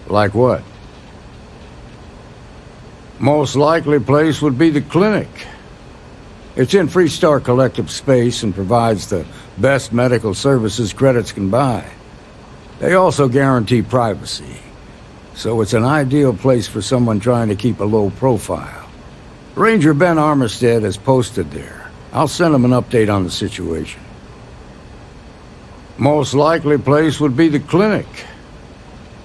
Like what? Most likely place would be the clinic. It's in Freestar Collective space and provides the best medical services credits can buy. They also guarantee privacy, so it's an ideal place for someone trying to keep a low profile. Ranger Ben Armistead is posted there. I'll send him an update on the situation. Most likely place would be the clinic.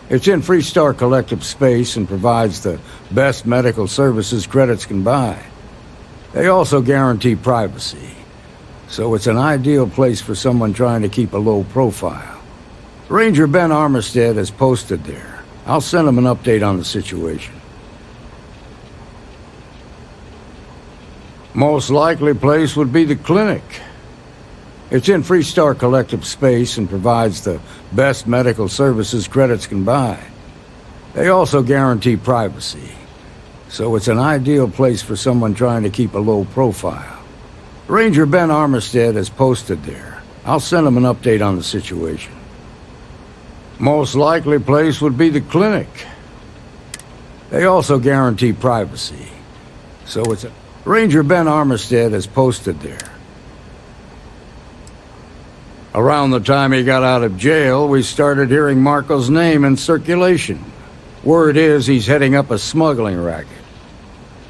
It's in Freestar Collective space and provides the best medical services credits can buy. They also guarantee privacy, so it's an ideal place for someone trying to keep a low profile. Ranger Ben Armistead is posted there. I'll send him an update on the situation. Most likely place would be the clinic. It's in Freestar Collective space and provides the best medical services credits can buy. They also guarantee privacy, so it's an ideal place for someone trying to keep a low profile. Ranger Ben Armistead is posted there. I'll send him an update on the situation. Most likely place would be the clinic. They also guarantee privacy, so it's a... Ranger Ben Armistead is posted there. Around the time he got out of jail, we started hearing Marco's name in circulation. Word is he's heading up a smuggling racket.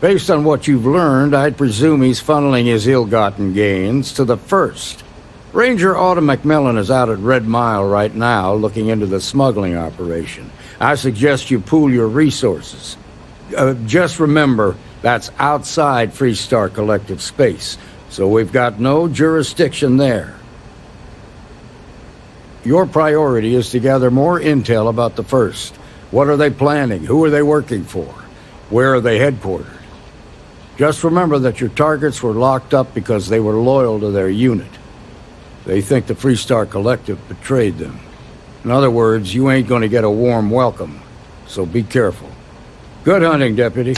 Based on what you've learned, I'd presume he's funneling his ill-gotten gains to the First. Ranger Autumn McMillan is out at Red Mile right now looking into the smuggling operation. I suggest you pool your resources. Just remember, that's outside Freestar Collective space, so we've got no jurisdiction there. Your priority is to gather more intel about the First. What are they planning? Who are they working for? Where are they headquartered? Just remember that your targets were locked up because they were loyal to their unit. They think the Freestar Collective betrayed them. In other words, you ain't gonna get a warm welcome, so be careful. Good hunting, Deputy.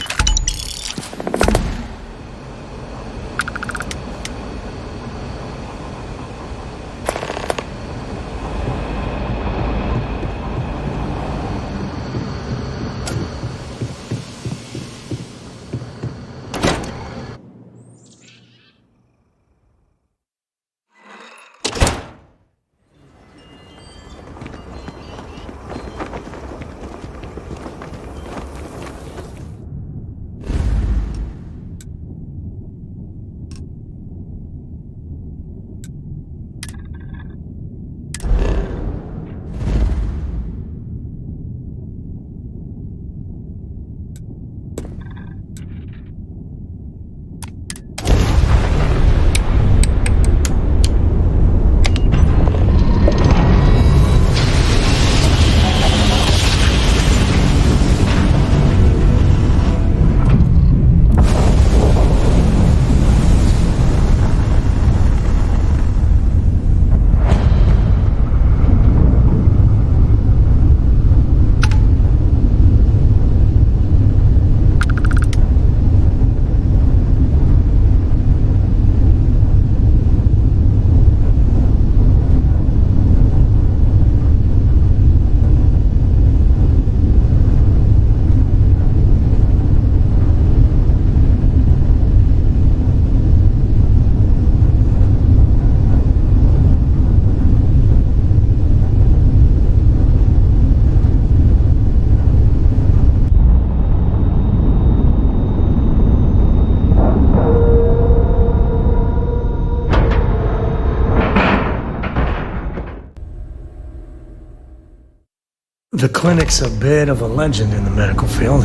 The clinic's a bit of a legend in the medical field.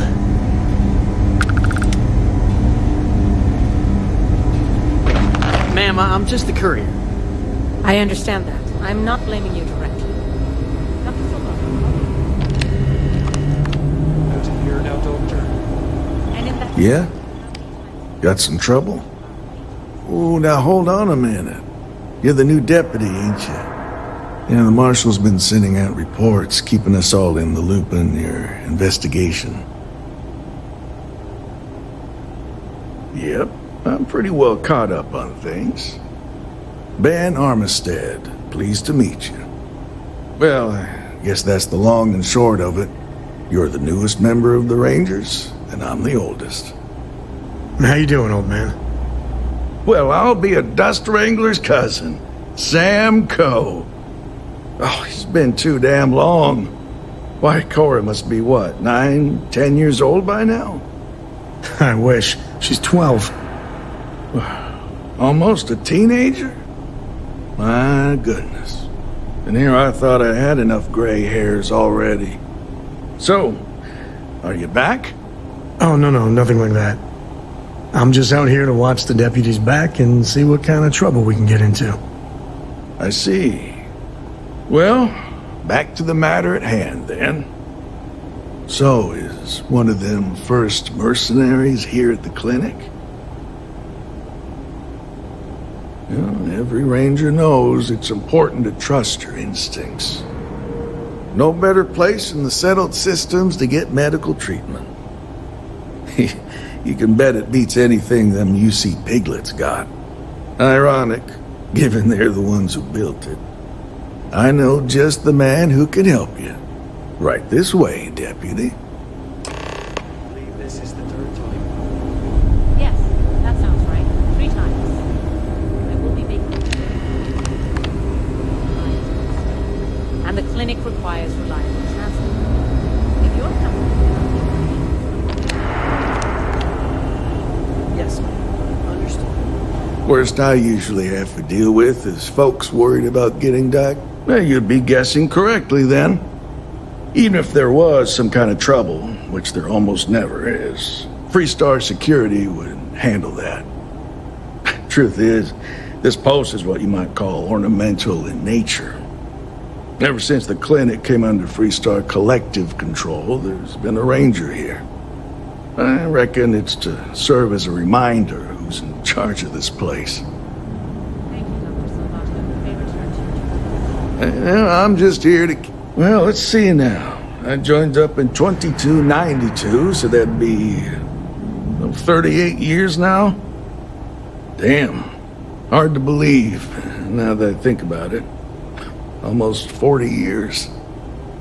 Ma'am, I'm just the courier. I understand that. I'm not blaming you directly. Here now, Doctor. And in that Yeah? Got some trouble? Oh, now hold on a minute. You're the new deputy, ain't you? Yeah, the marshal's been sending out reports, keeping us all in the loop on your investigation. Yep, I'm pretty well caught up on things. Ben Armistead, pleased to meet you. Well, I guess that's the long and short of it. You're the newest member of the Rangers, and I'm the oldest. How you doing, old man? Well, I'll be a dust wrangler's cousin, Sam Coe. Oh, it's been too damn long. Why, Cora must be what, 9, 10 years old by now? I wish. She's 12. Almost a teenager? My goodness. And here I thought I had enough gray hairs already. So, are you back? Oh, no, nothing like that. I'm just out here to watch the deputies back and see what kind of trouble we can get into. I see. Well, back to the matter at hand, then. So, is one of them first mercenaries here at the clinic? Well, every ranger knows it's important to trust your instincts. No better place in the settled systems to get medical treatment. You can bet it beats anything them UC piglets got. Ironic, given they're the ones who built it. I know just the man who can help you. Right this way, deputy. I believe this is the third time. Yes, that sounds right. 3 times. I will be making and the clinic requires reliable transport. If you're comfortable. Yes, ma'am. Understood. Worst I usually have to deal with is folks worried about getting diagnosed. Well, you'd be guessing correctly then. Even if there was some kind of trouble, which there almost never is, Freestar Security would handle that. Truth is, this post is what you might call ornamental in nature. Ever since the clinic came under Freestar collective control, there's been a ranger here. I reckon it's to serve as a reminder who's in charge of this place. Thank you, Dr. Salvato. May return to you. I'm just here to... Well, let's see now. I joined up in 2292, so that'd be... 38 years now? Damn. Hard to believe, now that I think about it. Almost 40 years.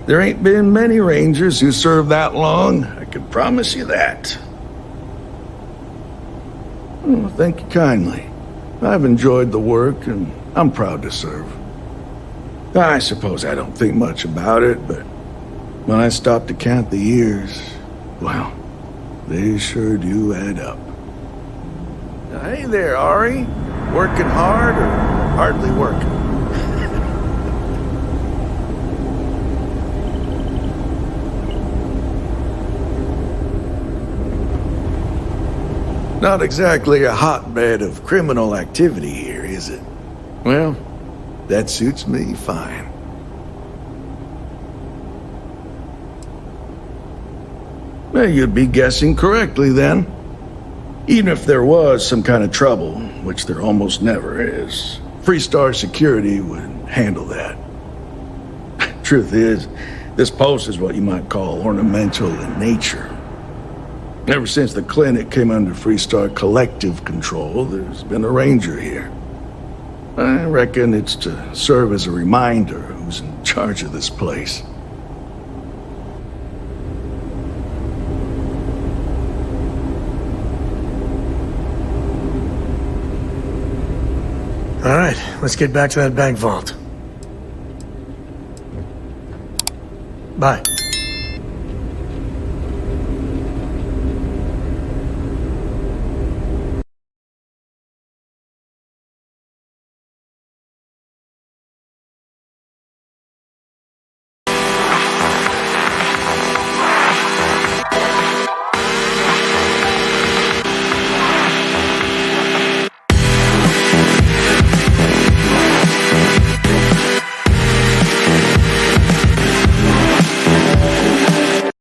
There ain't been many Rangers who served that long, I can promise you that. Oh, thank you kindly. I've enjoyed the work, and I'm proud to serve. I suppose I don't think much about it, but when I stop to count the years, well, they sure do add up. Hey there, Ari. Working hard or hardly working? Not exactly a hotbed of criminal activity here, is it? Well, that suits me fine. Well, you'd be guessing correctly then. Even if there was some kind of trouble, which there almost never is, Freestar Security would handle that. Truth is, this post is what you might call ornamental in nature. Ever since the clinic came under Freestar collective control, there's been a ranger here. I reckon it's to serve as a reminder who's in charge of this place. All right, let's get back to that bank vault. Bye.